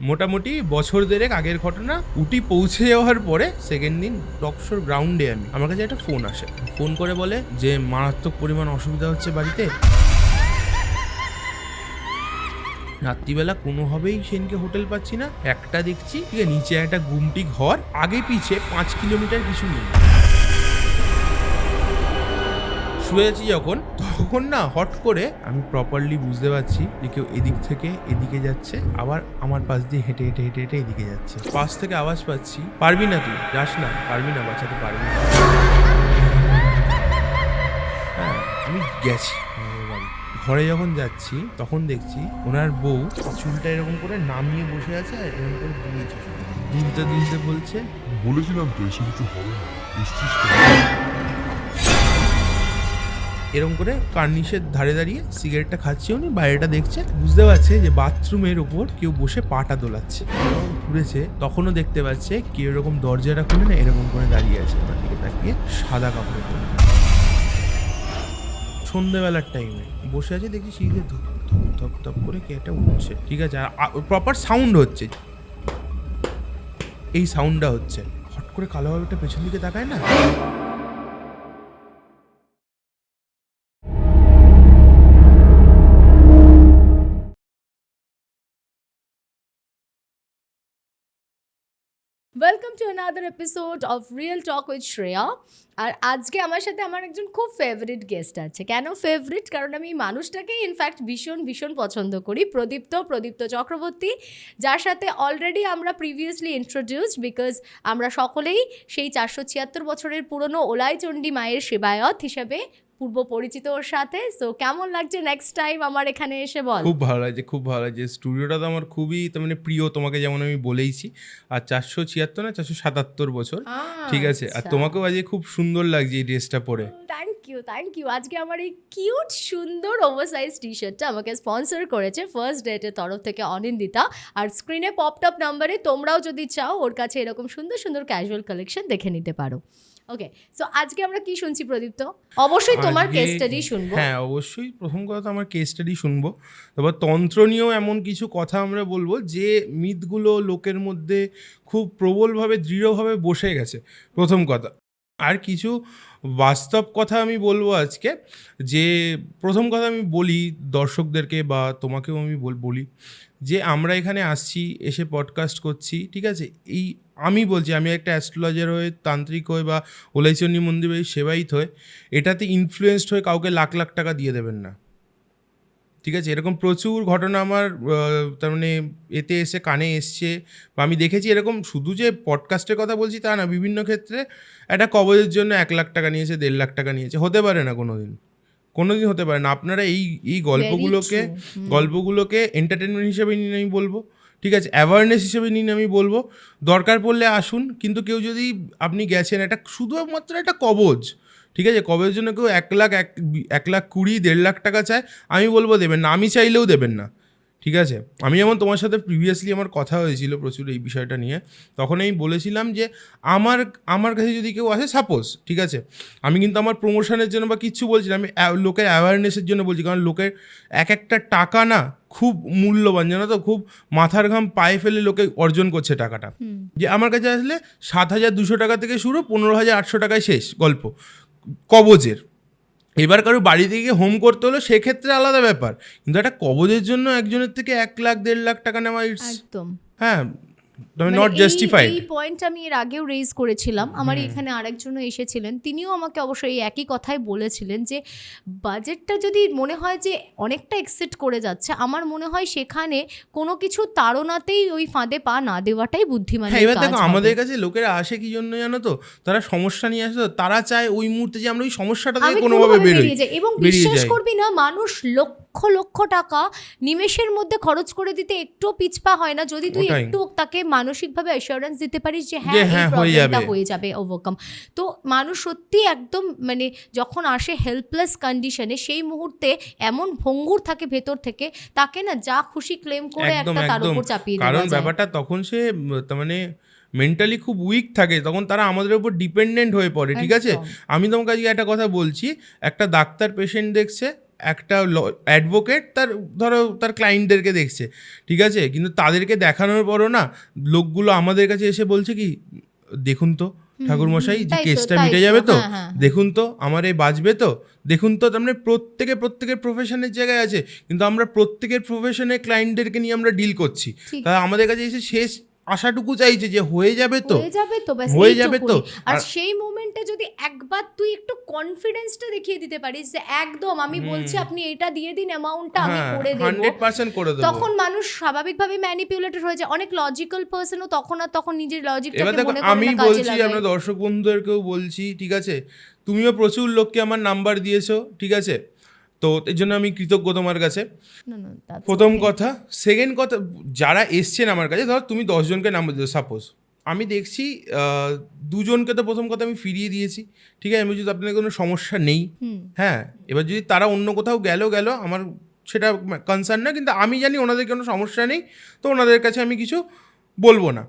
মোটামুটি বছর দেড়েক আগের ঘটনা। উটি পৌঁছে যাওয়ার পরে সেকেন্ড দিন ডক্টর গ্রাউন্ডে আমার কাছে একটা ফোন আসে। ফোন করে বলে যে মারাত্মক পরিমাণ অসুবিধা হচ্ছে বাড়িতে। রাত্রিবেলা কোনোভাবেই সেনকে হোটেল পাচ্ছি না। একটা দেখছি ঠিক আছে, নিচে একটা গুমটি ঘর, আগে পিছে 5 কিলোমিটার কিছু নেই। শুয়ে আছি যখন, তখন না হট করে আমি প্রপারলি বুঝতে পারছি যে কেউ এদিক থেকে এদিকে যাচ্ছে, আবার আমার পাশ দিয়ে হেঁটে হেঁটে হেঁটে হেঁটে এদিকে যাচ্ছে। পাশ থেকে আওয়াজ পাচ্ছি, পারবি না, তুই যাস না, পারবি না, বাঁচাতে পারবি না। হ্যাঁ, আমি গেছি ঘরে। যখন যাচ্ছি তখন দেখছি ওনার বউ চুলটা এরকম করে নামিয়ে বসে আছে, আর এরকম করে দুলছে, দুলতে দুলতে বলছে, বলেছিলাম তো এসে কিছু হবে না, এসছিস এরকম করে কার্নিশের ধারে দাঁড়িয়ে সিগারেটটা খাচ্ছে। উনি বাইরেটা দেখছে, বুঝতে পারছে যে বাথরুমের ওপর কেউ বসে পাটা দোলাচ্ছে। ঘুরেছে, তখনও দেখতে পাচ্ছে কেউ এরকম দরজাটা খুলে না এরকম করে দাঁড়িয়ে আছে ওনার দিকে তাকিয়ে, সাদা কাপড় পরে। সন্ধ্যেবেলার টাইমে বসে আছে, দেখছি সিঁড়িতে ধপ ধপ ধপ ধপ করে কে একটা উঠছে, ঠিক আছে, আর প্রপার সাউন্ড হচ্ছে, এই সাউন্ডটা হচ্ছে। হট করে কালোভাবে একটা পেছন দিকে তাকায় না, welcome to another episode of Real Talk with Shreya. আর আজকে আমার সাথে আমার একজন খুব ফেভারিট গেস্ট আছে। কেন ফেভারিট? কারণ আমি এই মানুষটাকেই ইনফ্যাক্ট ভীষণ ভীষণ পছন্দ করি, প্রদীপ্ত চক্রবর্তী, যার সাথে অলরেডি আমরা প্রিভিয়াসলি ইন্ট্রোডিউসড, বিকজ আমরা সকলেই সেই 476 বছরের পুরনো ওলাইচণ্ডী মায়ের সেবায়ত হিসেবে পূর্ব পরিচিত ওর সাথে। সো কেমন লাগছে নেক্সট টাইম আমার এখানে এসে বল? খুব ভালো লাগছে, খুব ভালো লাগছে। স্টুডিওটা তো আমার খুবই তার মানে প্রিয়, তোমাকে যেমন আমি বলেইছি। আর 476 না 477 বছর, ঠিক আছে। আর তোমাকেও আজকে খুব সুন্দর লাগছে এই ড্রেসটা পরে। Thank you. আজকে আমার এই কিউট সুন্দর ওভারসাইজ টি শার্টটা আমাকে স্পন্সর করেছে ফার্স্ট ডেটের তরফ থেকে অনিন্দিতা। আর স্ক্রিনে পপটপ নাম্বারে তোমরাও যদি চাও ওর কাছে এরকম সুন্দর সুন্দর ক্যাজুয়াল কালেকশন দেখে নিতে পারো। ওকে, সো আজকে আমরা কি শুনছি প্রদীপ্ত? অবশ্যই তোমার কেস স্টাডি শুনবো। হ্যাঁ, অবশ্যই। প্রথম কথা তো আমার কেস স্টাডি শুনবো, তারপর তন্ত্র নিয়েও এমন কিছু কথা আমরা বলবো যে মিথগুলো লোকের মধ্যে খুব প্রবলভাবে দৃঢ়ভাবে বসে গেছে, প্রথম কথা। আর কিছু বাস্তব কথা আমি বলবো আজকে। যে প্রথম কথা আমি বলি দর্শকদেরকে বা তোমাকেও আমি বলি যে আমরা এখানে আসছি, এসে পডকাস্ট করছি, ঠিক আছে। এই আমি বলছি, আমি একটা অ্যাস্ট্রোলজার হয়ে, তান্ত্রিক হয়ে বা ওলাইচণ্ডী মন্দিরে সেবায়িত হয়ে এটাতে ইনফ্লুয়েসড হয়ে কাউকে লাখ লাখ টাকা দিয়ে দেবেন না, ঠিক আছে। এরকম প্রচুর ঘটনা আমার তার মানে এতে এসে কানে এসছে, বা আমি দেখেছি। এরকম শুধু যে পডকাস্টের কথা বলছি তা না, বিভিন্ন ক্ষেত্রে একটা কবজের জন্য 1 লাখ টাকা নিয়েছে, 1.5 লাখ টাকা নিয়েছে। হতে পারে না কোনোদিন হতে পারে না। আপনারা এই গল্পগুলোকে এন্টারটেনমেন্ট হিসেবে নিন আমি বলবো, ঠিক আছে, অ্যাওয়ারনেস হিসেবে নিন আমি বলবো। দরকার পড়লে আসুন, কিন্তু কেউ যদি আপনি গেছেন এটা শুধুমাত্র একটা কবজ, ঠিক আছে, কবের জন্য কেউ 1,20,000 1.5 লাখ টাকা চায়, আমি বলবো দেবেন না, আমি চাইলেও দেবেন না, ঠিক আছে। আমি যেমন তোমার সাথে প্রিভিয়াসলি আমার কথা হয়েছিল প্রচুর এই বিষয়টা নিয়ে, তখন আমি বলেছিলাম যে আমার কাছে যদি কেউ আসে, সাপোজ, ঠিক আছে, আমি কিন্তু আমার প্রমোশনের জন্য বা কিচ্ছু বলছি না, আমি লোকের অ্যাওয়ারনেসের জন্য বলছি। কারণ লোকের একটা টাকা না খুব মূল্যবান, জানো তো, খুব মাথার ঘাম পায়ে ফেলে লোকে অর্জন করছে টাকাটা। যে আমার কাছে আসলে 7,200 টাকা থেকে শুরু, 15,800 টাকায় শেষ গল্প কবজের। এবার কারো বাড়ি থেকে হোম করতে হলো, সেক্ষেত্রে আলাদা ব্যাপার, কিন্তু একটা কবজের জন্য একজনের থেকে 1 লাখ 1.5 লাখ টাকা নেওয়া, একদম, হ্যাঁ, নট জাস্টিফাইড। এই পয়েন্ট আমি এর আগেও রেজ করেছিলাম। আমার এখানে আরেকজনও এসেছিলেন, তিনিও আমাকে অবশ্যই এই একই কথাই বলেছিলেন যে বাজেটটা যদি মনে হয় যে অনেকটা এক্সিড করে যাচ্ছে, আমার মনে হয় সেখানে কোনো কিছু তাড়নাতেই ওই ফাঁদে পা না দেওয়াটাই বুদ্ধিমানের কাজ। এবার দেখো, আমাদের কাছে লোকেরা আসে কি জন্য জানো তো? তারা সমস্যা নিয়ে আসে, তো তারা চায় ওই মুহূর্তে যে আমরা ওই সমস্যাটা থেকে কোনোভাবে বেরিয়ে যাই। এবং বিশ্বাস করবি না, মানুষ লক্ষ লক্ষ টাকা নিমেষের মধ্যে খরচ করে দিতে একটু পিছপা হয় না, যদি তুই একটু তাকে মানসিকভাবে অ্যাসিওরেন্স দিতে পারিস যে হ্যাঁ এই প্রবলেমটা হয়ে যাবে ওভারকাম। তো মানুষ সত্যি একদম মানে যখন আসে হেল্পলেস কন্ডিশনে, সেই মুহূর্তে এমন ভঙ্গুর থাকে ভেতর থেকে, তাকে না যা খুশি ক্লেম করে একটা তার উপর চাপিয়ে দেওয়া যায়। কারণ ব্যাপারটা তখন সে তার মানে মেন্টালি খুব উইক থাকে, তখন তারা আমাদের উপর ডিপেন্ডেন্ট হয়ে পড়ে, ঠিক আছে। আমি তোমাকে আজকে একটা কথা বলছি, একটা ডাক্তার পেশেন্ট দেখছে, একটা অ্যাডভোকেট তার ক্লায়েন্টদেরকে দেখছে, ঠিক আছে, কিন্তু তাদেরকে দেখানোর পরও না লোকগুলো আমাদের কাছে এসে বলছে কি, দেখুন তো ঠাকুরমশাই যে কেসটা মিটে যাবে তো, দেখুন তো আমার এই বাঁচবে তো, দেখুন তো। তার মানে প্রত্যেকের প্রফেশনের জায়গায় আছে, কিন্তু আমরা প্রত্যেকের প্রফেশনের ক্লায়েন্টদেরকে নিয়ে আমরা ডিল করছি। তারা আমাদের কাছে এসে শেষ আশাটুকু চাইছে যে হয়ে যাবে তো, হয়ে যাবে তো। আর সেই মোমেন্টে যদি একবার তুই একটু কনফিডেন্সটা দেখিয়ে দিতে পারিস যে একদম আমি বলছি আপনি এটা দিয়ে দিন, অ্যামাউন্টটা আমি করে দেব, 100% করে দেব, তখন মানুষ স্বাভাবিকভাবে ম্যানিপুলেটেড হয়ে যায়। অনেক লজিক্যাল পারসনও তখন নিজের লজিকটাকে মনে করে না, আমি কাজে বলছি লাগায়। আমরা দর্শক বন্ধুদেরকেও বলছি, ঠিক আছে, তুমিও প্রচুর লোককে আমার নাম্বার দিয়েছো, ঠিক আছে, তো এর জন্য আমি কৃতজ্ঞ তোমার কাছে। প্রথম কথা। সেকেন্ড কথা, যারা এসছেন আমার কাছে, ধর তুমি 10 জনকে নাম্বার দিও সাপোজ, আমি দেখছি 2 জনকে তো প্রথম কথা আমি ফিরিয়ে দিয়েছি, ঠিক আছে, আমি যদি আপনাদের কোনো সমস্যা নেই, হ্যাঁ, এবার যদি তারা অন্য কোথাও গেল আমার সেটা কনসার্ন না, কিন্তু আমি জানি ওনাদের কোনো সমস্যা নেই, তো ওনাদের কাছে আমি কিছু বলবো না।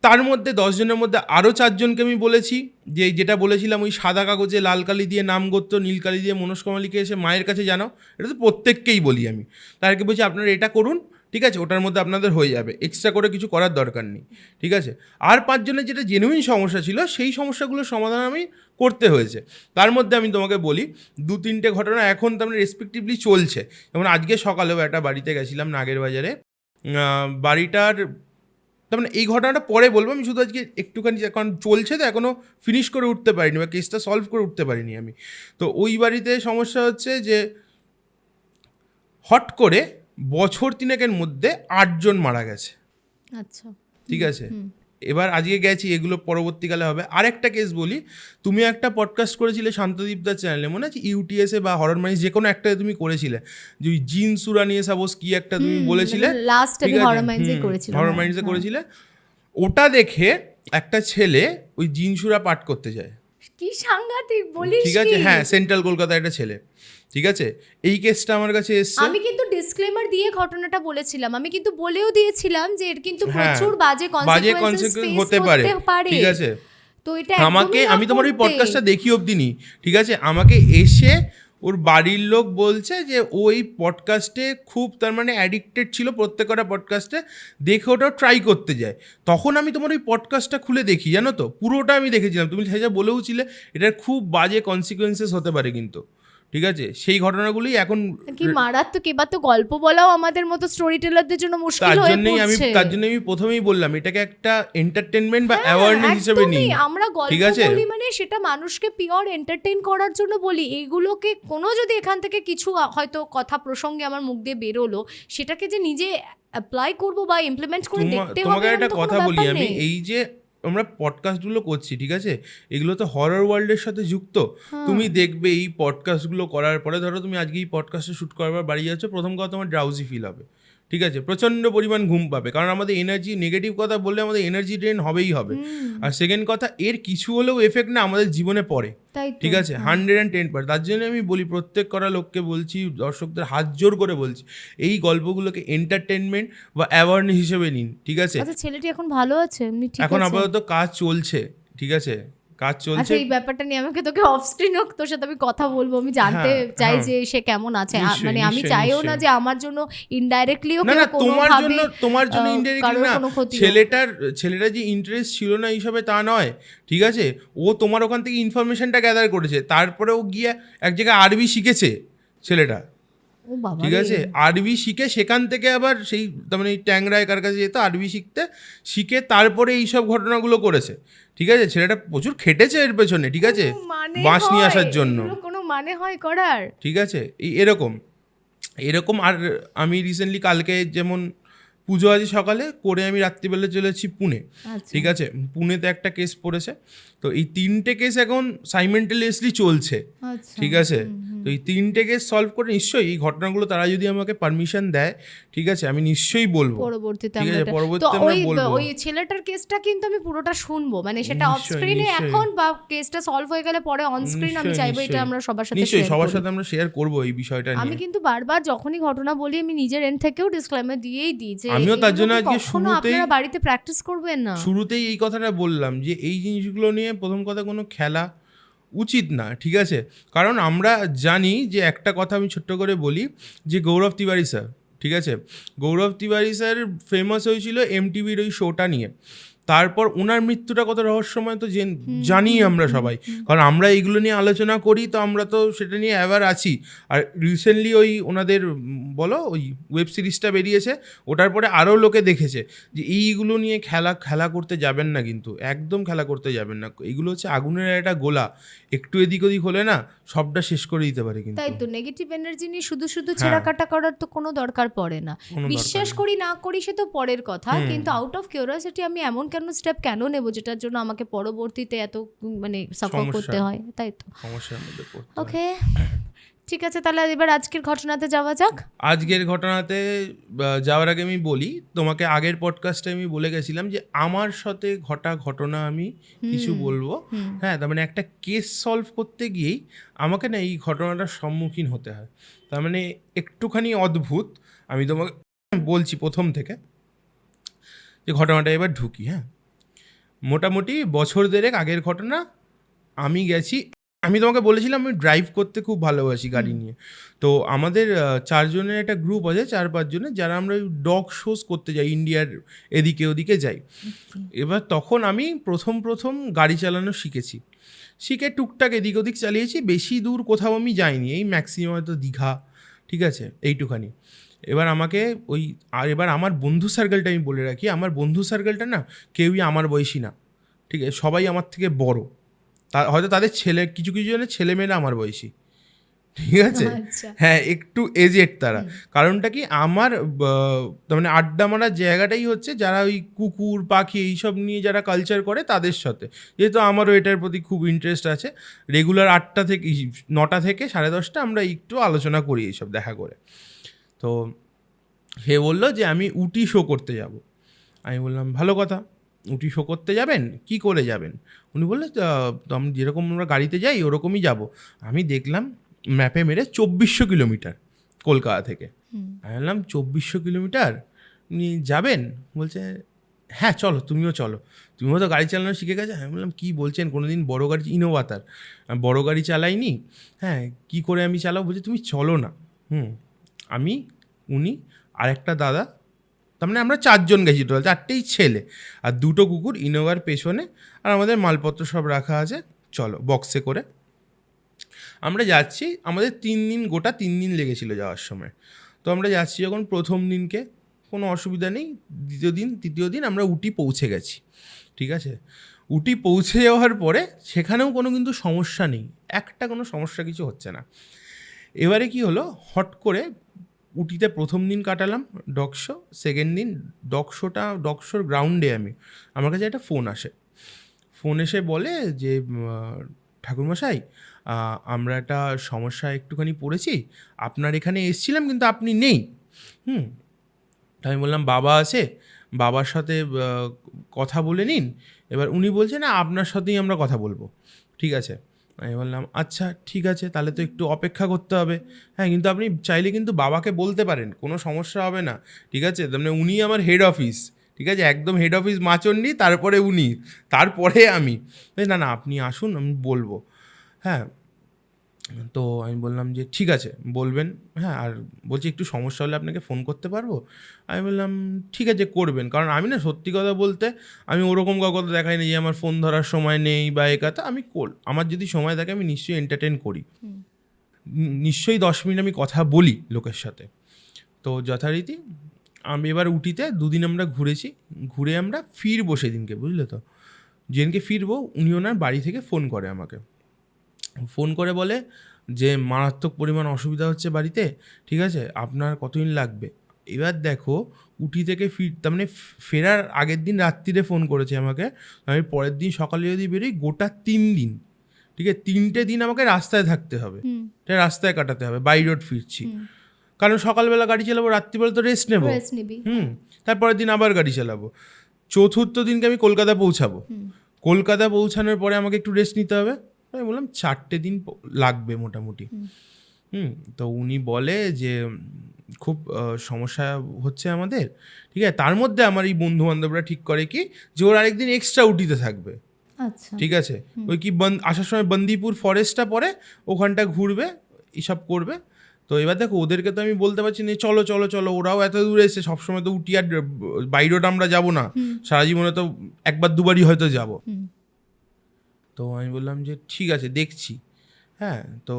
তার মধ্যে 10 জনের মধ্যে আরও 4 জনকে আমি বলেছি যে যেটা বলেছিলাম, ওই সাদা কাগজে লাল কালি দিয়ে নাম গোত্র, নীল কালি দিয়ে মনস্কামালিকে এসে মায়ের কাছে জানাও, এটা তো প্রত্যেককেই বলি আমি। তাদেরকে বলছি আপনারা এটা করুন, ঠিক আছে, ওটার মধ্যে আপনাদের হয়ে যাবে, এক্সট্রা করে কিছু করার দরকার নেই, ঠিক আছে। আর 5 জনের যেটা জেনুইন সমস্যা ছিল, সেই সমস্যাগুলোর সমাধান আমি করতে হয়েছে। তার মধ্যে আমি তোমাকে বলি 2-3টে ঘটনা এখন তো আমরা রেসপেক্টিভলি চলছে। যেমন আজকে সকালেও একটা বাড়িতে গেছিলাম নাগের বাজারে, বাড়িটার, তার মানে এই ঘটনাটা পরে বলবো, আমি শুধু আজকে একটুখানি, কারণ চলছে তো এখনও ফিনিশ করে উঠতে পারিনি বা কেসটা সলভ করে উঠতে পারিনি আমি। তো ওই বাড়িতে সমস্যা হচ্ছে যে হট করে বছর 3 মধ্যে 8 জন মারা গেছে। আচ্ছা, ঠিক আছে, এবার আজকে গেছি, এগুলো পরবর্তীকালে হবে। আরেকটা কেস বলি, তুমি একটা পডকাস্ট করেছিলে শান্তদীপদার চ্যানেলে, মনে আছে, ইউটিএসে বা হরর মাইন্স যে কোনো একটা তুমি করেছিলে, যে ওই জিন সুরা নিয়ে সাপোজ কি একটা তুমি বলেছিলে, হরর মাইন্ডসে করেছিলে। ওটা দেখে একটা ছেলে ওই জিন সুরা পাঠ করতে যায়, কি সাংঘাতিক বলিস, ঠিক আছে, হ্যাঁ, সেন্ট্রাল কলকাতায় একটা ছেলে, ঠিক আছে। এই কেসটা আমার কাছে এসছে। আমি কিন্তু ডিসক্লেমার দিয়ে ঘটনাটা বলেছিলাম, আমি কিন্তু বলেও দিয়েছিলাম যে এর কিন্তু প্রচুর বাজে কনসিকুয়েন্সেস হতে পারে, ঠিক আছে। তো এটা আমাকে, আমি তোমার ওই পডকাস্টটা দেখি অবধি নি, ঠিক আছে, আমাকে এসে ওর বাড়ির লোক বলছে যে ওই পডকাস্টে খুব, তার মানে অ্যাডিক্টেড ছিল প্রত্যেকটা পডকাস্টে, দেখে ওটা ট্রাই করতে যায়। তখন আমি তোমার ওই পডকাস্টটা খুলে দেখি, জানো তো, পুরোটা আমি দেখেছিলাম, তুমি সেটা বলেও ছিলে এটার খুব বাজে কনসিকুয়েন্সেস হতে পারে কিন্তু, ঠিক আছে। সেই ঘটনাগুলোই এখন কি মারাত্মক। এবার তো গল্প বলাও আমাদের মতো স্টোরি টেলারদের জন্য মুশকিল হয়ে পড়ছে। তার জন্য আমি প্রথমেই বললাম এটাকে একটা এন্টারটেইনমেন্ট বা অ্যাওয়ারনেস হিসেবে নিই। আমরা গল্প বলি মানে সেটা মানুষকে পিওর এন্টারটেইন করার জন্য বলি। এইগুলোকে কোনো যদি এখান থেকে কিছু হয়তো কথা প্রসঙ্গে আমার মুখ দিয়ে বেরোলো, সেটাকে যে নিজে অ্যাপ্লাই করবো বা ইমপ্লিমেন্ট করে দেখতে হবে। তোমাকে একটা কথা বলি আমি, এই যে আমরা পডকাস্টগুলো করছি, ঠিক আছে, এগুলো তো হরর ওয়ার্ল্ডের সাথে যুক্ত। তুমি দেখবে এই পডকাস্টগুলো করার পরে, ধরো তুমি আজকে এই পডকাস্টে শ্যুট করবার বাড়ি যাচ্ছ, প্রথম কথা তোমার ড্রাউজি ফিল হবে, ঠিক আছে, প্রচণ্ড পরিমাণ ঘুম পাবে, কারণ আমাদের এনার্জি, নেগেটিভ কথা বললে আমাদের এনার্জি ড্রেন হবেই হবে। আর সেকেন্ড কথা, এর কিছু হলেও এফেক্ট না আমাদের জীবনে পড়ে, ঠিক আছে, 110%। তার জন্য আমি বলি, প্রত্যেক করা লোককে বলছি, দর্শকদের হাত জোর করে বলছি, এই গল্পগুলোকে এন্টারটেনমেন্ট বা অ্যাওয়ারনেস হিসেবে নিন, ঠিক আছে। আচ্ছা, ছেলেটি এখন ভালো আছে এমনি? ঠিক আছে, এখন আপাতত কাজ চলছে, ঠিক আছে, কাজ চলছে। আচ্ছা, এই ব্যাপারটা নিয়ে আমাকে তোকে অফ স্ক্রিন হোক তোর সাথে আমি কথা বলবো, আমি জানতে চাই যে সে কেমন আছে। মানে আমি চাইও না যে আমার জন্য ইনডাইরেক্টলি ও না, তোমার জন্য ইনডাইরেক্টলি না, ছেলেটা যে ইন্টারেস্ট ছিল না এইসবে তা নয়, ঠিক আছে, ও তোমার ওখান থেকে ইনফরমেশনটা গ্যাদার করেছে, তারপরে ও গিয়ে এক জায়গায় আরবি শিখেছে ছেলেটা, ঠিক আছে, আরবি শিখে সেখান থেকে আবার সেই, তার মানে ট্যাংরায় কার কাছে যেত আরবি শিখে তারপরে এইসব ঘটনাগুলো করেছে, ঠিক আছে। ছেলেটা প্রচুর খেটেছে এর পেছনে, ঠিক আছে, বাঁশ নিয়ে আসার জন্য। কোনো মানে হয় করার, ঠিক আছে, এরকম। আর আমি রিসেন্টলি কালকে যেমন পুজো আছে সকালে করে, আমি রাত্রিবেলা চলেছি পুনে, ঠিক আছে, পুনেতে একটা কেস পড়েছে। তো এই 3টে কেস এখন সাইমেন্টেলিয়াসলি চলছে, ঠিক আছে। তো এই 3টে কেস সলভ করে নিশ্চয়ই এই ঘটনাগুলো তারা যদি আমাকে পারমিশন দেয়, ঠিক আছে, আমি নিশ্চয়ই বলবো পরবর্তীতে আমরা বলবো। ওই ছেলেটার কেসটা কিন্তু আমি পুরোটা শুনবো, মানে সেটা অফ স্ক্রিনে এখন বা কেসটা সলভ হয়ে গেলে পরে অন স্ক্রিন আমি চাইবো এটা আমরা সবার সাথে আমরা শেয়ার করব এই বিষয়টা নিয়ে। আমি কিন্তু বারবার যখনই ঘটনা বলি আমি নিজের এন্ড থেকেও ডিসক্লেমার দিয়েই দিই যে আমিও তার জন্য আজকে শুরুতেই, আপনারা বাড়িতে প্র্যাকটিস করবেন না, শুরুতেই এই কথাটা বললাম যে এই জিনিসগুলো নিয়ে প্রথম কথা কোনো খেলা উচিত না, ঠিক আছে? কারণ আমরা জানি যে একটা কথা আমি ছোট্ট করে বলি, যে গৌরব তিওয়ারি স্যার, ঠিক আছে, গৌরব তিওয়ারি স্যার ফেমাস হয়েছিল এমটিভির ওই শোটা নিয়ে। তারপর ওনার মৃত্যুটা কত রহস্যময় তো জানি আমরা সবাই, কারণ আমরা এইগুলো নিয়ে আলোচনা করি, তো আমরা তো সেটা নিয়ে অ্যাওয়ার আছি। আর রিসেন্টলি ওই ওনাদের বলো ওই ওয়েব সিরিজটা বেরিয়েছে, ওটার পরে আরও লোকে দেখেছে যে এইগুলো নিয়ে খেলা করতে যাবেন না, কিন্তু একদম খেলা করতে যাবেন না। এগুলো হচ্ছে আগুনের একটা গোলা, একটু এদিক ওদিক হলে না সবটা শেষ করে দিতে পারে। কিন্তু তাই তো, নেগেটিভ এনার্জি নিয়ে শুধু ছেঁড়াকাটা করার তো কোনো দরকার পড়ে না। বিশ্বাস করি না করি সে তো পরের কথা, কিন্তু আউট অফ কিউরিওসিটি আমি এমন স্টেপ কেন নেব যেটার জন্য আমাকে পরবর্তীতে এত মানে সাফার করতে হয়, তাই তো সমস্যার মধ্যে পড়তে। ওকে, ঠিক আছে, তাহলে এবার আজকের ঘটনাতে যাওয়া যাক। আজকের ঘটনাতে যাওয়ার আগে আমি বলি, তোমাকে আগের পডকাস্টে আমি বলে গেছিলাম যে আমার সাথে ঘটনা আমি কিছু বলবো। হ্যাঁ, তার মানে একটা কেস সলভ করতে গিয়েই আমাকে না এই ঘটনাটার সম্মুখীন হতে হয়। তার মানে একটুখানি অদ্ভুত, আমি তোমাকে বলছি প্রথম থেকে যে ঘটনাটা এবার ঢুকি। হ্যাঁ, মোটামুটি বছর দেড়েক আগের ঘটনা। আমি তোমাকে বলেছিলাম আমি ড্রাইভ করতে খুব ভালোবাসি গাড়ি নিয়ে। তো আমাদের 4 জনের একটা গ্রুপ আছে, 4-5 জনের, যারা আমরা ডগ শোজ করতে যাই, ইন্ডিয়ার এদিকে ওদিকে যাই। এবার তখন আমি প্রথম গাড়ি চালানো শিখে টুকটাক এদিক ওদিক চালিয়েছি, বেশি দূর কোথাও আমি যাইনি, এই ম্যাক্সিমাম হয়তো দীঘা, ঠিক আছে, এইটুখানি। এবার এবার আমার বন্ধু সার্কেলটা আমি বলে রাখি, আমার বন্ধু সার্কেলটা না কেউই আমার বয়সী না, ঠিক আছে, সবাই আমার থেকে বড়। হয়তো তাদের কিছু জনের ছেলেমেয়েরা আমার বয়সী, ঠিক আছে, হ্যাঁ, একটু এজেড তারা। কারণটা কি, আমার তার মানে আড্ডা মারার জায়গাটাই হচ্ছে যারা ওই কুকুর পাখি এইসব নিয়ে যারা কালচার করে তাদের সাথে। যেহেতু আমারও এটার প্রতি খুব ইন্টারেস্ট আছে, রেগুলার 8টা থেকে 9টা থেকে 10:30 আমরা একটু আলোচনা করি এইসব দেখা করে। তো সে বললো যে আমি উটি শো করতে যাব। আমি বললাম ভালো কথা, উটি শো করতে যাবেন, কি করে যাবেন? উনি বললে আমি যেরকম আমরা গাড়িতে যাই ওরকমই যাব। আমি দেখলাম ম্যাপে মেরে 2400 কিলোমিটার কলকাতা থেকে। আমি বললাম 2400 কিলোমিটার উনি যাবেন? বলছে হ্যাঁ চলো, তুমিও তো গাড়ি চালানো শিখে গেছে। আমি বললাম কী বলছেন, কোনো দিন বড়ো গাড়ি, ইনোভা তার, বড়ো গাড়ি চালাইনি, হ্যাঁ কী করে আমি চালাবো? বলছে তুমি চলো না। আমি, উনি আর একটা দাদা, তার মানে আমরা 4 জন গেছি টোটাল, 4টেই ছেলে আর 2টো কুকুর ইনোভার পেছনে, আর আমাদের মালপত্র সব রাখা আছে। চলো, বক্সে করে আমরা যাচ্ছি। আমাদের 3 দিন লেগেছিল যাওয়ার সময়। তো আমরা যাচ্ছি যখন, প্রথম দিনকে কোনো অসুবিধা নেই, দ্বিতীয় দিন তৃতীয় দিন আমরা উটি পৌঁছে গেছি, ঠিক আছে। উটি পৌঁছে যাওয়ার পরে সেখানেও কিন্তু সমস্যা নেই, কোনো সমস্যা কিছু হচ্ছে না। এবারে কি হলো, হট করে উটিতে প্রথম দিন কাটালাম ডগ শো, সেকেন্ড দিন ডগ শোর গ্রাউন্ডে আমার কাছে একটা ফোন এসে বলে যে ঠাকুরমশাই, আমরা একটা সমস্যায় একটুখানি পড়েছি, আপনার এখানে এসেছিলাম কিন্তু আপনি নেই। আমি বললাম বাবা আছে, বাবার সাথে কথা বলে নিন। এবার উনি বলছে না, আপনার সাথেই আমরা কথা বলবো, ঠিক আছে। আমি বললাম আচ্ছা ঠিক আছে, তাহলে তো একটু অপেক্ষা করতে হবে। হ্যাঁ, কিন্তু আপনি চাইলে কিন্তু বাবাকে বলতে পারেন, কোনো সমস্যা হবে না, ঠিক আছে। মানে উনি আমার হেড অফিস, ঠিক আছে, একদম হেড অফিস মাচন্ডি, তারপরে উনি, তারপরে আমি। না আপনি আসুন, আমি বলবো। হ্যাঁ, তো আমি বললাম যে ঠিক আছে বলবেন। হ্যাঁ, আর বলছি একটু সমস্যা হলে আপনাকে ফোন করতে পারবো? আমি বললাম ঠিক আছে করবেন, কারণ আমি না সত্যি কথা বলতে আমি ওরকম কথা দেখাই না যে আমার ফোন ধরার সময় নেই বা কথা। আমার যদি সময় থাকে আমি নিশ্চয়ই এন্টারটেন করি, নিশ্চয়ই 10 মিনিট আমি কথা বলি লোকের সাথে। তো যথারীতি আমি এবার উটিতে 2 দিন আমরা ঘুরে আমরা ফিরবো সেদিনকে, বুঝলে তো। যেদিনকে ফিরবো উনি ওনার বাড়ি থেকে ফোন করে বলে যে মারাত্মক পরিমাণ অসুবিধা হচ্ছে বাড়িতে, ঠিক আছে, আপনার কতদিন লাগবে। এবার দেখো, উটি থেকে তার মানে ফেরার আগের দিন রাত্রিরে ফোন করেছে আমাকে, আমি পরের দিন সকালে যদি বেরোই গোটা 3 দিন, ঠিক আছে, 3টে দিন আমাকে রাস্তায় থাকতে হবে, রাস্তায় কাটাতে হবে, বাই রোড ফিরছি, কারণ সকালবেলা গাড়ি চালাবো, রাত্রিবেলা তো রেস্ট নেবো, তারপরের দিন আবার গাড়ি চালাবো। চতুর্থ দিনকে আমি কলকাতা পৌঁছাবো, কলকাতা পৌঁছানোর পরে আমাকে একটু রেস্ট নিতে হবে। আমি বললাম 4টে দিন লাগবে মোটামুটি। তো উনি বলে যে খুব সমস্যা হচ্ছে আমাদের, ঠিক আছে। তার মধ্যে আমার এই বন্ধু বান্ধবরা ঠিক করে কি যে ওর আরেকদিন এক্সট্রা উটিতে থাকবে, আচ্ছা। ঠিক আছে, ওই কি আসার সময় বন্দিপুর ফরেস্টটা পরে ওখানটা ঘুরবে, এইসব করবে। তো এবার দেখো ওদেরকে তো আমি বলতে পারছি না চলো চলো চলো, ওরাও এত দূরে এসে সবসময় তো উটি আর বাইরেটা আমরা যাবো না, সারা জীবনে তো একবার দুবারই হয়তো যাব। তো আমি বললাম যে ঠিক আছে দেখছি। হ্যাঁ, তো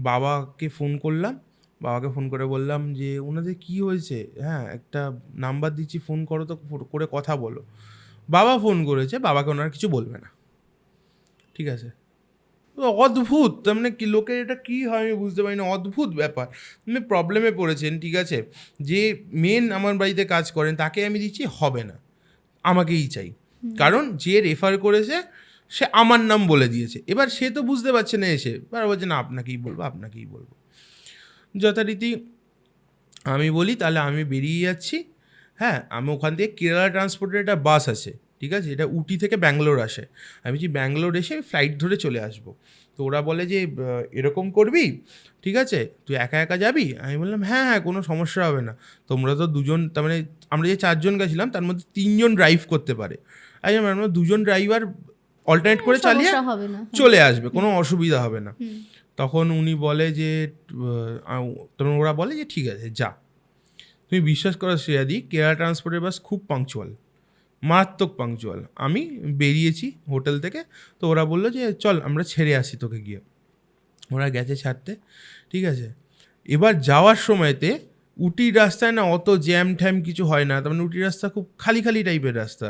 বাবাকে ফোন করলাম, বাবাকে ফোন করে বললাম যে ওনাদের কি হয়েছে, হ্যাঁ একটা নাম্বার দিচ্ছি, ফোন করো তো, করে কথা বলো। বাবা ফোন করেছে, বাবাকে ওনারা কিছু বলবে না। ঠিক আছে, তো অদ্ভুত, তার মানে কি লোকের এটা কী হয় আমি বুঝতে পারি না, অদ্ভুত ব্যাপার। আপনি প্রবলেমে পড়েছেন, ঠিক আছে, যে মেন আমার বাড়িতে কাজ করেন তাকে আমি দিচ্ছি, হবে না, আমাকেই চাই। কারণ যে রেফার করেছে সে আমার নাম বলে দিয়েছে, এবার সে তো বুঝতে পারছে না, এসে এবার বলছে না আপনাকেই বলবো, আপনাকেই বলবো। যথারীতি আমি বলি তাহলে আমি বেরিয়ে যাচ্ছি। হ্যাঁ, আমি ওখান থেকে কেরালা ট্রান্সপোর্টের একটা বাস আছে, ঠিক আছে, এটা উটি থেকে ব্যাঙ্গালোর আসে। আমি বলছি ব্যাঙ্গালোর এসে ফ্লাইট ধরে চলে আসবো। তো ওরা বলে যে এরকম করবি, ঠিক আছে, তুই একা একা যাবি? আমি বললাম হ্যাঁ হ্যাঁ কোনো সমস্যা হবে না, তোমরা তো দুজন, তার মানে আমরা যে 4 জন গেছিলাম তার মধ্যে 3 জন ড্রাইভ করতে পারে। আমরা 2 জন ড্রাইভার অল্টারনেট করে চালিয়ে হবে না, চলে আসবে, কোনো অসুবিধা হবে না। তখন উনি বলে যে তখন ওরা বলে যে ঠিক আছে যা। তুমি বিশ্বাস করো শ্রেয়াদি, কেরালা ট্রান্সপোর্টের বাস খুব পাংচুয়াল, মারাত্মক পাংচুয়াল। আমি বেরিয়েছি হোটেল থেকে, তো ওরা বললো যে চল আমরা ছেড়ে আসি তোকে গিয়ে। ওরা গেছে ছাড়তে, ঠিক আছে। এবার যাওয়ার সময়তে উটির রাস্তায় না অত জ্যাম ট্যাম কিছু হয় না, তার মানে উটির রাস্তা খুব খালি খালি টাইপের রাস্তা।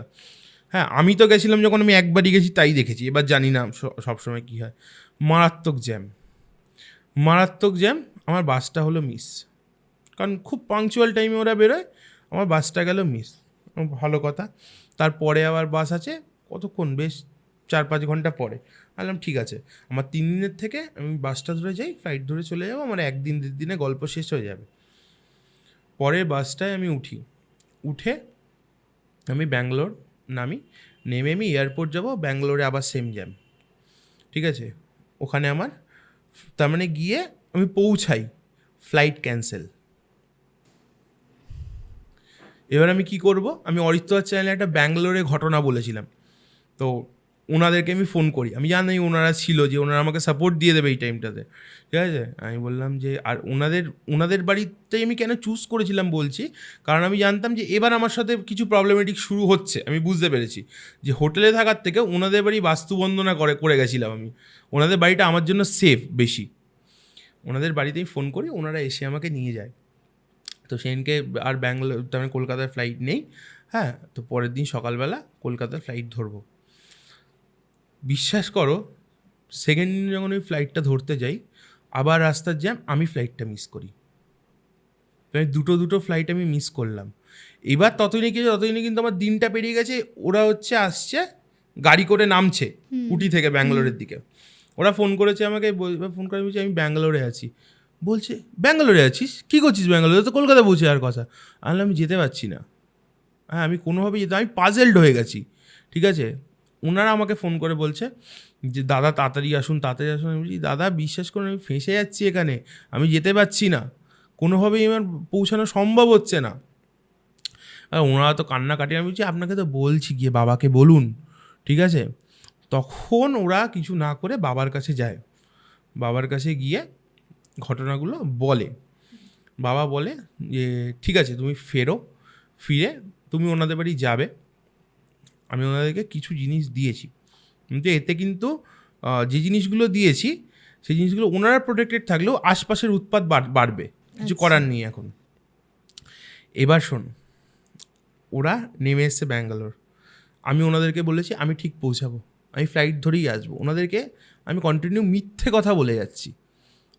হ্যাঁ, আমি তো গেছিলাম যখন, আমি একবারই গেছি তাই দেখেছি, এবার জানি না সবসময় কী হয়। মারাত্মক জ্যাম, মারাত্মক জ্যাম। আমার বাসটা হলো মিস, কারণ খুব পাংচুয়াল টাইমে ওরা বেরোয়, আমার বাসটা গেল মিস। ভালো কথা, তারপরে আবার বাস আছে কতক্ষণ, বেশ 4-5 ঘন্টা পরে। বললাম ঠিক আছে, আমার 3 দিনের থেকে আমি বাসটা ধরে যাই, ফ্লাইট ধরে চলে যাবো, আমার 1 দিন 2 দিনে গল্প শেষ হয়ে যাবে। পরের বাসটায় আমি উঠে আমি ব্যাঙ্গালোর নামি, নেমে আমি এয়ারপোর্ট যাব, ব্যাঙ্গালোরে আবার সেম জ্যাম, ঠিক আছে। ওখানে আমার তার মানে গিয়ে আমি পৌঁছাই, ফ্লাইট ক্যান্সেল। এবার আমি কি করব, আমি অরিত্রাজ চ্যানেলে একটা ব্যাঙ্গালোরে ঘটনা বলেছিলাম, তো ওনাদেরকে আমি ফোন করি, আমি জানি ওনারা ছিল, যে ওনারা আমাকে সাপোর্ট দিয়ে দেবে এই টাইমটাতে, ঠিক আছে। আমি বললাম যে আর ওনাদের বাড়িতেই আমি কেন চুজ করেছিলাম বলছি, কারণ আমি জানতাম যে এবার আমার সাথে কিছু প্রবলেমেটিক শুরু হচ্ছে। আমি বুঝতে পেরেছি যে হোটেলে থাকার থেকে ওনাদের বাড়ি বাস্তুবন্দনা করে গেছিলাম আমি, ওনাদের বাড়িটা আমার জন্য সেফ বেশি। ওনাদের বাড়িতেই ফোন করি, ওনারা এসে আমাকে নিয়ে যায়। তো সেদিনকে আর ব্যাঙ্গালোর, তার মানে কলকাতার ফ্লাইট নেই। হ্যাঁ, তো পরের দিন সকালবেলা কলকাতার ফ্লাইট ধরবো। বিশ্বাস করো, সেকেন্ড দিন যখন ওই ফ্লাইটটা ধরতে যাই, আবার রাস্তার জ্যাম, আমি ফ্লাইটটা মিস করি। মানে দুটো ফ্লাইট আমি মিস করলাম। এবার ততদিনে কিন্তু আমার দিনটা পেরিয়ে গেছে। ওরা আসছে গাড়ি করে, নামছে উটি থেকে ব্যাঙ্গালোরের দিকে। ওরা ফোন করেছে আমাকে, ফোন করে বলছে আমি ব্যাঙ্গালোরে আছি। বলছে ব্যাঙ্গালোরে আছিস, কী করছিস ব্যাঙ্গালোরে, তো কলকাতা পৌঁছে যাওয়ার কথা। আমি যেতে পারছি না, হ্যাঁ আমি কোনোভাবেই আমি পাজেলড হয়ে গেছি, ঠিক আছে। ওনারা আমাকে ফোন করে বলছে যে দাদা তাড়াতাড়ি আসুন। আমি বলছি দাদা বিশ্বাস করুন আমি ফেঁসে যাচ্ছি এখানে, আমি যেতে পারছি না, কোনোভাবেই আমার পৌঁছানো সম্ভব হচ্ছে না। আর ওনারা তো কান্নাকাটি। আমি বলছি আপনাকে তো বলছি গিয়ে বাবাকে বলুন, ঠিক আছে। তখন ওরা কিছু না করে বাবার কাছে যায়, বাবার কাছে গিয়ে ঘটনাগুলো বলে। বাবা বলে যে ঠিক আছে তুমি ফিরে তুমি ওনাদের বাড়ি যাবে, আমি ওনাদেরকে কিছু জিনিস দিয়েছি, কিন্তু এতে কিন্তু যে জিনিসগুলো দিয়েছি সেই জিনিসগুলো ওনারা প্রোটেক্টেড থাকলেও আশপাশের উৎপাত বাড়বে, কিছু করার নেই এখন। এবার শোন, ওরা নেমে এসছে ব্যাঙ্গালোর, আমি ওনাদেরকে বলেছি আমি ঠিক পৌঁছাবো, আমি ফ্লাইট ধরেই আসবো। ওনাদেরকে আমি কন্টিনিউ মিথ্যে কথা বলে যাচ্ছি,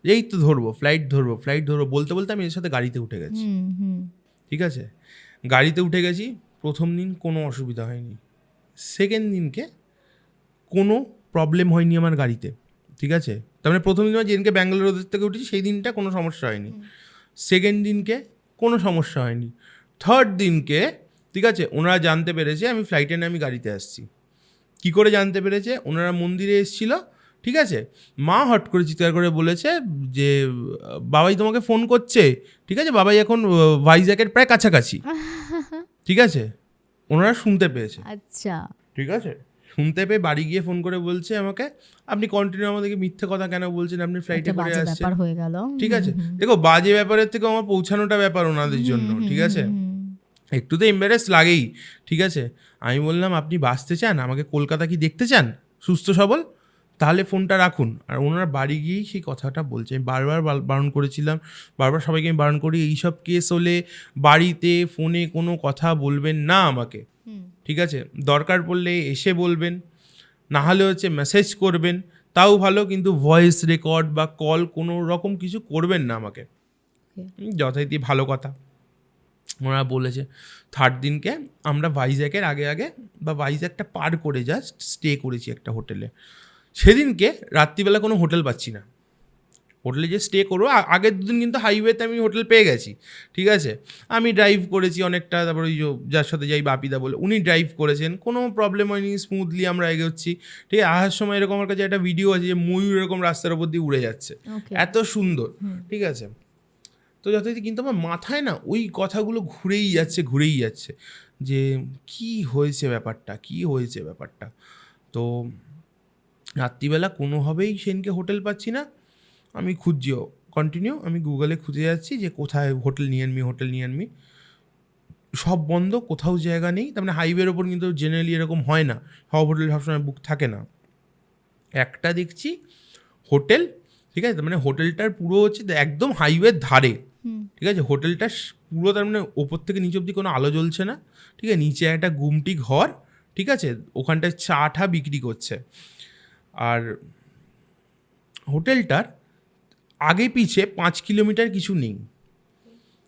এই তো ফ্লাইট ধরবো বলতে বলতে আমি এর সাথে গাড়িতে উঠে গেছি, ঠিক আছে। গাড়িতে উঠে গেছি, প্রথম দিন কোনো অসুবিধা হয়নি, সেকেন্ড দিনকে কোনো প্রবলেম হয়নি আমার গাড়িতে, ঠিক আছে। তার মানে প্রথম দিন যেদিনকে ব্যাঙ্গালোর থেকে উঠেছি সেই দিনটা কোনো সমস্যা হয়নি, সেকেন্ড দিনকে কোনো সমস্যা হয়নি, থার্ড দিনকে ঠিক আছে ওনারা জানতে পেরেছে আমি ফ্লাইটে না আমি গাড়িতে আসছি। কি করে জানতে পেরেছে? ওনারা মন্দিরে এসেছিল, ঠিক আছে, মা হট করে চিৎকার করে বলেছে যে বাবাই তোমাকে ফোন করছে, ঠিক আছে, বাবাই এখন ভাইজ্যাকের প্রায় কাছাকাছি, ঠিক আছে, ওনারা শুনতে পেয়েছে, আচ্ছা, ঠিক আছে। শুনতে পেয়ে বাড়ি গিয়ে ফোন করে বলছে আমাকে, আপনি কন্টিনিউ আমাদেরকে মিথ্যে কথা কেন বলছেন, আপনি ফ্লাইটে একটা করে বাজে আসছেন। ব্যাপার হয়ে গেল। ঠিক আছে, দেখো বাজে ব্যাপারের থেকে আমার পৌঁছানোটা ব্যাপার ওনাদের জন্য, ঠিক আছে, একটু তো এম্বারেস লাগেই। ঠিক আছে, আমি বললাম আপনি বাঁচতে চান, আমাকে কলকাতা কি দেখতে চান সুস্থ সবল, তাহলে ফোনটা রাখুন। আর ওনারা বাড়ি গিয়েই সেই কথাটা বলছে। আমি বারবার বারণ করেছিলাম, বারবার সবাইকে আমি বারণ করি, এইসব কেস হলে বাড়িতে ফোনে কোনো কথা বলবেন না আমাকে, ঠিক আছে, দরকার পড়লে এসে বলবেন, না হলে হচ্ছে মেসেজ করবেন, তাও ভালো, কিন্তু ভয়েস রেকর্ড বা কল কোনো রকম কিছু করবেন না আমাকে। যথারীতি ভালো কথা ওনারা বলেছে। থার্ড দিনকে আমরা ভাইজ্যাগের আগে বা ভাইজ্যাগটা পার করে জাস্ট স্টে করেছি একটা হোটেলে। সেদিনকে রাত্রিবেলা কোনো হোটেল পাচ্ছি না, হোটেলে যে স্টে করবো আগের দুদিন কিন্তু হাইওয়েতে আমি হোটেল পেয়ে গেছি। ঠিক আছে, আমি ড্রাইভ করেছি অনেকটা, তারপর ওই যার সাথে যাই বাপিদা বলে উনি ড্রাইভ করেছেন, কোনো প্রবলেম হয়নি, স্মুথলি আমরা এগোচ্ছি। ঠিক আছে, আসার সময় এরকম আমার কাছে একটা ভিডিও আছে যে ময়ূর এরকম রাস্তার উপর দিয়ে উড়ে যাচ্ছে, এত সুন্দর। ঠিক আছে, তো যথারীতি কিন্তু আমার মাথায় না ওই কথাগুলো ঘুরেই যাচ্ছে যে কি হয়েছে ব্যাপারটা। তো রাত্রিবেলা কোনোভাবেই সেদিনকে হোটেল পাচ্ছি না, আমি খুঁজছিও কন্টিনিউ, আমি গুগলে খুঁজে যাচ্ছি যে কোথায় হোটেল নিয়ে আনমি, সব বন্ধ, কোথাও জায়গা নেই। তার মানে হাইওয়ের ওপর কিন্তু জেনারেলি এরকম হয় না, সব হোটেল সবসময় বুক থাকে না। একটা দেখছি হোটেল, ঠিক আছে, তার মানে হোটেলটার পুরো হচ্ছে একদম হাইওয়ের ধারে। ঠিক আছে, হোটেলটা পুরো তার মানে ওপর থেকে নিচে অব্দি কোনো আলো জ্বলছে না। ঠিক আছে, নিচে একটা গুমটি ঘর, ঠিক আছে, ওখানটায় চা বিক্রি করছে। আর হোটেলটার আগে পিছে 5 কিলোমিটার কিছু নেই।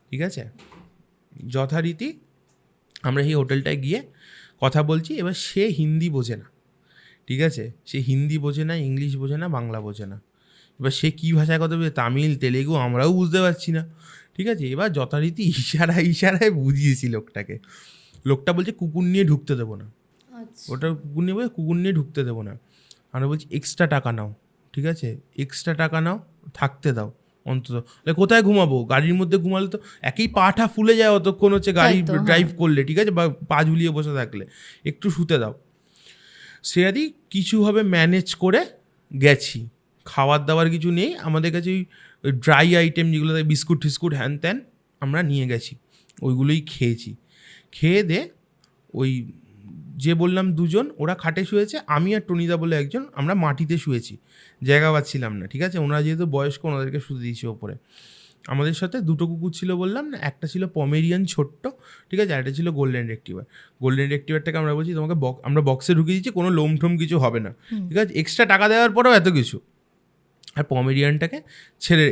ঠিক আছে, যথারীতি আমরা এই হোটেলটায় গিয়ে কথা বলছি। এবার সে হিন্দি বোঝে না, ঠিক আছে, সে হিন্দি বোঝে না, ইংলিশ বোঝে না, বাংলা বোঝে না। এবার সে কী ভাষায় কথা বলছে, তামিল, তেলেগু, আমরাও বুঝতে পারছি না। ঠিক আছে, এবার যথারীতি ইশারায় বুঝিয়েছি লোকটা বলছে কুকুর নিয়ে ঢুকতে দেবো না, ওটা কুকুর নিয়ে ঢুকতে দেবো না। আমরা বলছি এক্সট্রা টাকা নাও, ঠিক আছে, এক্সট্রা টাকা নাও, থাকতে দাও অন্তত। কোথায় ঘুমাবো, গাড়ির মধ্যে ঘুমালে তো একই পাটা ফুলে যায় অতক্ষণ হচ্ছে গাড়ি ড্রাইভ করলে, ঠিক আছে, বা পা ঝুলিয়ে বসে থাকলে, একটু শুতে দাও। সেয়াদি কিছুভাবে ম্যানেজ করে গেছি। খাবার দাবার কিছু নেই আমাদের কাছে, ওই ড্রাই আইটেম যেগুলো বিস্কুট টিস্কুট হ্যান ত্যান আমরা নিয়ে গেছি, ওইগুলোই খেয়েছি। খেয়ে দে ওই যে বললাম দুজন ওরা খাটে শুয়েছে, আমি আর টনিদা বলে একজন আমরা মাটিতে শুয়েছি, জায়গা পাচ্ছিলাম না। ঠিক আছে, ওনারা যেহেতু বয়স্ক ওনাদেরকে শুতে দিয়েছি ওপরে। আমাদের সাথে দুটো কুকুর ছিল বললাম না, একটা ছিল পমেরিয়ান ছোট্ট, ঠিক আছে, আর একটা ছিল গোল্ডেন রেক্টিভারটাকে আমরা বলছি তোমাকে আমরা বক্সে ঢুকিয়ে দিচ্ছি, কোনো লোম ঠোম কিছু হবে না, ঠিক আছে, এক্সট্রা টাকা দেওয়ার পরেও এত কিছু। আর পমেরিয়ানটাকে ছেড়ে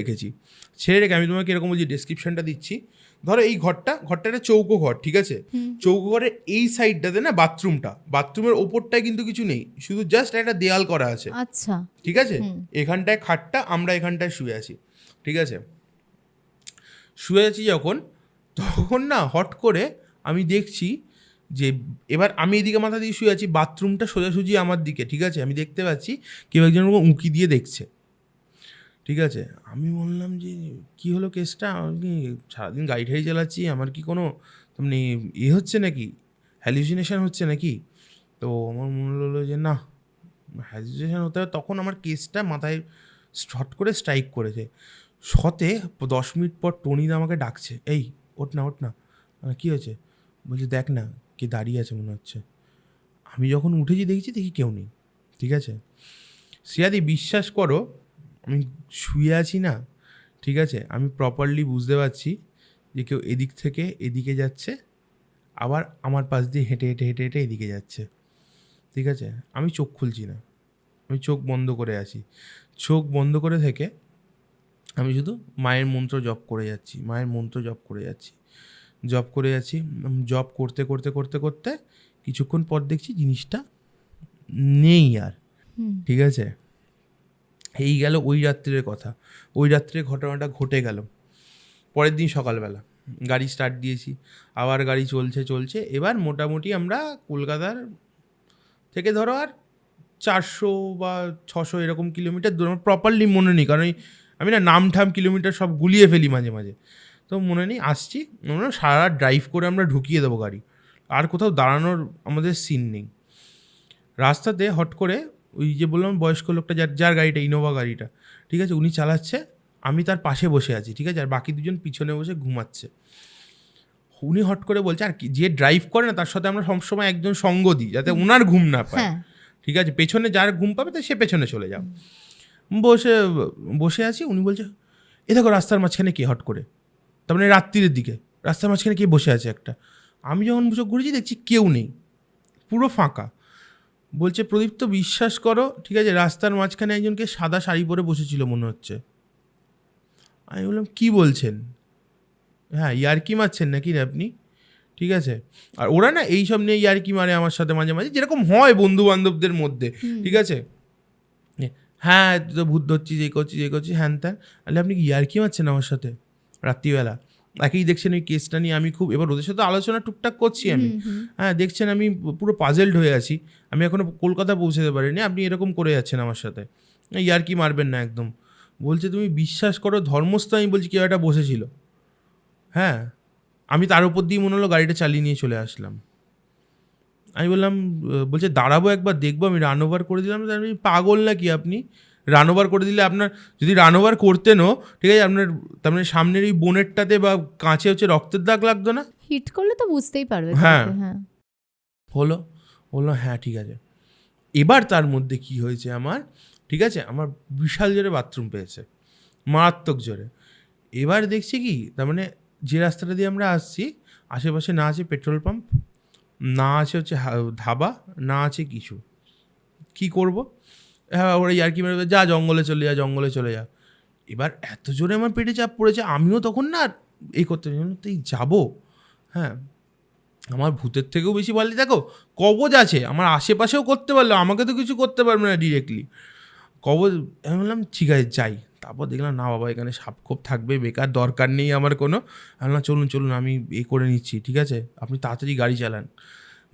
রেখে আমি তোমাকে এরকম বলছি, ডেসক্রিপশনটা দিচ্ছি। ধরো এই ঘরটা একটা চৌকো ঘর, ঠিক আছে, চৌকো ঘরের এই সাইডটাতে না বাথরুমের ওপরটায় কিন্তু কিছু নেই, শুধু জাস্ট একটা দেয়াল করা আছে। আচ্ছা, ঠিক আছে, এখানটায় খাটটা, আমরা এখানটায় শুয়ে আছি। ঠিক আছে, শুয়ে আছি যখন, তখন না হট করে আমি দেখছি যে এবার আমি এদিকে মাথা দিয়ে শুয়ে আছি, বাথরুমটা সোজাসুজি আমার দিকে। ঠিক আছে, আমি দেখতে পাচ্ছি কেউ একজন উঁকি দিয়ে দেখছে। ঠিক আছে, আমি বললাম যে কী হলো কেসটা, আমি কি সারাদিন গাড়ি ঠাড়ি চালাচ্ছি, আমার কি কোনো মানে হচ্ছে নাকি, হ্যালুসিনেশন হচ্ছে নাকি? তো আমার মনে হলো যে না, হ্যালুসিনেশন হতে হবে। তখন আমার কেসটা মাথায় শট করে স্ট্রাইক করেছে। শতে 10 মিনিট পর টনিদা আমাকে ডাকছে, এই ওঠ না। কী হয়েছে? বলছে দেখ না কে দাঁড়িয়ে আছে মনে হচ্ছে। আমি যখন উঠেছি দেখি কেউ নেই। ঠিক আছে, শ্রেয়াদি বিশ্বাস করো, আমি শুয়ে আছি না, ঠিক আছে, আমি প্রপারলি বুঝতে পারছি যে কেউ এদিক থেকে এদিকে যাচ্ছে, আবার আমার পাশ দিয়ে হেঁটে এদিকে যাচ্ছে। ঠিক আছে, আমি চোখ খুলছি না, আমি চোখ বন্ধ করে আছি। চোখ বন্ধ করে থেকে আমি শুধু মায়ের মন্ত্র জপ করে যাচ্ছি, জপ করতে কিছুক্ষণ পর দেখছি জিনিসটা নেই আর। ঠিক আছে, এই গেল ওই রাত্রের কথা। ওই রাত্রে ঘটনাটা ঘটে গেল। পরের দিন সকালবেলা গাড়ি স্টার্ট দিয়েছি, আবার গাড়ি চলছে। এবার মোটামুটি আমরা কলকাতার থেকে ধরো আর 400 বা 600 এরকম কিলোমিটার দূর, আমার প্রপারলি মনে নেই, কারণ আমি না নাম কিলোমিটার সব গুলিয়ে ফেলি মাঝে, তো মনে নেই। আসছি, সারা ড্রাইভ করে আমরা ঢুকিয়ে দেবো গাড়ি, আর কোথাও দাঁড়ানোর আমাদের সিন নেই। রাস্তাতে হট করে ওই যে বললাম বয়স্ক লোকটা যার গাড়িটা ইনোভা গাড়িটা, ঠিক আছে, উনি চালাচ্ছে, আমি তার পাশে বসে আছি, ঠিক আছে, আর বাকি দুজন পিছনে বসে ঘুমাচ্ছে। উনি হট করে বলছে, আর কি যে ড্রাইভ করে না তার সাথে আমরা সবসময় একজন সঙ্গ দিই যাতে ওনার ঘুম না পায়, হ্যাঁ ঠিক আছে, পেছনে যার ঘুম পাবে তাই সে পেছনে চলে যাও। বসে বসে আছি, উনি বলছে এ দেখো রাস্তার মাঝখানে কে হট করে, তার মানে রাত্রির দিকে রাস্তার মাঝখানে কে বসে আছে একটা। আমি যখন চোখ ঘুরেছি দেখছি কেউ নেই, পুরো ফাঁকা। বলছে প্রদীপ্ত বিশ্বাস করো, ঠিক আছে, রাস্তার মাঝখানে একজনকে সাদা শাড়ি পরে বসেছিল মনে হচ্ছে। আমি বললাম কি বলছেন, হ্যাঁ ইয়ার্কি মারছেন নাকি রে আপনি, ঠিক আছে। আর ওরা না এইসব নিয়ে ইয়ার্কি মারে আমার সাথে মাঝে মাঝে, যেরকম হয় বন্ধু বান্ধবদের মধ্যে, ঠিক আছে, হ্যাঁ তুই তো ভূত ধরছিস, এই করছিস হ্যান ত্যান। তাহলে আপনি কি ইয়ার্কি মারছেন আমার সাথে রাত্রিবেলা? একেই দেখছেন ওই কেসটা নিয়ে আমি খুব, এবার ওদের সাথে আলোচনা টুকটাক করছি আমি, হ্যাঁ দেখছেন আমি পুরো পাজেলড হয়ে আছি, আমি এখনও কলকাতা পৌঁছাতে পারিনি, আপনি এরকম করে যাচ্ছেন আমার সাথে, ইয়ার্কি মারবেন না একদম। বলছে তুমি বিশ্বাস করো ধর্মস্থ, আমি বলছি কেউ একটা বসেছিল, হ্যাঁ আমি তার উপর দিয়ে মনে হলো গাড়িটা চালিয়ে নিয়ে চলে আসলাম। আমি বললাম, বলছে দাঁড়াবো একবার দেখবো, আমি রান ওভার করে দিলাম। আমি পাগল নাকি আপনি, রান ওভার করে দিলে আপনার, যদি রান ওভার করতেনও, ঠিক আছে, আপনার তার মানে সামনের এই বোনেরটাতে বা কাঁচে হচ্ছে রক্তের দাগ লাগতো না? হিট করলে তো বুঝতেই পারবে। হ্যাঁ। হ্যাঁ বললো হ্যাঁ ঠিক আছে। এবার তার মধ্যে কি হয়েছে আমার, ঠিক আছে, আমার বিশাল জোরে বাথরুম পেয়েছে, মারাত্মক জোরে। এবার দেখছি কি, তার মানে যে রাস্তাটা দিয়ে আমরা আসছি আশেপাশে না আছে পেট্রোল পাম্প, না আছে হচ্ছে ধাবা, না আছে কিছু। কি করব? হ্যাঁ ওরা ইয়ার্কি মেরে যা জঙ্গলে চলে যা। এবার এত জোরে আমার পেটে চাপ পড়েছে, আমিও তখন না এই করতে এই যাবো, হ্যাঁ আমার ভূতের থেকেও বেশি বলে দেখো কবজ আছে আমার আশেপাশেও করতে পারলো, আমাকে তো কিছু করতে পারবে না ডিরেক্টলি, কবজ। আমি বললাম ঠিক আছে যাই। তারপর দেখলাম না বাবা এখানে সাপ খোপ থাকবে, বেকার দরকার নেই আমার কোনো। আমি বললাম চলুন আমি করে নিচ্ছি, ঠিক আছে, আপনি তাড়াতাড়ি গাড়ি চালান।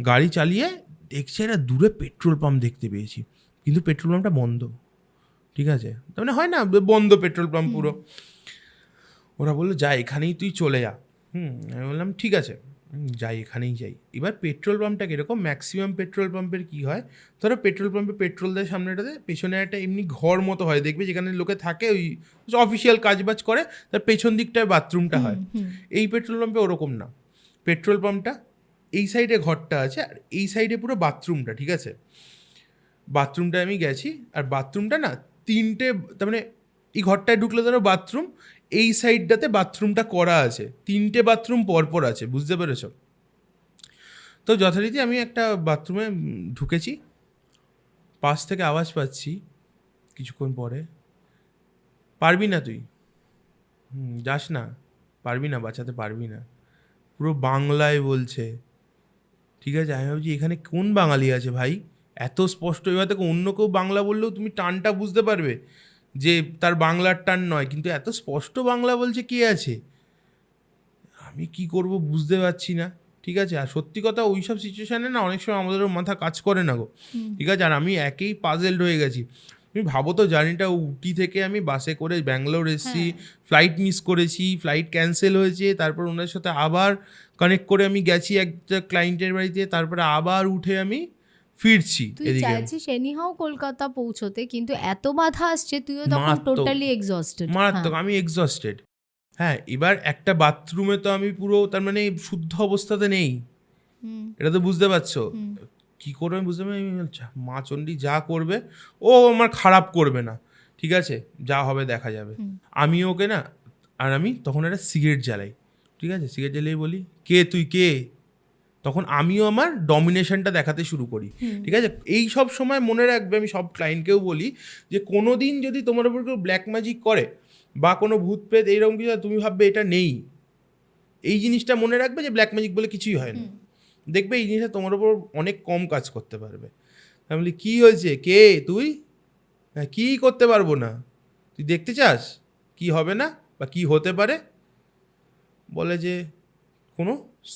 গাড়ি চালিয়ে দেখছি একটা দূরে পেট্রোল পাম্প দেখতে পেয়েছি, কিন্তু পেট্রোল পাম্পটা বন্ধ, ঠিক আছে, তার মানে হয় না বন্ধ পেট্রোল পাম্প পুরো। ওরা বললো যা এখানেই তুই চলে যা। আমি বললাম ঠিক আছে যাই, এখানেই যাই। এবার পেট্রোল পাম্পটা কীরকম, ম্যাক্সিমাম পেট্রোল পাম্পের কী হয়, ধরো পেট্রোল পাম্পে পেট্রোল দেয় সামনেটাতে, পেছনে একটা এমনি ঘর মতো হয় দেখবে, যেখানে লোকে থাকে ওই অফিসিয়াল কাজবাজ করে, তার পেছন দিকটায় বাথরুমটা হয়। এই পেট্রোল পাম্পে ওরকম না, পেট্রোল পাম্পটা এই সাইডে ঘরটা আছে আর এই সাইডে পুরো বাথরুমটা, ঠিক আছে। বাথরুমটায় আমি গেছি, আর বাথরুমটা না তিনটে, তার মানে এই ঘরটায় ঢুকলে ধরো বাথরুম, এই সাইডটাতে বাথরুমটা করা আছে, তিনটে বাথরুম পরপর আছে, বুঝতে পেরেছ? তো যথারীতি আমি একটা বাথরুমে ঢুকেছি, পাশ থেকে আওয়াজ পাচ্ছি কিছুক্ষণ পরে, পারবি না তুই, যাস না, পারবি না, বাঁচাতে পারবি না, পুরো বাংলায় বলছে, ঠিক আছে। আমি ভাবছি এখানে কোন বাঙালি আছে ভাই এত স্পষ্ট, এবার দেখো অন্য কেউ বাংলা বললেও তুমি টানটা বুঝতে পারবে যে তার বাংলার টান নয়, কিন্তু এত স্পষ্ট বাংলা বলছে কে আছে, আমি কি করব বুঝতে পারছি না, ঠিক আছে। আর সত্যি কথা ওই সব সিচুয়েশানে না অনেক সময় আমাদেরও মাথা কাজ করে না গো, ঠিক আছে। আর আমি একেই পাজেলড হয়ে গেছি। তুমি ভাবো তো জার্নিটা উটি থেকে আমি বাসে করে ব্যাঙ্গালোর এসেছি, ফ্লাইট মিস করেছি, ফ্লাইট ক্যান্সেল হয়েছে, তারপর ওনার সাথে আবার কানেক্ট করে আমি গেছি একটা ক্লায়েন্টের বাড়িতে, তারপরে আবার উঠে আমি ফিরছি এদিকে। তুই চাইছিস এনিহাও কলকাতা পৌঁছতে, কিন্তু এত বাধা আসছে তুইও তখন টোটালি এক্সস্টেড। মারাত্মক, আমি এক্সস্টেড। হ্যাঁ এবার একটা বাথরুমে তো আমি পুরো তার মানে শুদ্ধ অবস্থাতে নেই, এটা তো বুঝতে পারছো। কী করবে আমি বুঝতে পারি, মা চণ্ডী যা করবে ও আমার খারাপ করবে না, ঠিক আছে, যা হবে দেখা যাবে। আমি ওকে না, আর আমি তখন একটা সিগারেট জ্বালাই, ঠিক আছে, সিগারেট জ্বালিয়ে বলি কে তুই কে, তখন আমিও আমার ডমিনেশনটা দেখাতে শুরু করি, ঠিক আছে। এই সব সময় মনে রাখবে, আমি সব ক্লায়েন্টকেও বলি যে কোনো দিন যদি তোমার উপর কেউ ব্ল্যাক ম্যাজিক করে বা কোনো ভূত প্রেত এইরকম কিছু, তুমি ভাববে এটা নেই, এই জিনিসটা মনে রাখবে যে ব্ল্যাক ম্যাজিক বলে কিছুই হয় না, দেখবে এই জিনিসটা তোমার উপর অনেক কম কাজ করতে পারবে। আমি বলি কী হয়েছে, কে তুই, হ্যাঁ কী করতে পারবো না, তুই দেখতে চাস কি হবে না বা কি হতে পারে, বলে যে কোনো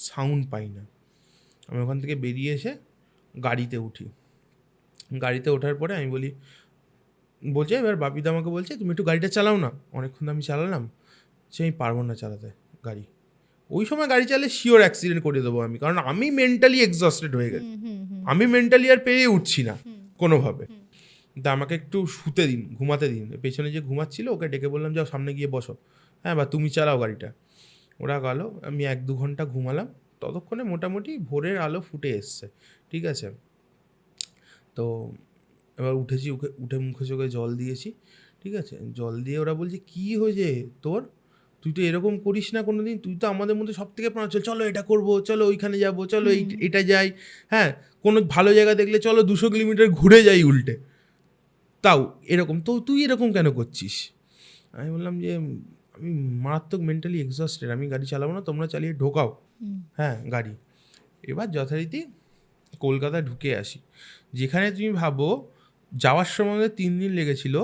সাউন্ড পাই না। আমি ওখান থেকে বেরিয়ে এসে গাড়িতে উঠি, গাড়িতে ওঠার পরে আমি বলছে এবার বাপিদা আমাকে বলছে তুমি একটু গাড়িটা চালাও না, অনেকক্ষণ আমি চালালাম, সে আমি পারবো না চালাতে গাড়ি, ওই সময় গাড়ি চালালে শিওর অ্যাক্সিডেন্ট করে দেবো আমি, কারণ আমি মেন্টালি এক্সস্টেড হয়ে গেছি। আমি মেন্টালি আর পেরে উঠছি না কোনোভাবে। তা আমাকে একটু শুতে দিন, ঘুমাতে দিন। পেছনে যে ঘুমাচ্ছিল ওকে ডেকে বললাম যাও সামনে গিয়ে বসো, হ্যাঁ বা তুমি চালাও গাড়িটা। ওরা গেল, আমি 1-2 ঘন্টা ঘুমালাম। ততক্ষণে মোটামুটি ভোরের আলো ফুটে এসছে, ঠিক আছে। তো এবার উঠেছি, উঠে মুখে চোখে জল দিয়েছি, ঠিক আছে। জল দিয়ে ওরা বলছে কী হয়েছে তোর, তুই তো এরকম করিস না কোনো দিন, তুই তো আমাদের মধ্যে সব থেকে প্রাণ, চলো এটা করবো, চলো ওইখানে যাবো, চলো এটা যাই, হ্যাঁ কোনো ভালো জায়গা দেখলে চলো 200 কিলোমিটার ঘুরে যাই উল্টে, তাও এরকম। তো তুই এরকম কেন করছিস? আমি বললাম যে আমি মারাত্মক মেন্টালি এক্সস্টেড, আমি গাড়ি চালাবো না, তোমরা চালিয়ে ঢোকাও হ্যাঁ গাড়ি। এবার যথারীতি কলকাতায় ঢুকে আসি, যেখানে তুমি ভাবো যাওয়ার সময় 3 দিন লেগেছিল,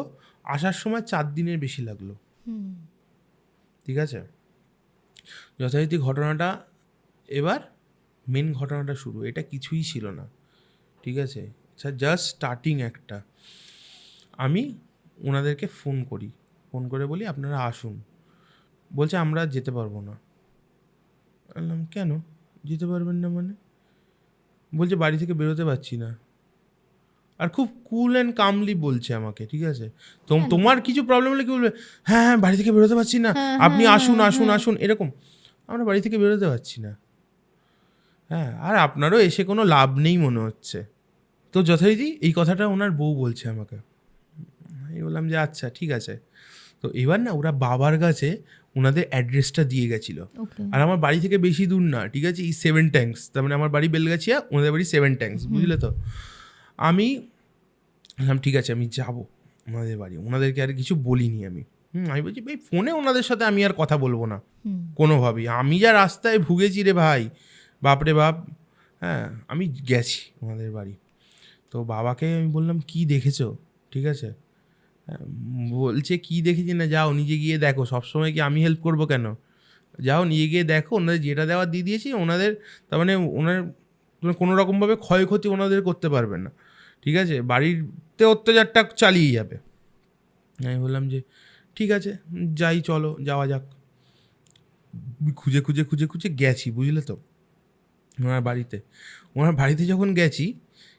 আসার সময় 4 দিনের বেশি লাগলো, ঠিক আছে। যথারীতি ঘটনাটা, এবার মেন ঘটনাটা শুরু, এটা কিছুই ছিল না, ঠিক আছে, জাস্ট স্টার্টিং একটা। আমি ওনাদেরকে ফোন করে বলি আপনারা আসুন। বলছে আমরা যেতে পারবো না। বললাম কেন যেতে পারবেন না মানে? বলছে বাড়ি থেকে বেরোতে পারছি না। আর খুব কুল অ্যান্ড কামলি বলছে আমাকে, ঠিক আছে। তোমার কিছু প্রবলেম হলে কি বলবে, হ্যাঁ হ্যাঁ বাড়ি থেকে বেরোতে পারছি না, আপনি আসুন আসুন আসুন, এরকম। আমরা বাড়ি থেকে বেরোতে পারছি না, হ্যাঁ আর আপনারও এসে কোনো লাভ নেই মনে হচ্ছে। তো যথারীতি এই কথাটা ওনার বউ বলছে আমাকে। আমি বললাম যে আচ্ছা ঠিক আছে। তো এবার না ওরা বাবার কাছে ওনাদের অ্যাড্রেসটা দিয়ে গেছিলো। আর আমার বাড়ি থেকে বেশি দূর না, ঠিক আছে, এই 7 ট্যাঙ্কস, তার মানে আমার বাড়ি বেলগাছিয়া, ওনাদের বাড়ি 7 ট্যাঙ্কস, বুঝলে তো। আমি বললাম ঠিক আছে আমি যাবো ওনাদের বাড়ি, ওনাদেরকে আর কিছু বলিনি আমি। আমি বলছি ভাই ফোনে ওনাদের সাথে আমি আর কথা বলবো না কোনোভাবেই, আমি যা রাস্তায় ভুগেছি রে ভাই, বাপরে বাপ। হ্যাঁ আমি গেছি ওনাদের বাড়ি। তো বাবাকে আমি বললাম কি দেখেছো, ঠিক আছে। বলছে কি দেখেছি না, যাও নিজে গিয়ে দেখো, সবসময় কি আমি হেল্প করবো কেন, যাও নিজে গিয়ে দেখো, ওনাদের যেটা দেওয়ার দিয়ে দিয়েছি, ওনাদের তার মানে ওনার কোনো রকমভাবে ক্ষয়ক্ষতি ওনাদের করতে পারবে না, ঠিক আছে, বাড়িতে অত্যাচারটা চালিয়ে যাবে। আমি বললাম যে ঠিক আছে যাই, চলো যাওয়া যাক। খুঁজে খুঁজে খুঁজে খুঁজে গেছি, বুঝলে তো, ওনার বাড়িতে যখন গেছি,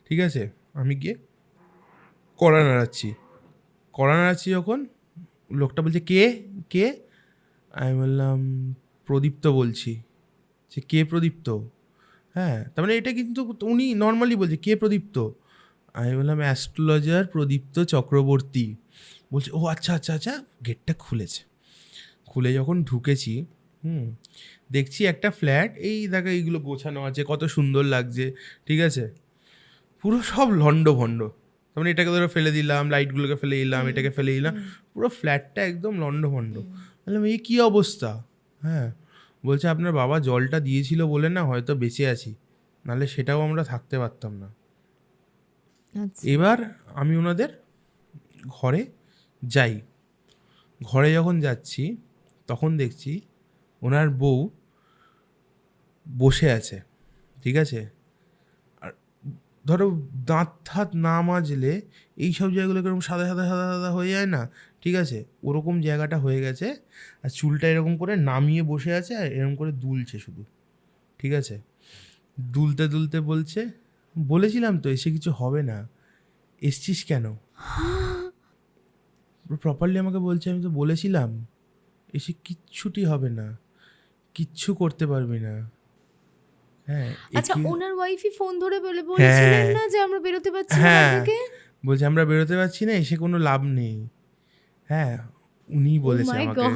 ঠিক আছে, আমি গিয়ে কড়া নাড়াচ্ছি যখন, লোকটা বলছে কে কে, আমি বললাম প্রদীপ্ত বলছি। যে কে প্রদীপ্ত, হ্যাঁ তার মানে এটা কিন্তু উনি নর্মালি বলছে কে প্রদীপ্ত। আমি বললাম অ্যাস্ট্রোলজার প্রদীপ্ত চক্রবর্তী। বলছে ও আচ্ছা আচ্ছা আচ্ছা। গেটটা খুলে যখন ঢুকেছি, দেখছি একটা ফ্ল্যাট, এই দেখো এইগুলো গোছানো আছে, কত সুন্দর লাগছে, ঠিক আছে, পুরো সব লন্ডভন্ড। তার মানে এটাকে ধরো ফেলে দিলাম, লাইটগুলোকে ফেলে দিলাম, এটাকে ফেলে দিলাম, পুরো ফ্ল্যাটটা একদম লন্ডভন্ড। বললাম এই কী অবস্থা, হ্যাঁ। বলছে আপনার বাবা জলটা দিয়েছিল বলে না হয়তো বেঁচে আছি, নাহলে সেটাও আমরা থাকতে পারতাম না। এবার আমি ওনাদের ঘরে যাই, ঘরে যখন যাচ্ছি তখন দেখছি ওনার বউ বসে আছে, ঠিক আছে। আর ধরো দাঁত ঠাত না মাজলে এই সব জায়গাগুলো এরকম সাদা সাদা সাদা সাদা হয়ে যায় না, ঠিক আছে, ওরকম জায়গাটা হয়ে গেছে। আর চুলটা এরকম করে নামিয়ে বসে আছে আর এরকম করে দুলছে শুধু, ঠিক আছে। দুলতে দুলতে বলছে বলেছিলাম তো এসে কিছু হবে না, এসছিস কেন? প্রপারলি আমাকে বলছে আমি তো বলেছিলাম এসে কিচ্ছুটি হবে না, কিচ্ছু করতে পারবি না। হ্যাঁ আচ্ছা ওনার ওয়াইফই ফোন ধরে বলেছিলেন না যে আমরা বেরোতে পারছি না থেকে? বলছে আমরা বেরোতে পারছি না, এসে কোনো লাভ নেই। হ্যাঁ উনি বলেছে আমাকে।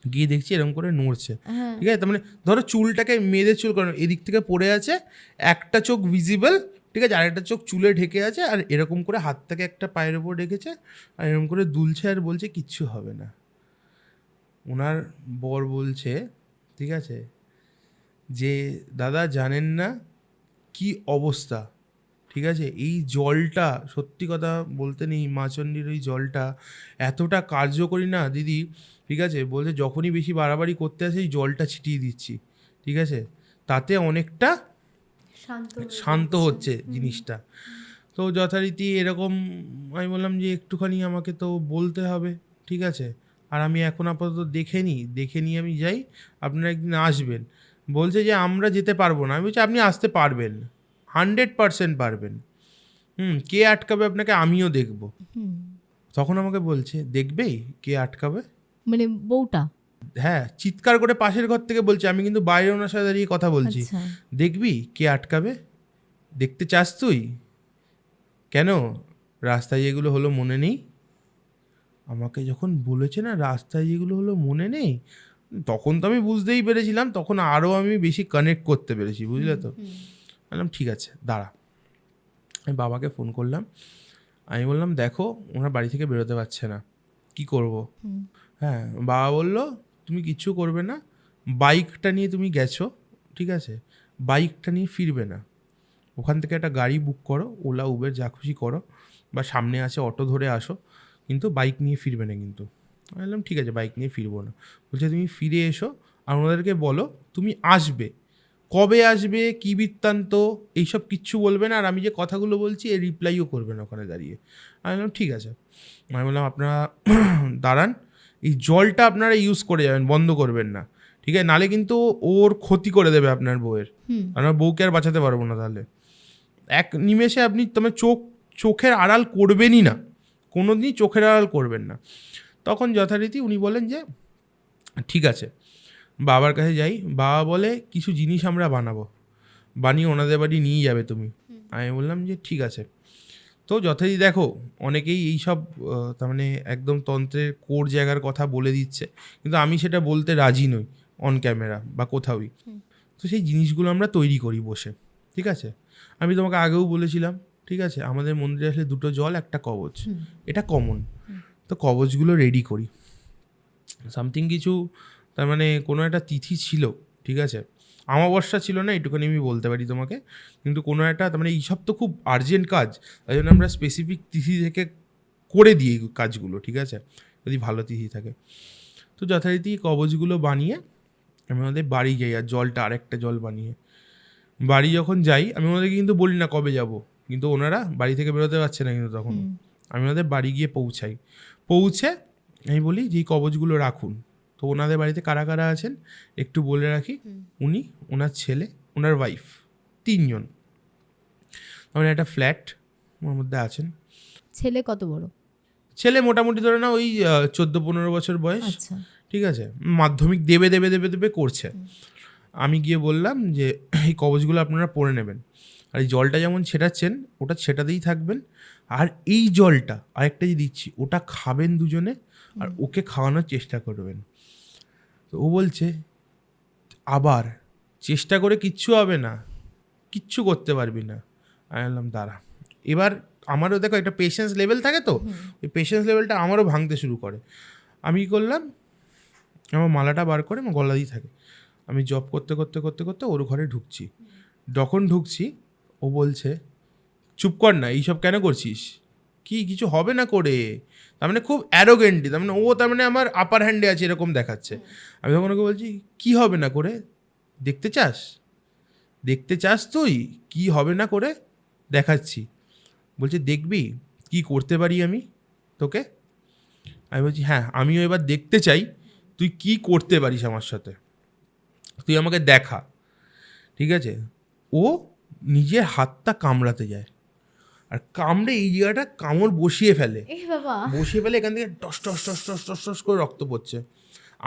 গিয়ে দেখছি এরকম করে নড়ছে, ঠিক আছে। তার মানে ধরো চুলটাকে মেয়েদের চুল করানো, এদিক থেকে পড়ে আছে, একটা চোখ ভিজিবল, ঠিক আছে, আরেকটা চোখ চুলে ঢেকে আছে, আর এরকম করে হাতটাকে একটা পায়ের ওপর রেখেছে, আর এরকম করে দুলছে আর বলছে কিচ্ছু হবে না। ওনার বর বলছে, ঠিক আছে, যে দাদা জানেন না কি অবস্থা, ঠিক আছে, এই জলটা সত্যি কথা বলতে নেই, মাচণ্ডীর ওই জলটা এতটা কার্যকরী না দিদি, ঠিক আছে। বলছে যখনই বেশি বাড়াবাড়ি করতে আসে এই জলটা ছিটিয়ে দিচ্ছি, ঠিক আছে, তাতে অনেকটা শান্ত হচ্ছে জিনিসটা। তো যথারীতি এরকম আমি বললাম যে একটুখানি আমাকে তো বলতে হবে, ঠিক আছে, আর আমি এখন আপাতত দেখে নিই আমি যাই, আপনারা একদিন আসবেন। বলছে যে আমরা যেতে পারবো না। আমি বলছি আপনি আসতে পারবেন, 100% পারবেন। কে আটকাবে আপনাকে? আমিও দেখব। তখন আমাকে বলছে, দেখবেই কে আটকাবে? মানে বউটা? হ্যাঁ, চিৎকার করে পাশের ঘর থেকে বলছে, আমি কিন্তু বাইরে ওনার সাথে দাঁড়িয়ে কথা বলছি। আচ্ছা। দেখবি কে আটকাবে? দেখতে চাস তুই? কেন রাস্তায় যেগুলো হলো মনে নেই? আমাকে যখন বলেছে না রাস্তায় যেগুলো হলো মনে নেই, তখন তো আমি বুঝতেই পেরেছিলাম, তখন আরও আমি বেশি কানেক্ট করতে পেরেছি, বুঝলে তো? বললাম ঠিক আছে দাঁড়া। আমি বাবাকে ফোন করলাম, আমি বললাম দেখো ওনার বাড়ি থেকে বেরোতে পারছে না, কি করব? হ্যাঁ, বাবা বললো তুমি কিচ্ছু করবে না, বাইকটা নিয়ে তুমি গেছো, ঠিক আছে, বাইকটা নিয়ে ফিরবে না, ওখান থেকে একটা গাড়ি বুক করো, ওলা উবের যা খুশি করো, বা সামনে আছে অটো ধরে আসো, কিন্তু বাইক নিয়ে ফিরবে না কিন্তু। আমি বললাম ঠিক আছে বাইক নিয়ে ফিরবো না। বলছে তুমি ফিরে এসো আর ওনাদেরকে বলো তুমি আসবে, কবে আসবে, কী বৃত্তান্ত, এইসব কিচ্ছু বলবে না, আর আমি যে কথাগুলো বলছি এর রিপ্লাইও করবে না ওখানে দাঁড়িয়ে। আমি বললাম ঠিক আছে। আমি বললাম আপনারা দাঁড়ান, এই জলটা আপনারা ইউজ করে যাবেন, বন্ধ করবেন না, ঠিক আছে, নালে কিন্তু ওর ক্ষতি করে দেবে আপনার বউয়ের, আপনার বউকে আর বাঁচাতে পারবো না তাহলে। এক নিমেষে আপনি তোমার চোখের আড়াল করবেনই না, কোনো দিনই চোখের আড়াল করবেন না। তখন যথারীতি উনি বলেন যে ঠিক আছে, বাবার কাছে যাই। বাবা বলে কিছু জিনিস আমরা বানাবো, বানিয়ে ওনাদের বাড়ি নিয়ে যাবে তুমি। আমি বললাম যে ঠিক আছে। তো যথারীতি দেখো অনেকেই এইসব তার মানে একদম তন্ত্রের কোর জায়গার কথা বলে দিচ্ছে, কিন্তু আমি সেটা বলতে রাজি নই অন ক্যামেরা বা কোথাওই। তো সেই জিনিসগুলো আমরা তৈরি করি বসে, ঠিক আছে। আমি তোমাকে আগেও বলেছিলাম, ঠিক আছে, আমাদের মন্দিরে আসলে 2টো জল, একটা কবচ, এটা কমন। তো কবচগুলো রেডি করি। সামথিং কিছু তার মানে কোনো একটা তিথি ছিল, ঠিক আছে, অমাবস্যা ছিল না এইটুখানি আমি বলতে পারি তোমাকে, কিন্তু কোনো একটা তার মানে এইসব তো খুব আর্জেন্ট কাজ, তাই জন্য আমরা স্পেসিফিক তিথি থেকে করে দিই এই কাজগুলো, ঠিক আছে, যদি ভালো তিথি থাকে। তো যথারীতি কবচগুলো বানিয়ে আমি ওদের বাড়ি যাই, আর জলটা আরেকটা জল বানিয়ে বাড়ি যখন যাই, আমি ওনাদেরকে কিন্তু বলি না কবে যাব, কিন্তু ওনারা বাড়ি থেকে বেরোতে পারছে না কিন্তু তখন আমি ওদের বাড়ি গিয়ে পৌঁছে আমি বলি যে এই কবচগুলো রাখুন। তো ওনাদের বাড়িতে কারা কারা আছেন একটু বলে রাখি, উনি, ওনার ছেলে, ওনার ওয়াইফ, 3 জন। মানে একটা ফ্ল্যাট ওর মধ্যে আছেন। ছেলে কত বড়? ছেলে মোটামুটি ধরে না ওই 14-15 বছর বয়স, আচ্ছা। ঠিক আছে, মাধ্যমিক দেবে করছে। আমি গিয়ে বললাম যে এই কবচগুলো আপনারা পরে নেবেন, আর এই জলটা যেমন ছেটাচ্ছেন ওটা ছেটাতেই থাকবেন, আর এই জলটা আরেকটা যে দিচ্ছি ওটা খাবেন দুজনে, আর ওকে খাওয়ানোর চেষ্টা করবেন। তো ও বলছে আবার চেষ্টা করে কিচ্ছু হবে না, কিচ্ছু করতে পারবি না। আমি বললাম দাঁড়া, এবার আমারও দেখো একটা পেশেন্স লেভেল থাকে, তো ওই পেশেন্স লেভেলটা আমারও ভাঙতে শুরু করে। আমি কী করলাম, আমার মালাটা বার করে আমার গলা দিয়ে থাকে, আমি জব করতে করতে করতে করতে ওর ঘরে ঢুকছি। যখন ঢুকছি ও বলছে চুপ কর না, এইসব কেন করছিস, কি কিছু হবে না করে, তার মানে খুব অ্যারোগেন্টলি, তার মানে ও তার মানে আমার আপার হ্যান্ডে আছে এরকম দেখাচ্ছে। আমি তখন ওকে বলছি কি হবে না করে, দেখতে চাস তুই কি হবে না করে, দেখাচ্ছি। বলছে দেখবি কি করতে পারি আমি তোকে। আমি বলছি হ্যাঁ আমিও এবার দেখতে চাই তুই কি করতে পারিস আমার সাথে, তুই আমাকে দেখা, ঠিক আছে। ও নিজের হাতটা কামড়াতে যায়, আর কামড়ে এই জায়গাটা কামড় বসিয়ে ফেলে, এখান থেকে toss toss toss toss toss toss করে রক্ত পড়ছে।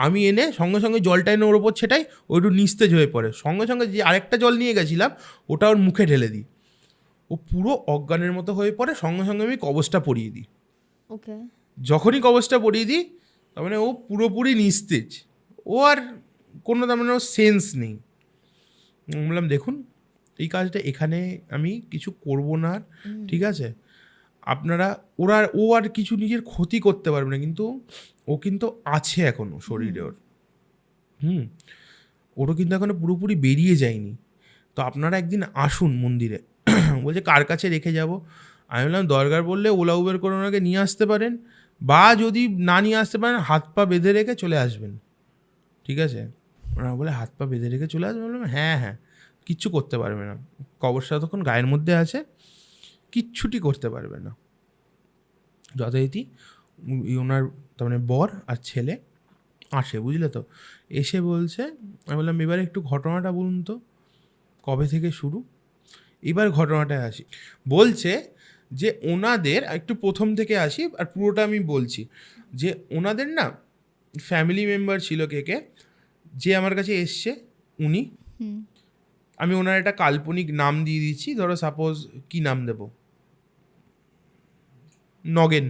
আমি এনে সঙ্গে সঙ্গে জলটা এনে ওর ওপর ছেটাই, ও একটু নিস্তেজ হয়ে পড়ে। সঙ্গে সঙ্গে যে আরেকটা জল নিয়ে গেছিলাম ওটা ওর মুখে ঢেলে দিই, ও পুরো অজ্ঞানের মতো হয়ে পড়ে। সঙ্গে সঙ্গে আমি কবচটা পরিয়ে দিই। ওকে। যখনই কবচটা পরিয়ে দিই তার মানে ও পুরোপুরি নিস্তেজ, ও আর কোনো তার মানে ওর সেন্স নেই। বললাম দেখুন এই কাজটা এখানে আমি কিছু করব না, ঠিক আছে, আপনারা ও আর কিছু নিজের ক্ষতি করতে পারবে না, কিন্তু ও কিন্তু আছে এখনো শরীরে ওর, ওরও কিন্তু এখনো পুরোপুরি বেরিয়ে যায়নি। তো আপনারা একদিন আসুন মন্দিরে। বলছে কার কাছে রেখে যাব। আমি বললাম দরকার পড়লে ওলা উবের করে ওনাকে নিয়ে আসতে পারেন, বা যদি না নিয়ে আসতে পারেন হাত পা বেঁধে রেখে চলে আসবেন, ঠিক আছে। ওনারা বলে হাত পা বেঁধে রেখে চলে আসবেন। বললাম হ্যাঁ কিচ্ছু করতে পারবে না, কবরটা তখন গায়ের মধ্যে আছে, কিচ্ছুটি করতে পারবে না। যথারীতি ওনার তার মানে বর আর ছেলে আসে, বুঝলে তো, এসে বলছে, আমি বললাম এবারে একটু ঘটনাটা বলুন তো, কবে থেকে শুরু। এবার ঘটনাটায় আসি। বলছে যে ওনাদের একটু প্রথম থেকে আসি আর পুরোটা আমি বলছি, যে ওনাদের না ফ্যামিলি মেম্বার ছিল কে যে আমার কাছে এসছে উনি, আমি ওনার একটা কাল্পনিক নাম দিয়ে দিচ্ছি, ধরো সাপোজ কি নাম দেব, নগেন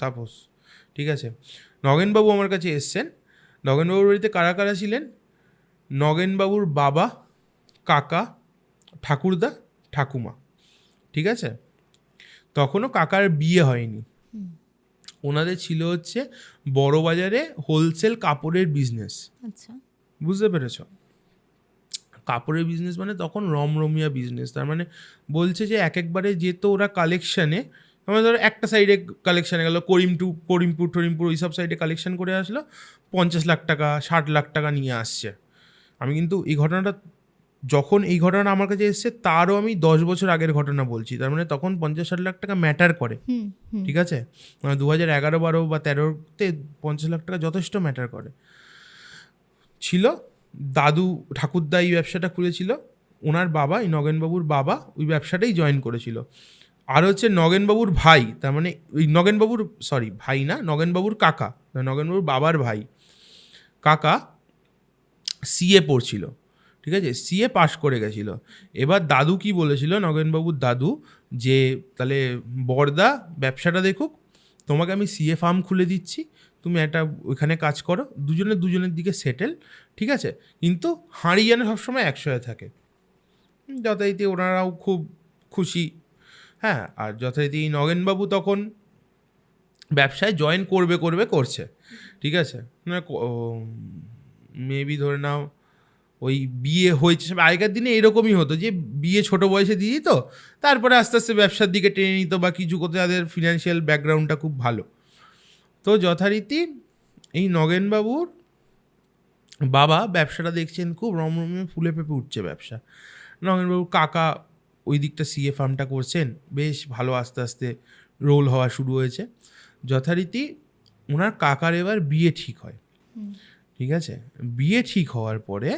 সাপোজ, ঠিক আছে। নগেনবাবু আমার কাছে এসছেন। নগেনবাবুর বাড়িতে কারা কারা ছিলেন? নগেনবাবুর বাবা, কাকা, ঠাকুরদা, ঠাকুমা, ঠিক আছে। তখনও কাকার বিয়ে হয়নি। ওনাদের ছিল হচ্ছে বড় বাজারে হোলসেল কাপড়ের বিজনেস। আচ্ছা, বুঝতে পেরেছ? কাপড়ের বিজনেস মানে তখন রমরমিয়া বিজনেস। তার মানে বলছে যে একবারে যেত ওরা কালেকশানে, আমার ধরো একটা সাইডে কালেকশানে গেলো, করিমপুর টরিমপুর ওই সব সাইডে কালেকশান করে আসলো, 50 লাখ টাকা 60 লাখ টাকা নিয়ে আসছে। আমি কিন্তু এই ঘটনাটা, যখন এই ঘটনাটা আমার কাছে এসছে তারও আমি 10 বছর আগের ঘটনা বলছি। তার মানে তখন 50-60 লাখ টাকা ম্যাটার করে, ঠিক আছে। 2011-12 বা 13-তে 50 লাখ টাকা যথেষ্ট ম্যাটার করে ছিল। দাদু ঠাকুরদা এই ব্যবসাটা খুলেছিল, ওনার বাবা এই নগেনবাবুর বাবা ওই ব্যবসাটাই জয়েন করেছিল। আর হচ্ছে নগেনবাবুর ভাই, তার মানে ওই নগেনবাবুর ভাই না, নগেনবাবুর কাকা, নগেনবাবুর বাবার ভাই কাকা সিএ পড়ছিল, ঠিক আছে, সিএ পাশ করে গেছিল। এবার দাদু কি বলেছিল, নগেনবাবুর দাদু, যে তাহলে বড়দা ব্যবসাটা দেখুক, তোমাকে আমি সিএ ফার্ম খুলে দিচ্ছি, তুমি একটা ওইখানে কাজ করো, দুজনের দিকে সেটেল, ঠিক আছে, কিন্তু হাঁড়ি যেন সবসময় একশোয় থাকে। যথারীতি ওনারাও খুব খুশি। হ্যাঁ, আর যথারীতি নগেনবাবু তখন ব্যবসায় জয়েন করছে, ঠিক আছে। মেবি ধরে নাও ওই বিয়ে হয়েছে, আগেকার দিনে এরকমই হতো যে বিয়ে ছোট বয়সে দিয়ে দিত, তারপরে আস্তে আস্তে ব্যবসার দিকে টেনে নিত বা কিছু করতে, তাদের ফিনান্সিয়াল ব্যাকগ্রাউন্ডটা খুব ভালো। তো যথারীতি এই নগেনবাবুর বাবা ব্যবসাটা দেখছেন খুব রমরমে ফুলে ফেপে উঠছে ব্যবসা। নগেনবাবুর কাকা ওই দিকটা সিএ ফার্মটা করছেন, বেশ ভালো আস্তে আস্তে রোল হওয়া শুরু হয়েছে। যথারীতি ওনার কাকার এবার বিয়ে ঠিক হয়, ঠিক আছে। বিয়ে ঠিক হওয়ার পরে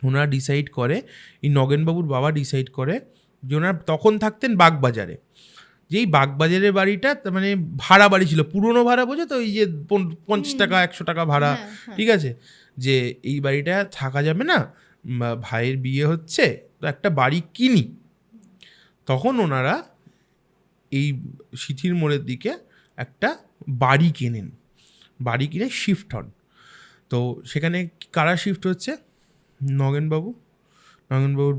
ওনারা ডিসাইড করে, এই নগেনবাবুর বাবা ডিসাইড করে যে ওনারা তখন থাকতেন বাগবাজারে, যেই বাগবাজারের বাড়িটা মানে ভাড়া বাড়ি ছিল, পুরনো ভাড়া, বোঝো তো, এই যে 50 টাকা 100 টাকা ভাড়া, ঠিক আছে, যে এই বাড়িটা থাকা যাবে না, ভাইয়ের বিয়ে হচ্ছে, তো একটা বাড়ি কিনি। তখন ওনারা এই সিথির মোড়ের দিকে একটা বাড়ি কেনেন, বাড়ি কিনে শিফট হন। তো সেখানে কারা শিফট হচ্ছে? নগেনবাবুর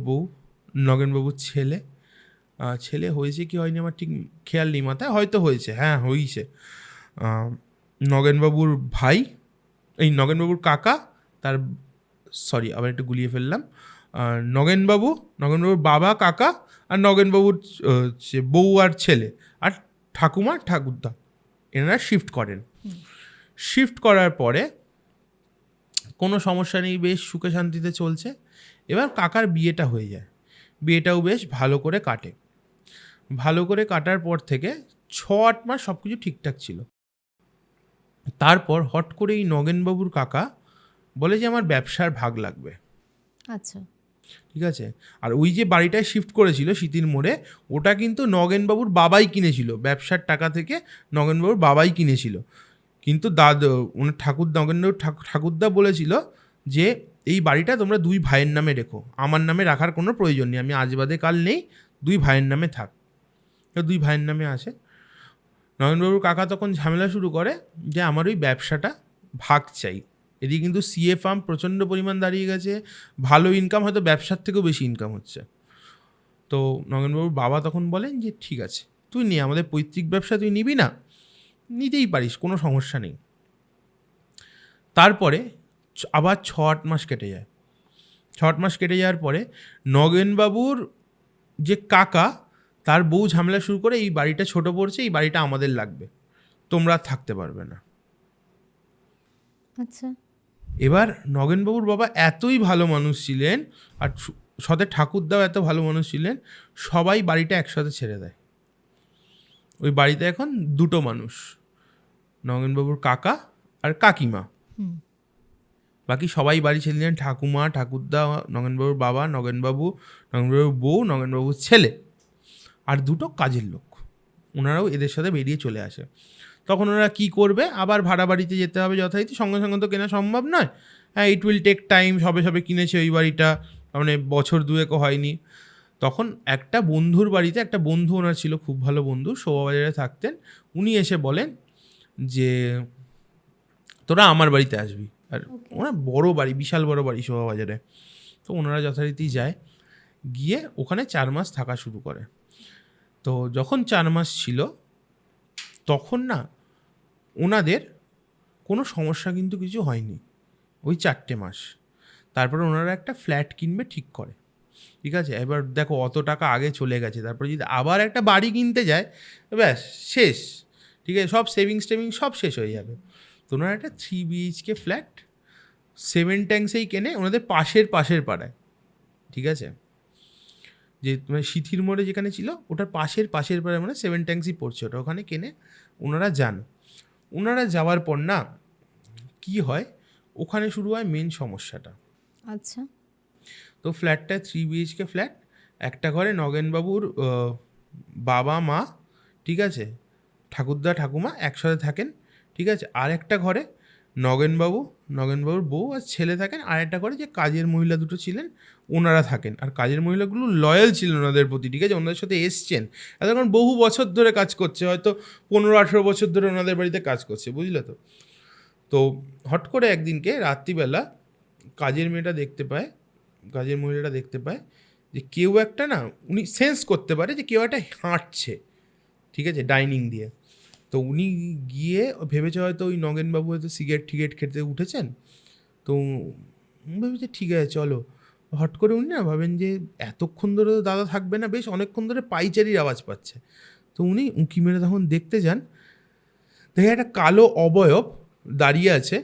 বউ, নগেনবাবুর ছেলে হয়েছে কি হয়নি আমার ঠিক খেয়াল নেই মাথায়, হয়তো হয়েছে, হ্যাঁ হয়েছে, নগেনবাবুর ভাই, এই নগেনবাবুর কাকা, তার আবার একটু গুলিয়ে ফেললাম, নগেনবাবুর বাবা, কাকা, আর নগেনবাবুর বউ আর ছেলে, আর ঠাকুমা ঠাকুরদা, এনারা শিফট করেন। শিফট করার পরে কোনো সমস্যা নেই, বেশ সুখে শান্তিতে চলছে। এবার কাকার বিয়েটা হয়ে যায়, বিয়েটাও বেশ ভালো করে কাটার পর থেকে 6-8 মাস সব কিছু ঠিকঠাক ছিল। তারপর হট করে এই নগেনবাবুর কাকা বলে যে আমার ব্যবসার ভাগ লাগবে। আচ্ছা, ঠিক আছে। আর ওই যে বাড়িটায় শিফট করেছিল সিতির মোড়ে, ওটা কিন্তু নগেনবাবুর বাবাই কিনেছিল, ব্যবসার টাকা থেকে নগেনবাবুর বাবাই কিনেছিল। কিন্তু ওনার নগেনবাবুর ঠাকুরদা বলেছিল যে এই বাড়িটা তোমরা 2 ভাইয়ের নামে রেখো, আমার নামে রাখার কোনো প্রয়োজন নেই, আমি আজ বাদে কাল নেই, 2 ভাইয়ের নামে থাক। 2 ভাইয়ের নামে আসে। নগেনবাবুর কাকা তখন ঝামেলা শুরু করে যে আমার ওই ব্যবসাটা ভাগ চাই। এদিকে কিন্তু সিএ ফার্ম প্রচণ্ড পরিমাণ দাঁড়িয়ে গেছে, ভালো ইনকাম, হয়তো ব্যবসার থেকেও বেশি ইনকাম হচ্ছে। তো নগেনবাবুর বাবা তখন বলেন যে ঠিক আছে, তুই নে, আমাদের পৈতৃক ব্যবসা তুই নিবি না, নিতেই পারিস, কোনো সমস্যা নেই। তারপরে আবার 6-8 মাস কেটে যায়। 6-8 মাস কেটে যাওয়ার পরে নগেনবাবুর যে কাকা, তার বউ ঝামেলা শুরু করে, এই বাড়িটা ছোট পড়ছে, এই বাড়িটা আমাদের লাগবে, তোমরা থাকতে পারবে না। আচ্ছা, এবার নগেনবাবুর বাবা এতই ভালো মানুষ ছিলেন, আর সাথে ঠাকুরদাও এত ভালো মানুষ ছিলেন, সবাই বাড়িটা একসাথে ছেড়ে দেয়। ওই বাড়িতে এখন 2 মানুষ, নগেনবাবুর কাকা আর কাকিমা, বাকি সবাই বাড়ি ছিলেন, ঠাকুমা, ঠাকুরদা, নগেনবাবুর বাবা, নগেনবাবু, নগেনবাবুর বউ, নগেনবাবুর ছেলে আর দুটো কাজের লোক। ওনারাও এদের সাথে বেরিয়ে চলে আসে। তখন ওরা কী করবে, আবার ভাড়া বাড়িতে যেতে হবে যথারীতি, সঙ্গে সঙ্গে তো কেনা সম্ভব নয়। হ্যাঁ, ইট উইল টেক টাইম, সবে সবে কিনেছে ওই বাড়িটা, মানে বছর দুয়েকও হয়নি। তখন একটা বন্ধুর বাড়িতে, একটা বন্ধু ওনার ছিল, খুব ভালো বন্ধু, শোভাবাজারে থাকতেন, উনি এসে বলেন যে তোরা আমার বাড়িতে আসবি। আর ওনার বড় বাড়ি, বিশাল বড় বাড়ি শোভাবাজারে। তো ওনারা যথারীতি যায়, গিয়ে ওখানে 4 মাস থাকা শুরু করে। তো যখন 4 মাস ছিল তখন না ওনাদের কোনো সমস্যা কিন্তু কিছু হয়নি ওই 4টে মাস। তারপরে ওনারা একটা ফ্ল্যাট কিনবে ঠিক করে, ঠিক আছে। এবার দেখো অত টাকা আগে চলে গেছে, তারপরে যদি আবার একটা বাড়ি কিনতে যায় ব্যাস শেষ, ঠিক আছে, সব সেভিংস সব শেষ হয়ে যাবে। তো ওনারা একটা 3 BHK ফ্ল্যাট 7 ট্যাঙ্কসেই কেনে, ওনাদের পাশের পাড়ায়, ঠিক আছে, যে মানে সিথির মোড়ে যেখানে ছিল ওটার পাশের পাড়ায়, মানে 7 ট্যাঙ্কসই পড়ছে ওটা, ওখানে কেনে ওনারা যান। ওনারা যাওয়ার পর না কি হয়, ওখানে শুরু হয় মেন সমস্যাটা। আচ্ছা। তো ফ্ল্যাটটা 3 BHK ফ্ল্যাট, একটা ঘরে নগেনবাবুর বাবা মা, ঠিক আছে, ঠাকুরদা ঠাকুমা একসাথে থাকেন, ঠিক আছে। আর একটা ঘরে নগেনবাবুর বউ আর ছেলে থাকেন। আর একটা ঘরে যে কাজের মহিলা দুটো ছিলেন ওনারা থাকেন। আর কাজের মহিলাগুলো লয়াল ছিলেন ওনাদের প্রতি, ঠিক আছে, ওনাদের সাথে এসছেন, এতক্ষণ বহু বছর ধরে কাজ করছে, হয়তো 15-18 বছর ধরে ওনাদের বাড়িতে কাজ করছে, বুঝলে তো। তো হট করে একদিনকে রাত্রিবেলা কাজের মহিলাটা দেখতে পায় যে কেউ একটা না, উনি সেন্স করতে পারে যে কেউ একটা হাঁটছে, ঠিক আছে, ডাইনিং দিয়ে। তো উনি গিয়ে ভেবেছে হয়তো ওই নগেনবাবু হয়তো সিগারেট খেতে উঠেছেন, তো ভেবেছে ঠিক আছে চলো। হট করে উনি না ভাবেন যে এতক্ষণ ধরে তো দাদা থাকবে না, বেশ অনেকক্ষণ ধরে পাইচারির আওয়াজ পাচ্ছে। তো উনি উঁকি মেরে তখন দেখতে যান, দেখে একটা কালো অবয়ব দাঁড়িয়ে আছে,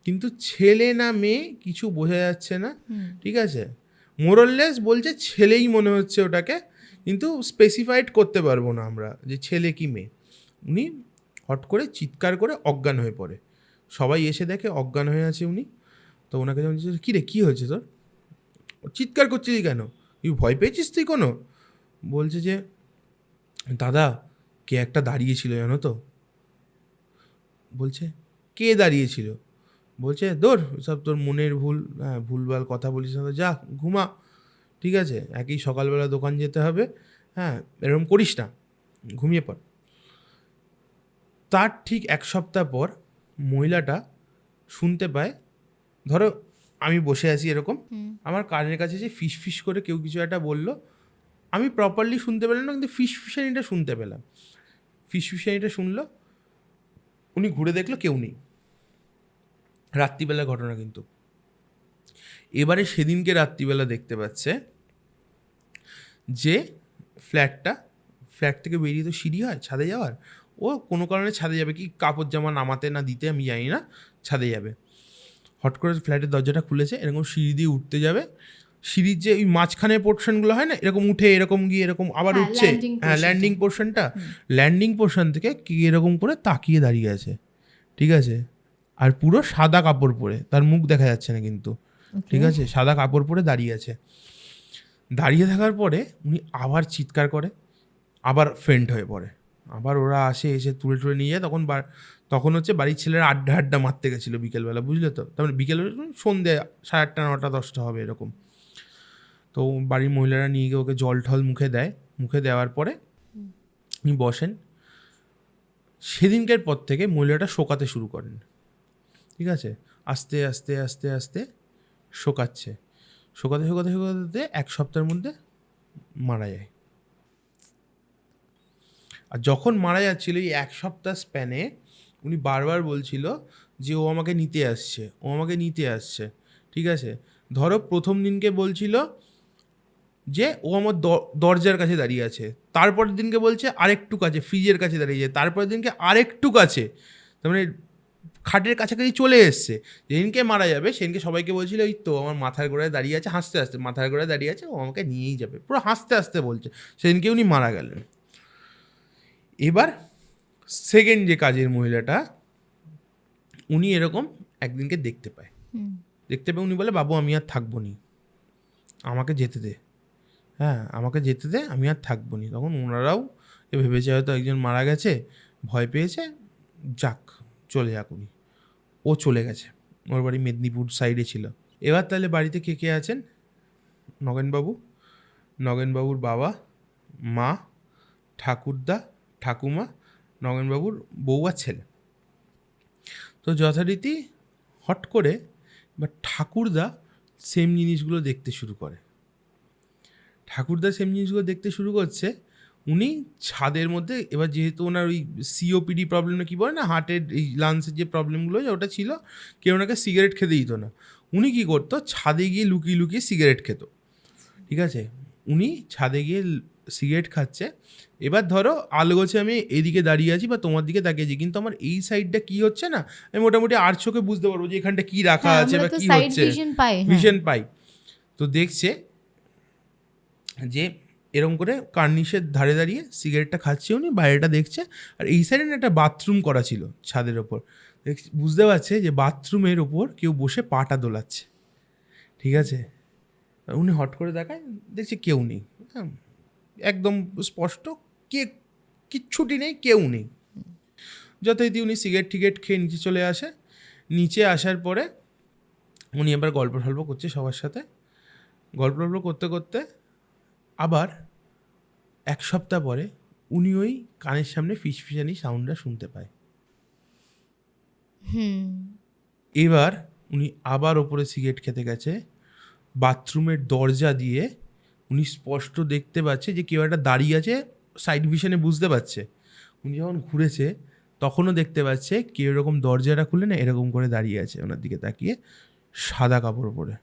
কিন্তু ছেলে না মেয়ে কিছু বোঝা যাচ্ছে না, ঠিক আছে। মোরললেস বলছে ছেলেই মনে হচ্ছে ওটাকে, কিন্তু স্পেসিফাইড করতে পারবো না আমরা যে ছেলে কি মেয়ে। উনি হট করে চিৎকার করে অজ্ঞান হয়ে পড়ে, সবাই এসে দেখে অজ্ঞান হয়ে আছে উনি। তো ওনাকে যখন কী রে কী হয়েছে তোর, চিৎকার করছিস কেন, তুই ভয় পেয়েছিস তুই কোনো? বলছে যে দাদা কে একটা দাঁড়িয়েছিল জানো তো। বলছে কে দাঁড়িয়েছিল? বলছে দৌড়, সব তোর মনের ভুল, হ্যাঁ ভুলভাল কথা বলিস না, যা ঘুমা, ঠিক আছে, একই সকালবেলা দোকান যেতে হবে, হ্যাঁ এরকম করিস না, ঘুমিয়ে পড়। তার ঠিক 1 সপ্তাহ পর মহিলাটা শুনতে পায়, ধরো আমি বসে আছি এরকম, আমার কানের কাছে যে ফিস করে কেউ কিছু একটা বললো, আমি প্রপারলি শুনতে পেলাম না, কিন্তু ফিসফিসানিটা শুনতে পেলাম। ফিসফিসানিটা শুনলো, উনি ঘুরে দেখলো কেউ নেই, রাত্রিবেলা ঘটনা কিন্তু। এবারে সেদিনকে রাত্রিবেলা দেখতে পাচ্ছে যে ফ্ল্যাট থেকে বেরিয়ে তো সিঁড়ি হয় ছাদে যাওয়ার, ও কোনো কারণে ছাদে যাবে, কি কাপড় জামা নামাতে না দিতে আমি জানি না, ছাদে যাবে। হট করে ফ্ল্যাটের দরজাটা খুলেছে, এরকম সিঁড়ি দিয়ে উঠতে যাবে, সিঁড়ির যে ওই মাঝখানে পোর্শনগুলো হয় না, এরকম উঠে এরকম গিয়ে এরকম আবার উঠছে, হ্যাঁ ল্যান্ডিং পোর্শনটা, ল্যান্ডিং পোর্শন থেকে কি এরকম করে তাকিয়ে দাঁড়িয়ে আছে, ঠিক আছে। আর পুরো সাদা কাপড় পরে, তার মুখ দেখা যাচ্ছে না কিন্তু, ঠিক আছে, সাদা কাপড় পরে দাঁড়িয়ে আছে। দাঁড়িয়ে থাকার পরে উনি আবার চিৎকার করে, আবার ফেন্ট হয়ে পড়ে। আবার ওরা এসে তুলে নিয়ে যায়। তখন হচ্ছে বাড়ির ছেলেরা আড্ডা মারতে গেছিলো বিকেলবেলা, বুঝলে তো, তারপরে বিকেলবেলা সন্ধ্যে 8:30, 9টা, 10টা হবে এরকম। তো বাড়ির মহিলারা নিয়ে গিয়ে ওকে জল ঠল মুখে দেওয়ার পরে উনি বসেন। সেদিনকের পর থেকে মহিলাটা শোকাতে শুরু করেন, ঠিক আছে, আস্তে আস্তে আস্তে আস্তে শোকাতে 1 সপ্তাহের মধ্যে মারা যায়। আর যখন মারা যাচ্ছিল এই 1 সপ্তাহ স্প্যানে উনি বারবার বলছিল যে ও আমাকে নিতে আসছে, ঠিক আছে। ধরো প্রথম দিনকে বলছিল যে ও আমার দরজার কাছে দাঁড়িয়ে আছে, তারপরের দিনকে বলছে আরেকটু কাছে ফ্রিজের কাছে দাঁড়িয়ে যায়, তারপরের দিনকে আরেকটু কাছে, তার মানে খাটের কাছাকাছি চলে এসছে। যেদিনকে মারা যাবে সেদিনকে সবাইকে বলছিল ওই তো আমার মাথার গোড়ায় দাঁড়িয়ে আছে, হাসতে হাসতে মাথার গোড়ায় দাঁড়িয়ে আছে, ও আমাকে নিয়েই যাবে, পুরো হাসতে হাসতে বলছে। সেদিনকে উনি মারা গেলেন। এবার সেকেন্ড যে কাজের মহিলাটা, উনি এরকম একদিনকে দেখতে পায় দেখতে পেয়ে উনি বলে, বাবু আমি আর থাকবো নি, আমাকে যেতে দে, হ্যাঁ আমাকে যেতে দে, আমি আর থাকবো নি। তখন ওনারাও ভেবেছে হয়তো একজন মারা গেছে, ভয় পেয়েছে, যাক চলে যাক উনি। ও চলে গেছে, ওর বাড়ি মেদিনীপুর সাইডে ছিল। এবার তাহলে বাড়িতে কে কে আছেন? নগেনবাবু, নগেনবাবুর বাবা, মা, ঠাকুরদা, ঠাকুমা, নগেনবাবুর বউ আর ছেলে। তো যথারীতি হট করে বা ঠাকুরদা সেম জিনিসগুলো দেখতে শুরু করে। ঠাকুরদা সেম জিনিসগুলো দেখতে শুরু করছে। উনি ছাদের মধ্যে, এবার যেহেতু ওনার ওই সিওপিডি প্রবলেম কি বলে না, হার্টের এই লাংসের যে প্রবলেমগুলো ওটা ছিল, কেউ ওনাকে সিগারেট খেতে দিত না। উনি কী করতো, ছাদে গিয়ে লুকিয়ে লুকিয়ে সিগারেট খেত। ঠিক আছে, উনি ছাদে গিয়ে সিগারেট খাচ্ছে। এবার ধরো আলগোছে আমি এদিকে দাঁড়িয়ে আছি বা তোমার দিকে তাকিয়েছি, কিন্তু আমার এই সাইডটা কি হচ্ছে না, আমি মোটামুটি আর চোখে বুঝতে পারবো যে এখানটা কি রাখা আছে বা কি হচ্ছে, ভিশন পাই। তো দেখছে যে এরকম করে কার্নিশের ধারে দাঁড়িয়ে সিগারেটটা খাচ্ছে উনি, বাইরেটা দেখছে। আর এই সাইডে না একটা বাথরুম করা ছিল ছাদের ওপর, বুঝতে পারছে যে বাথরুমের ওপর কেউ বসে পাটা দোলাচ্ছে। ঠিক আছে, উনি হট করে দেখায়, দেখছে কেউ নেই, হ্যাঁ একদম স্পষ্ট, কিচ্ছুটি নেই, কেউ নেই। যথারীতি উনি সিগারেট টিগারেট খেয়ে নিচে চলে আসে। নিচে আসার পরে উনি এবার গল্প টল্প করছে সবার সাথে। গল্প টল্প করতে করতে আবার 1 সপ্তাহ পরে উনি ওই কানের সামনে ফিসফিসানি সাউন্ডটা শুনতে পায়। এবার উনি আবার ওপরে সিগারেট খেতে গেছে, বাথরুমের দরজা দিয়ে উনি স্পষ্ট দেখতে পাচ্ছে যে কেউ একটা দাঁড়িয়ে আছে, সাইড ভিশনে বুঝতে পারছে। উনি যখন ঘুরেছে তখনও দেখতে পাচ্ছে কেউ এরকম দরজাটা খুলে না এরকম করে দাঁড়িয়ে আছে ওনার দিকে তাকিয়ে, সাদা কাপড় পরে।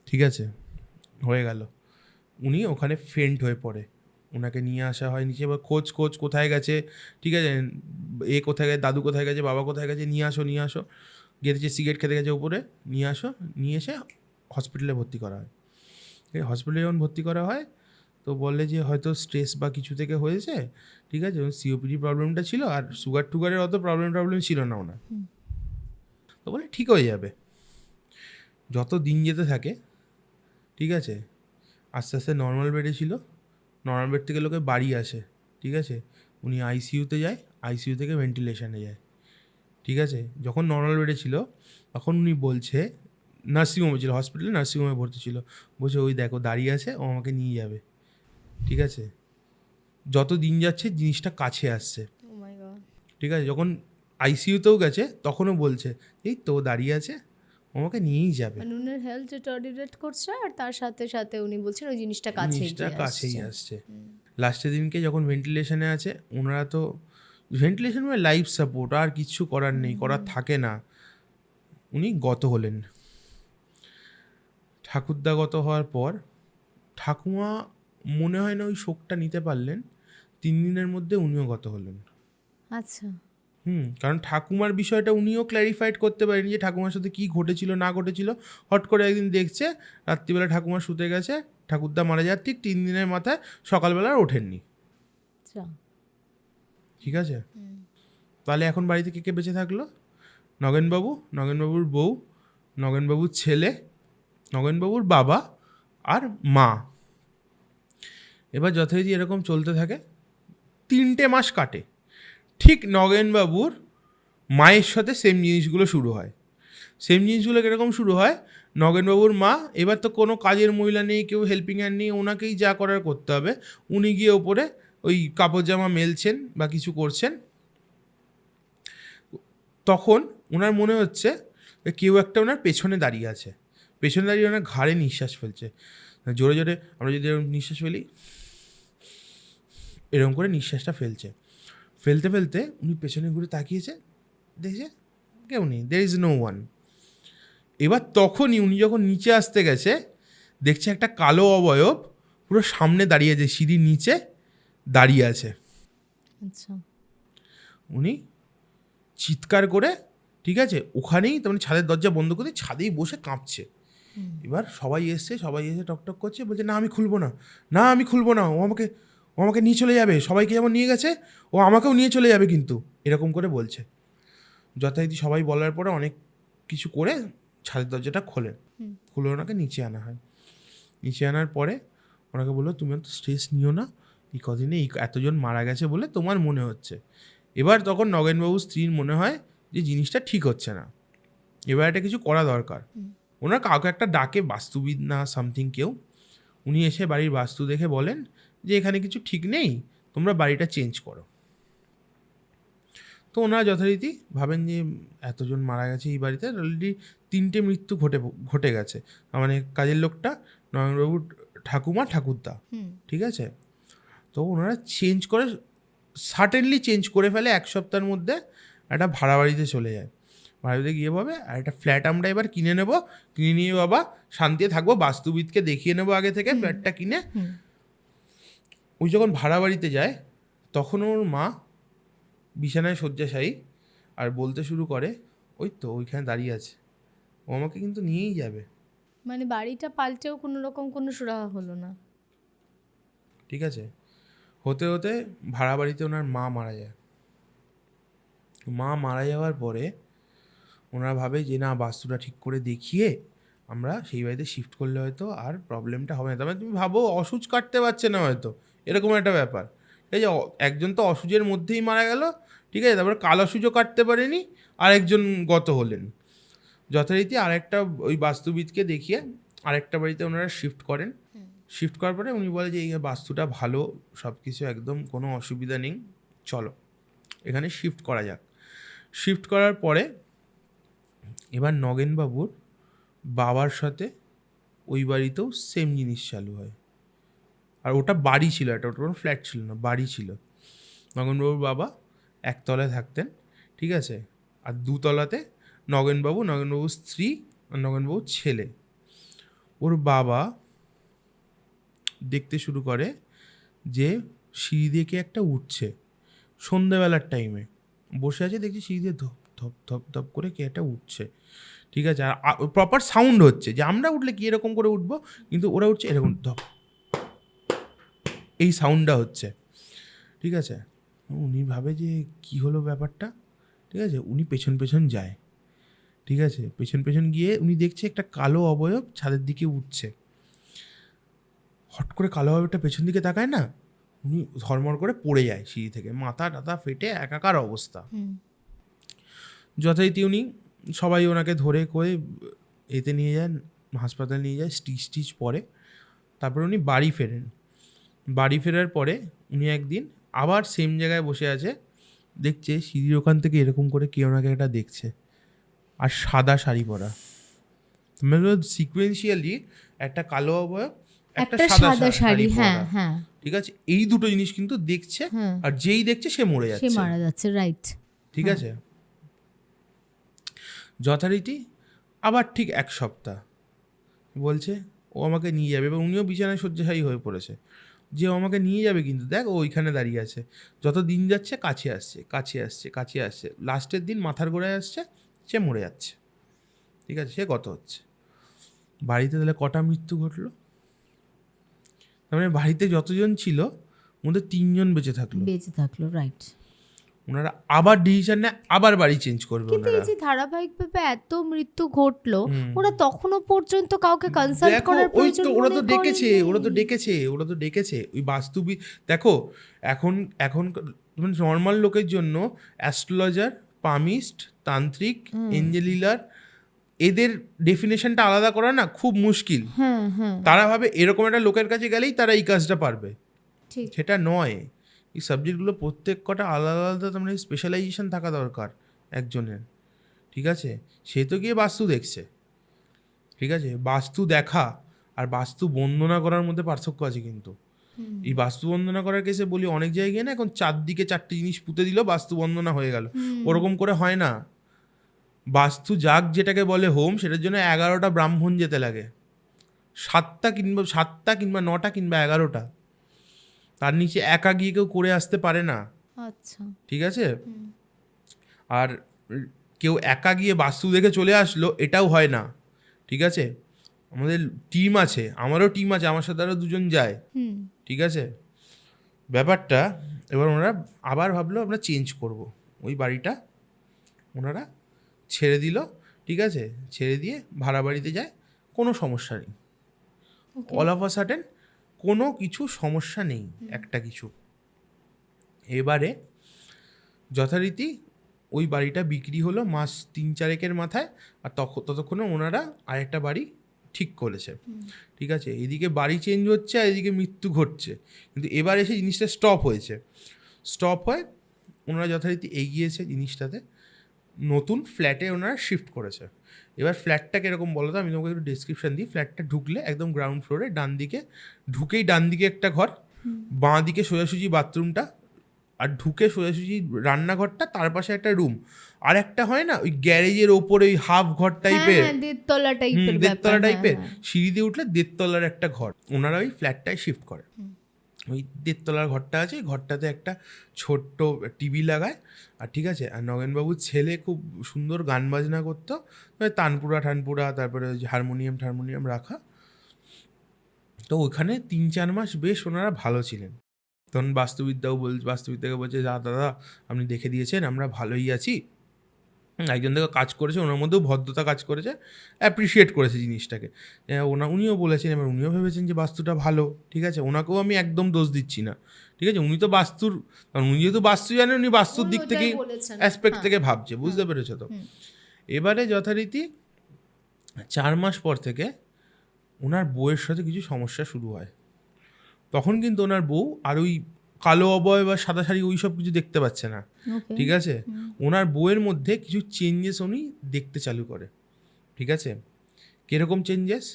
ঠিক আছে, হয়ে গেল। উনি ওখানে ফেন্ট হয়ে পড়ে, ওনাকে নিয়ে আসা হয় নিচে। এবার খোঁজ কোথায় গেছে, ঠিক আছে, কোথায় গেছে, দাদু কোথায় গেছে, বাবা কোথায় গেছে, নিয়ে আসো গেছে, সিগারেট খেতে গেছে উপরে, নিয়ে এসে হসপিটালে ভর্তি করা হয়। হসপিটালে যখন ভর্তি করা হয় তো বলে যে হয়তো স্ট্রেস বা কিছু থেকে হয়েছে। ঠিক আছে, সিওপিডি প্রবলেমটা ছিল, আর টুগারের অত প্রবলেম ছিল না ওনার। তো বলে ঠিক হয়ে যাবে। যত দিন যেতে থাকে, ঠিক আছে, আস্তে আস্তে নর্মাল বেডে ছিল, নর্মাল বেড থেকে লোকে বাড়ি আসে। ঠিক আছে, উনি আইসিইউতে যায়, আইসিইউ থেকে ভেন্টিলেশনে যায়। ঠিক আছে, যখন নর্মাল বেডে ছিল তখন উনি বলছে, নার্সিংহোমে ছিল, হসপিটালে নার্সিংহোমে ভর্তি ছিল, বলছে ওই দেখো দাঁড়িয়ে আছে, ও আমাকে নিয়ে যাবে। ঠিক আছে, যত দিন যাচ্ছে জিনিসটা কাছে আসছে। ঠিক আছে, যখন আইসিইউতেও গেছে তখনও বলছে এই তো দাঁড়িয়ে আছে, ও আমাকে নিয়েই যাবে। মানে উনার হেলথ ডিটোরিয়েট করছে, আর তার সাথে সাথে উনি বলছেন ওই জিনিসটা কাছেই আসছে। লাস্টের দিনকে যখন ভেন্টিলেশনে আছে, ওনারা তো ভেন্টিলেশন মানে লাইফ সাপোর্ট, আর কিচ্ছু করার নেই, করার থাকে না। উনি গত হলেন। ঠাকুরদা গত হওয়ার পর ঠাকুমা মনে হয় না ওই শোকটা নিতে পারলেন, 3 দিনের মধ্যে উনিও গত হলেন। আচ্ছা, কারণ ঠাকুমার বিষয়টা উনিও ক্ল্যারিফাইড করতে পারেনি যে ঠাকুমার সাথে কী ঘটেছিল না ঘটেছিল। হট করে একদিন দেখছে রাত্রিবেলা ঠাকুমা শুতে গেছে, ঠাকুরদা মারা যাওয়ার ঠিক 3 দিনের মাথায় সকালবেলা আর ওঠেননি। ঠিক আছে, তাহলে এখন বাড়িতে কে কে বেঁচে থাকলো? নগেনবাবু, নগেনবাবুর বউ, নগেনবাবুর ছেলে, নগেনবাবুর বাবা আর মা। এবার যথারীতি এরকম চলতে থাকে, 3টে মাস কাটে। ঠিক নগেনবাবুর মায়ের সাথে সেম জিনিসগুলো শুরু হয়। সেম জিনিসগুলো কীরকম শুরু হয়, নগেনবাবুর মা, এবার তো কোনো কাজের মহিলা নেই, কেউ হেল্পিং হ্যান্ড নেই, ওনাকেই যা করার করতে হবে। উনি গিয়ে ওপরে ওই কাপড় জামা মেলছেন বা কিছু করছেন। তখন ওনার মনে হচ্ছে কেউ একটা ওনার পেছনে দাঁড়িয়ে আছে, পেছনে দাঁড়িয়ে ওনার ঘাড়ে নিঃশ্বাস ফেলছে। জোরে জোরে আমরা যদি এরকম নিঃশ্বাস ফেলি, এরকম করে নিঃশ্বাসটা ফেলতে ফেলতে উনি পেছনে ঘুরে তাকিয়েছে, দেখছে কেউ নেই, দের ইজ নো ওয়ান। এবার তখনই উনি যখন নিচে আসতে গেছে, দেখছে একটা কালো অবয়ব পুরো সামনে দাঁড়িয়ে আছে, সিঁড়ির নিচে দাঁড়িয়ে আছে। আচ্ছা, উনি চিৎকার করে, ঠিক আছে, ওখানেই তেমন ছাদের দরজা বন্ধ করে ছাদেই বসে কাঁপছে। এবার সবাই এসে টকটক করছে, বলছে না আমি খুলবো না, ও আমাকে নিয়ে চলে যাবে, সবাইকে যেমন নিয়ে গেছে ও আমাকেও নিয়ে চলে যাবে কিন্তু, এরকম করে বলছে। যথারীতি সবাই বলার পরে অনেক কিছু করে ছাদের দরজাটা খোলেন, হুম। খুলে ওনাকে নিচে আনা হয়। নিচে আনার পরে ওনাকে বললো তুমি তো স্ট্রেস নিও না, এই কদিনে এতজন মারা গেছে বলে তোমার মনে হচ্ছে। এবার তখন নগেনবাবুর স্ত্রীর মনে হয় যে জিনিসটা ঠিক হচ্ছে না, এবার এটা কিছু করা দরকার। ওনার কাউকে একটা ডাকে, বাস্তুবিদ না সামথিং কেউ, উনি এসে বাড়ির বাস্তু দেখে বলেন যে এখানে কিছু ঠিক নেই, তোমরা বাড়িটা চেঞ্জ করো। তো ওনারা যথারীতি ভাবেন যে এতজন মারা গেছে এই বাড়িতে, অলরেডি 3টে মৃত্যু ঘটে গেছে, মানে কাজের লোকটা, নয়নবাবুর ঠাকুমা, ঠাকুরদা, হুম। ঠিক আছে। তো ওনারা সার্টেনলি চেঞ্জ করে ফেলে 1 সপ্তাহের মধ্যে, একটা ভাড়া বাড়িতে চলে যায়। ভাড়া বাড়িতে গিয়ে ভাবে আর একটা ফ্ল্যাট আমরা এবার কিনে নেব, কিনে নিয়ে বাবা শান্তিতে থাকবো, বাস্তুবিদকে দেখিয়ে নেবো আগে থেকে ফ্ল্যাটটা কিনে। ওই যখন ভাড়া বাড়িতে যায় তখন ওর মা বিছানায় শয্যাশায়ী আর বলতে শুরু করে, ওই তো ওইখানে দাঁড়িয়ে আছে, ও আমাকে কিন্তু নিয়েই যাবে। মানে বাড়িটা পাল্টেও কোনো রকম কোনো সুরাহা হলো না। ঠিক আছে, হতে হতে ভাড়া বাড়িতে ওনার মা মারা যায়। মা মারা যাওয়ার পরে ওনারা ভাবে যে না, বাস্তুটা ঠিক করে দেখিয়ে আমরা সেই বাড়িতে শিফট করলে হয়তো আর প্রবলেমটা হবে না। তবে তুমি ভাবো অসুচ কাটতে পারছে না হয়তো, এরকম একটা ব্যাপার। এই যে একজন তো অসুচের মধ্যেই মারা গেল, ঠিক আছে, তারপর কাল অসুচও কাটতে পারেনি, আরেকজন গত হলেন। যথারীতি আরেকটা ওই বাস্তুবিদকে দেখিয়ে আরেকটা বাড়িতে ওনারা শিফট করেন। শিফট করার পরে উনি বলে যে এই বাস্তুটা ভালো, সব কিছু একদম কোনো অসুবিধা নেই, চলো এখানে শিফট করা যাক। শিফট করার পরে এবার নগেনবাবুর বাবার সাথে ওই বাড়িতেও সেম জিনিস চালু হয়। আর ওটা বাড়ি ছিল, ওটা কোনো ফ্ল্যাট ছিল না, বাড়ি ছিল। নগেনবাবুর বাবা একতলায় থাকতেন, ঠিক আছে, আর 2তলাতে নগেনবাবু, নগেনবাবুর স্ত্রী আর নগেনবাবুর ছেলে। ওর বাবা দেখতে শুরু করে যে সিঁড়ি দিয়ে কে একটা উঠছে, সন্ধ্যেবেলার টাইমে বসে আছে, দেখছি সিঁড়ি দিয়ে ধপ ধপ ধপ ধপ করে কে একটা উঠছে, ঠিক আছে। আর প্রপার সাউন্ড হচ্ছে, যে আমরা উঠলে কি এরকম করে উঠবো, কিন্তু ওরা উঠছে এরকম ধপ, এই সাউন্ডটা হচ্ছে, ঠিক আছে। উনি ভাবে যে কি হলো ব্যাপারটা, ঠিক আছে। উনি পেছন পেছন যায়, ঠিক আছে, পেছন পেছন গিয়ে উনি দেখছে একটা কালো অবয়ব ছাদের দিকে উঠছে। হট করে কালো অবয়বটা পেছন দিকে তাকায় না, উনি ধর্মর করে পড়ে যায় সিঁড়ি থেকে, মাথা টাথা ফেটে একাকার অবস্থা। যথারীতি উনি সবাই ওনাকে ধরে করে এতে নিয়ে যান, হাসপাতালে নিয়ে যায়, স্টিচ পরে। তারপর উনি বাড়ি ফেরেন। বাড়ি ফেরার পরে উনি একদিন আবার সেম জায়গায় বসে আছে, দেখছে সিঁড়ির ওখান থেকে এরকম করে কেউ ওনাকে একটা দেখছে, আর সাদা শাড়ি পরা, মানে সিকুয়েন্সিয়ালি একটা কালো অবয়ব, একটা সাদা শাড়ি হ্যাঁ পরা, হ্যাঁ, ঠিক আছে। এই দুটো জিনিস কিন্তু দেখছে, আর যেই দেখছে সে মরে সে যাচ্ছে, মারা যাচ্ছে, রাইট। ঠিক আছে। যথারীতি আবার ঠিক 1 সপ্তাহ বলছে ও আমাকে নিয়ে যাবে, এবং উনিও বিছানায় শয্যাশায়ী হয়ে পড়েছে, যে ও আমাকে নিয়ে যাবে, কিন্তু দেখ ও ওইখানে দাঁড়িয়ে আছে। যত দিন যাচ্ছে কাছে আসছে, কাছে আসছে, কাছে আসছে, লাস্টের দিন মাথার গোড়ায় আসছে, সে মরে যাচ্ছে, ঠিক আছে, সে গত হচ্ছে। বাড়িতে তাহলে কটা মৃত্যু ঘটলো, তার মানে বাড়িতে যতজন ছিল মধ্যে 3জন বেঁচে থাকলো, রাইট। ওনারা আবার ডিসিশন নেয়, আবার বাড়ি চেঞ্জ করবে কিন্তু এই ওনারা। যে ধারাবাহিকভাবে এত মৃত্যু ঘটলো, ওরা তখনও পর্যন্ত কাউকে কনসাল্ট দেখো করার ওই প্রয়োজন তো ওরা তো মনে ডেকেছে, করেননি? ওরা তো ডেকেছে ওই বাস্তুবিদ। দেখো এখন এখন মানে নর্মাল লোকের জন্য অ্যাস্ট্রোলজার, পামিস্ট, তান্ত্রিক, এঞ্জেল হিলার, এদের ডেফিনেশনটা আলাদা করা না খুব মুশকিল। হ্যাঁ হ্যাঁ, তারা ভাবে এরকম একটা লোকের কাছে গেলেই তারা এই কাজটা পারবে, ঠিক। সেটা নয়। এই সাবজেক্টগুলো প্রত্যেক কটা আলাদা আলাদা, তার মানে স্পেশালাইজেশন থাকা দরকার একজনের, ঠিক আছে। সে তো গিয়ে বাস্তু দেখছে, ঠিক আছে। বাস্তু দেখা আর বাস্তু বন্দনা করার মধ্যে পার্থক্য আছে কিন্তু। এই বাস্তু বন্দনা করার কেসে বলি অনেক জায়গায় না এখন 4 জিনিস পুঁতে দিল, বাস্তু বন্দনা হয়ে গেল, ওরকম করে হয় না। বাস্তু যাগ যেটাকে বলে হোম, সেটার জন্য 11টা ব্রাহ্মণ যেতে লাগে, 7টা কিংবা 9টা কিংবা 11টা, তার নিচে একা গিয়ে কেউ করে আসতে পারে না, আচ্ছা, ঠিক আছে। আর কেউ একা গিয়ে বাস্তু দেখে চলে আসলো এটাও হয় না, ঠিক আছে। আমাদের টিম আছে, আমারও টিম আছে, আমার সাথে আরও 2জন যায়, ঠিক আছে। ব্যাপারটা এবার ওনারা আবার ভাবলো আমরা চেঞ্জ করব, ওই বাড়িটা ওনারা ছেড়ে দিল, ঠিক আছে, ছেড়ে দিয়ে ভাড়া বাড়িতে যায়, কোনো সমস্যা নেই। অল অফ আ সাডেন কোনো কিছু সমস্যা নেই, একটা কিছু। এবারে যথারীতি ওই বাড়িটা বিক্রি হলো মাস 3-4 মাথায়, আর ততক্ষণে ওনারা আরেকটা বাড়ি ঠিক করেছে। ঠিক আছে, এদিকে বাড়ি চেঞ্জ হচ্ছে আর এদিকে মৃত্যু ঘটছে, কিন্তু এবার এসে জিনিসটা স্টপ হয়েছে। স্টপ হয় ওনারা যথারীতি এগিয়েছে জিনিসটাতে, নতুন ফ্ল্যাটে ওনারা শিফট করেছে। এবার ফ্ল্যাটটা কীরকম বলো তো, আমি তোমাকে একটু ডিসক্রিপশান দিই। ফ্ল্যাটটা ঢুকলে একদম গ্রাউন্ড ফ্লোরে ডান দিকে ঢুকেই ডান দিকে একটা ঘর, বাঁ দিকে সোজাসুজি বাথরুমটা, আর ঢুকে সোজাসুজি রান্নাঘরটা, তার পাশে একটা রুম, আর একটা হয় না ওই গ্যারেজের ওপরে ওই হাফ ঘর টাইপের, দেড়তলা টাইপের, দেড়তলা টাইপের, সিঁড়ি দিয়ে উঠলে দেড়তলার একটা ঘর, ওনারা ওই ফ্ল্যাটটায় শিফট করে। ওই দেড়তলার ঘরটা আছে, ওই ঘরটাতে একটা ছোট্ট টিভি লাগায়। আর ঠিক আছে, আর নগেনবাবুর ছেলে খুব সুন্দর গান বাজনা করতো, তানপুরা, তারপরে হারমোনিয়াম রাখা। তো ওখানে 3-4 মাস বেশ ওনারা ভালো ছিলেন। তখন বাস্তুবিদ্যাকে বলছে, দাদা আপনি দেখে দিয়েছেন, আমরা ভালোই আছি। একজন থেকে কাজ করেছে, ওনার মধ্যেও ভদ্রতা কাজ করেছে, অ্যাপ্রিসিয়েট করেছে জিনিসটাকে। উনিও বলেছেন, এবার উনিও ভেবেছেন যে বাস্তুটা ভালো। ঠিক আছে, ওনাকেও আমি একদম দোষ দিচ্ছি না। ঠিক আছে, উনি তো কারণ উনি যেহেতু বাস্তু জানেন, উনি বাস্তুর দিক থেকে অ্যাসপেক্ট থেকে ভাবছে, বুঝতে পেরেছো তো। এবারে যথারীতি 4 মাস পর থেকে ওনার বউয়ের সাথে কিছু সমস্যা শুরু হয়। তখন কিন্তু ওনার বউ আর ওই কালো অবয়ব বা সাদা শাড়ি ওই সব কিছু দেখতে পাচ্ছে না। ঠিক আছে, ওনার বউয়ের মধ্যে কিছু চেঞ্জেস উনি দেখতে চালু করে। ঠিক আছে, কীরকম চেঞ্জেস?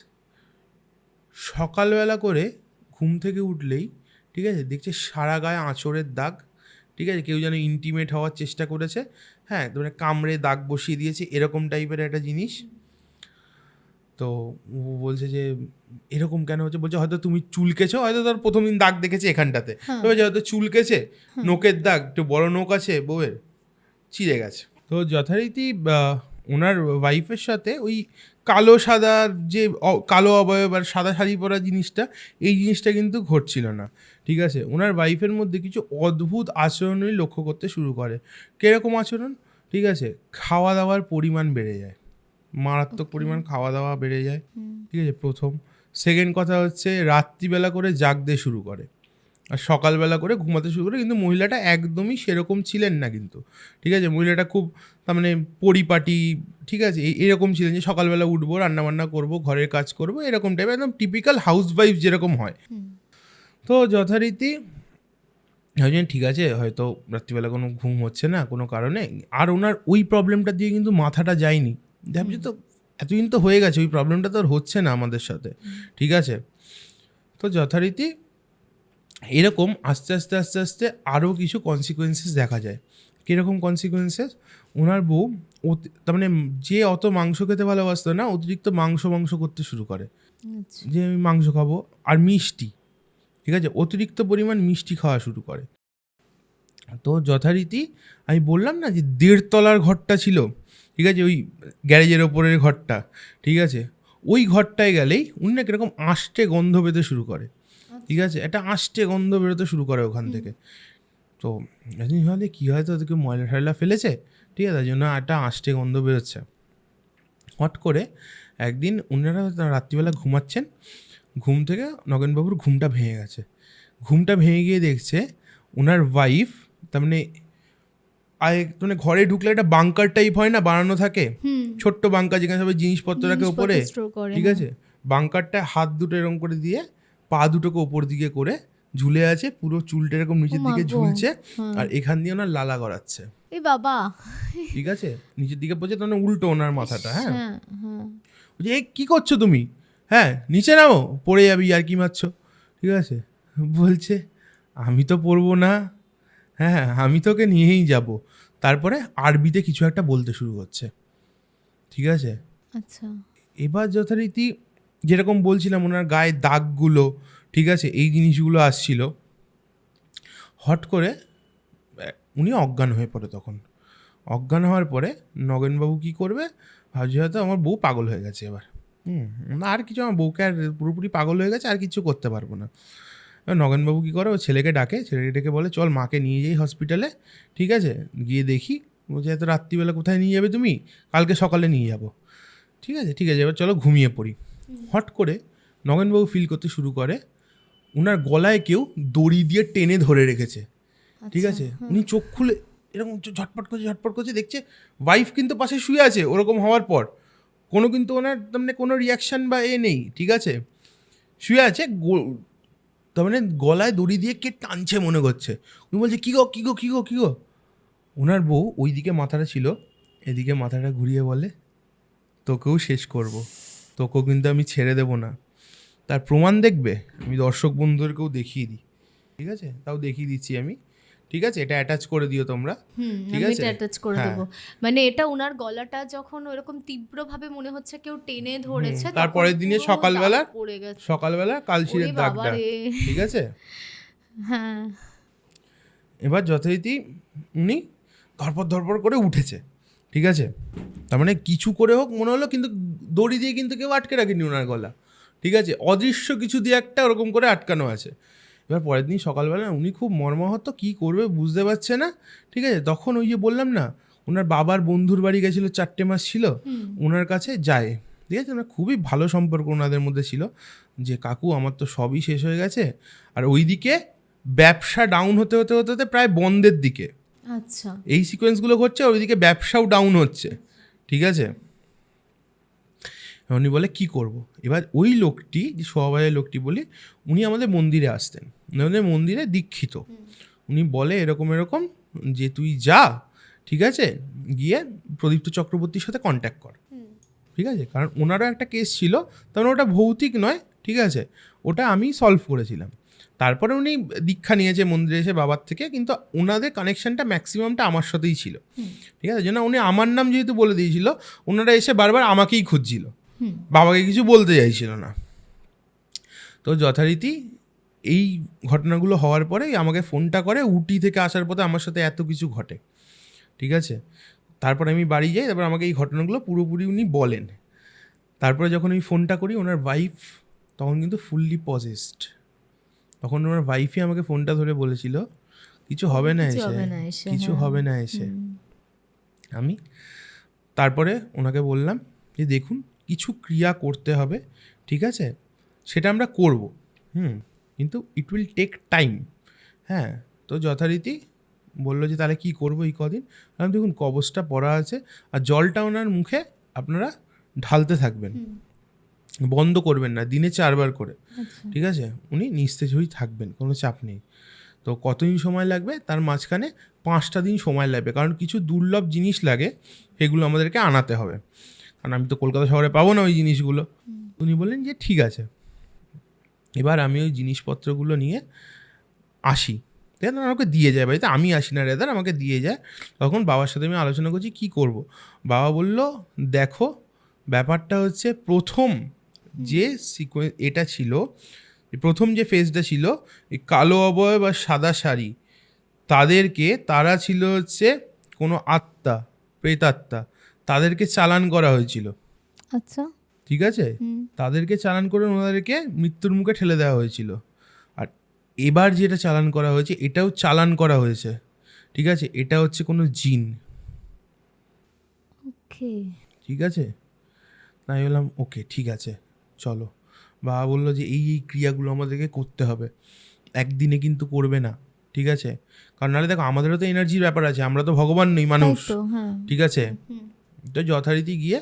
সকালবেলা করে ঘুম থেকে উঠলেই, ঠিক আছে, দেখছে সারা গায়ে আঁচড়ের দাগ। ঠিক আছে, কেউ যেন ইন্টিমেট হওয়ার চেষ্টা করেছে, হ্যাঁ, মানে কামড়ে দাগ বসিয়ে দিয়েছে, এরকম টাইপের একটা জিনিস। তো ও বলছে যে এরকম কেন হচ্ছে? বলছে হয়তো তুমি চুলকেছো, হয়তো তার প্রথম দিন দাগ দেখেছে এখানটাতে, হয়তো চুলকেছে, নোকের দাগ, একটু বড় নোক আছে বউয়ের, ছিঁড়ে গেছে। তো যথারীতি ওনার ওয়াইফের সাথে ওই কালো সাদার যে কালো অবয়ব আর সাদা শাড়ি পরা জিনিসটা, এই জিনিসটা কিন্তু ঘটছিল না। ঠিক আছে, ওনার ওয়াইফের মধ্যে কিছু অদ্ভুত আচরণই লক্ষ্য করতে শুরু করে। কীরকম আচরণ? ঠিক আছে, খাওয়া দাওয়ার পরিমাণ বেড়ে যায়, মারাত্মক পরিমাণ খাওয়া দাওয়া বেড়ে যায়। ঠিক আছে, প্রথম। সেকেন্ড কথা হচ্ছে রাত্রিবেলা করে জাগতে শুরু করে আর সকালবেলা করে ঘুমাতে শুরু করে। কিন্তু মহিলাটা একদমই সেরকম ছিলেন না কিন্তু। ঠিক আছে, মহিলাটা খুব তার মানে পরিপাটি, ঠিক আছে, এরকম ছিলেন যে সকালবেলা উঠবো, রান্নাবান্না করবো, ঘরের কাজ করবো, এরকম টাইপের, একদম টিপিক্যাল হাউস ওয়াইফ যেরকম হয়। তো যথারীতি ভাবছেন ঠিক আছে, হয়তো রাত্রিবেলা কোনো ঘুম হচ্ছে না কোনো কারণে। আর ওনার ওই প্রবলেমটা দিয়ে কিন্তু মাথাটা যায়নি, ভাবছি তো এতদিন তো হয়ে গেছে, ওই প্রবলেমটা তো আর হচ্ছে না আমাদের সাথে। ঠিক আছে, তো যথারীতি এরকম আস্তে আস্তে আরও কিছু কনসিকুয়েন্সেস দেখা যায়। কীরকম কনসিকুয়েন্সেস? ওনার বউ তার মানে যে অত মাংস খেতে ভালোবাসতো না, অতিরিক্ত মাংস করতে শুরু করে, যে আমি মাংস খাবো। আর মিষ্টি, ঠিক আছে, অতিরিক্ত পরিমাণ মিষ্টি খাওয়া শুরু করে। তো যথারীতি আমি বললাম না যে 1.5 তলার ঘরটা ছিল, ঠিক আছে, ওই গ্যারেজের ওপরের ঘরটা, ঠিক আছে, ওই ঘরটায় গেলেই উনি না কীরকম আষ্টে গন্ধ পেতে শুরু করে। ঠিক আছে, একটা আষ্টে গন্ধ বেরোতে শুরু করে ওখান থেকে। তো হলে কী হয়তো ওদেরকে ময়লা টয়লা ফেলেছে, ঠিক আছে, তার জন্য একটা আষ্টে গন্ধ বেরোচ্ছে। হট করে একদিন উনারা রাত্রিবেলা ঘুমাচ্ছেন, ঘুম থেকে নগেনবাবুর ঘুমটা ভেঙে গেছে। ঘুমটা ভেঙে গিয়ে দেখছে ওনার ওয়াইফ, তার মানে মানে ঘরে ঢুকলে একটা বাংকার টাইপ হয় না, বানানো থাকে, ছোট্ট বাংকার যেখানে সবাই জিনিসপত্র রাখে ওপরে, ঠিক আছে, বাংকারটা হাত দুটো এরকম করে দিয়ে পা দুটোকে ওপর দিকে করে ঝুলে আছে, পুরো চুলটা এরকম নিচের দিকে ঝুলছে, আর এখান দিয়ে ওনার লালা গড়াচ্ছে। এই বাবা, ঠিক আছে, নিচের দিকে পড়ছে, তখন উল্টো ওনার মাথাটা। হ্যাঁ, বলছে এই কী করছো তুমি? হ্যাঁ, নিচে নামো, পড়ে যাবি, আর কি মারছো? ঠিক আছে, বলছে আমি তো পড়বো না, হ্যাঁ আমি তোকে নিয়েই যাব। তারপরে আরবিতে কিছু একটা বলতে শুরু করছে। ঠিক আছে, আচ্ছা, এবার যথারীতি যেরকম বলছিলাম ওনার গায়ে দাগগুলো, ঠিক আছে, এই জিনিসগুলো আসছিল। হট করে উনি অজ্ঞান হয়ে পড়ে। তখন অজ্ঞান হওয়ার পরে নগেনবাবু কী করবে, ভাবছি হয়তো আমার বউ পাগল হয়ে গেছে এবার, আর কিছু, আমার বউকে আর পুরোপুরি পাগল হয়ে গেছে, আর কিছু করতে পারবো না। নগেনবাবু কী করে, ও ছেলেকে ডেকে বলে চল মাকে নিয়ে যাই হসপিটালে। ঠিক আছে, গিয়ে দেখি বলছে এত রাত্রিবেলা কোথায় নিয়ে যাবে তুমি? কালকে সকালে নিয়ে যাবো। ঠিক আছে এবার চলো ঘুমিয়ে পড়ি। হট করে নগেনবাবু ফিল করতে শুরু করে ওনার গলায় কেউ দড়ি দিয়ে টেনে ধরে রেখেছে। ঠিক আছে, উনি চোখ খুলে এরকম ঝটপট করছে, দেখছে ওয়াইফ কিন্তু পাশে শুয়ে আছে। ওরকম হওয়ার পর কোনো কিন্তু ওনার তার মানে কোনো রিয়াকশান বা নেই। ঠিক আছে, শুয়ে আছে, তার মানে গলায় দড়ি দিয়ে কে টানছে মনে করছে। উনি বলছে কী গো। ওনার বউ ওই দিকে মাথাটা ছিল, এদিকে মাথাটা ঘুরিয়ে বলে তোকেও শেষ করব, তোকেও কিন্তু আমি ছেড়ে দেবো না। তার প্রমাণ দেখবে, আমি দর্শক বন্ধুদেরকেও দেখিয়ে দিই। ঠিক আছে, তাও দেখিয়ে দিচ্ছি আমি। ঠিক আছে, এটা অ্যাটাচ করে দিও তোমরা। ঠিক আমি আছে, এটা অ্যাটাচ করে দেবো। মানে এটা ওনার গলাটা যখন ওরকম তীব্রভাবে মনে হচ্ছে কেউ টেনে ধরেছে, তারপরের দিনে সকালবেলা পড়ে গেছে। কালশিরের দাগটা। ঠিক আছে, হ্যাঁ, এবার যথারীতি উনি ধরপর করে উঠেছে। ঠিক আছে, তার মানে কিছু করে হোক মনে হলো, কিন্তু দড়ি দিয়ে কিন্তু কেউ আটকে রাখেনি ওনার গলা। ঠিক আছে, অদৃশ্য কিছু দিয়ে একটা ওরকম করে আটকানো আছে। এবার পরের দিন সকালবেলা উনি খুব মর্মাহত, কী করবে বুঝতে পারছে না। ঠিক আছে, তখন ওই যে বললাম না, ওনার বাবার বন্ধুর বাড়ি গেছিলো, 4 মাস ছিল, ওনার কাছে যায়। ঠিক আছে, ওনার খুবই ভালো সম্পর্ক ওনাদের মধ্যে ছিল, যে কাকু আমার তো সবই শেষ হয়ে গেছে। আর ওইদিকে ব্যবসা ডাউন হতে প্রায় বন্ধের দিকে। আচ্ছা, এই সিকোয়েন্সগুলো ঘটছে, আর ওইদিকে ব্যবসাও ডাউন হচ্ছে। ঠিক আছে, উনি বলে কি করব। এবার ওই লোকটি, যে স্বভাবের লোকটি বলি, উনি আমাদের মন্দিরে আসতেন, আমাদের মন্দিরে দীক্ষিত। উনি বলে এরকম যে তুই যা, ঠিক আছে, গিয়ে প্রদীপ্ত চক্রবর্তীর সাথে কন্ট্যাক্ট কর। ঠিক আছে, কারণ ওনারও একটা কেস ছিল, তখন ওটা ভৌতিক নয়। ঠিক আছে, ওটা আমি সলভ করেছিলাম। তারপরে উনি দীক্ষা নিয়েছে মন্দিরে এসে বাবার থেকে, কিন্তু ওনাদের কানেকশনটা ম্যাক্সিমামটা আমার সাথেই ছিল। ঠিক আছে, যেন উনি আমার নাম যেহেতু বলে দিয়েছিল, ওনারা এসে বারবার আমাকেই খুঁজছিল, বাবাকে কিছু বলতে চাইছিল না। তো যথারীতি এই ঘটনাগুলো হওয়ার পরে আমাকে ফোনটা করে, উটি থেকে আসার পথে আমার সাথে এত কিছু ঘটে। ঠিক আছে, তারপর আমি বাড়ি যাই, তারপর আমাকে এই ঘটনাগুলো পুরোপুরি উনি বলেন। তারপরে যখন আমি ফোনটা করি, ওনার ওয়াইফ তখন কিন্তু ফুললি পজেসড। তখন ওনার ওয়াইফই আমাকে ফোনটা ধরে বলেছিল কিছু হবে না এসে। আমি তারপরে ওনাকে বললাম যে দেখুন, কিছু ক্রিয়া করতে হবে। ঠিক আছে, সেটা আমরা করব, কিন্তু ইট উইল টেক টাইম। হ্যাঁ, তো যথারীতি বললো যে তাহলে কী করবো এই কদিন। আমি দেখুন কবচটা পড়া আছে, আর জলটা ওনার মুখে আপনারা ঢালতে থাকবেন, বন্ধ করবেন না, দিনে 4 বার করে। ঠিক আছে, উনি নিস্তেজ হয়েই থাকবেন, কোনো চাপ নেই। তো কতদিন সময় লাগবে? তার মাঝখানে 5টা দিন সময় লাগবে, কারণ কিছু দুর্লভ জিনিস লাগে, সেগুলো আমাদেরকে আনাতে হবে, কারণ আমি তো কলকাতা শহরে পাবো না ওই জিনিসগুলো। উনি বললেন যে ঠিক আছে। এবার আমি ওই জিনিসপত্রগুলো নিয়ে আসি, রেদার আমাকে দিয়ে যায় বাড়িতে, আমি আসি না, রেদার আমাকে দিয়ে যায়। তখন বাবার সাথে আমি আলোচনা করছি কী করব। বাবা বলল দেখো, ব্যাপারটা হচ্ছে প্রথম যে সিকোয়েন্স এটা ছিল, প্রথম যে ফেজটা ছিল, এই কালো অবয়ব আর সাদা শাড়ি, তারা ছিল হচ্ছে কোনো আত্মা, প্রেতাত্মা, তাদেরকে চালান করা হয়েছিল। আচ্ছা, ঠিক আছে, তাদেরকে চালান করে ওনাদেরকে মৃত্যুর মুখে ঠেলে দেওয়া হয়েছিল। আর এবার যেটা চালান করা হয়েছে, এটাও চালান করা হয়েছে। ঠিক আছে, এটা হচ্ছে কোনো জিন। ওকে, ঠিক আছে, তাই বললাম ওকে ঠিক আছে চলো। বাবা বললো যে এই ক্রিয়াগুলো আমাদেরকে করতে হবে, একদিনে কিন্তু করবে না। ঠিক আছে, কারণ নাহলে দেখো আমাদেরও তো এনার্জির ব্যাপার আছে, আমরা তো ভগবান নই, মানুষ। ঠিক আছে, তো যথারীতি গিয়ে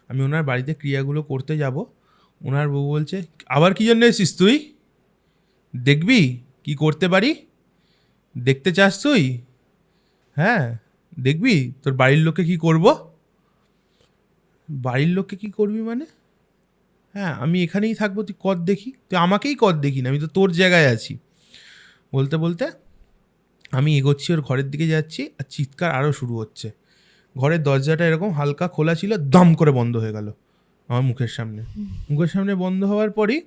আমি ওনার বাড়িতে ক্রিয়াগুলো করতে যাব। ওনার বউ বলছে আবার কী জন্য এসিস তুই? দেখবি কি করতে পারি? দেখতে চাস তুই? হ্যাঁ দেখবি তোর বাড়ির লোককে কি করব। বাড়ির লোককে কি করবি মানে? হ্যাঁ আমি এখানেই থাকবো, তুই কর দেখি, তুই আমাকেই কর দেখি না, আমি তো তোর জায়গায় আছি। বলতে বলতে আমি এগোচ্ছি, ওর ঘরের দিকে যাচ্ছি, আর চিৎকার আরও শুরু হচ্ছে। ঘরের দরজাটা এরকম হালকা খোলা ছিল, দম করে বন্ধ হয়ে গেল আমার মুখের সামনে বন্ধ হওয়ার পরই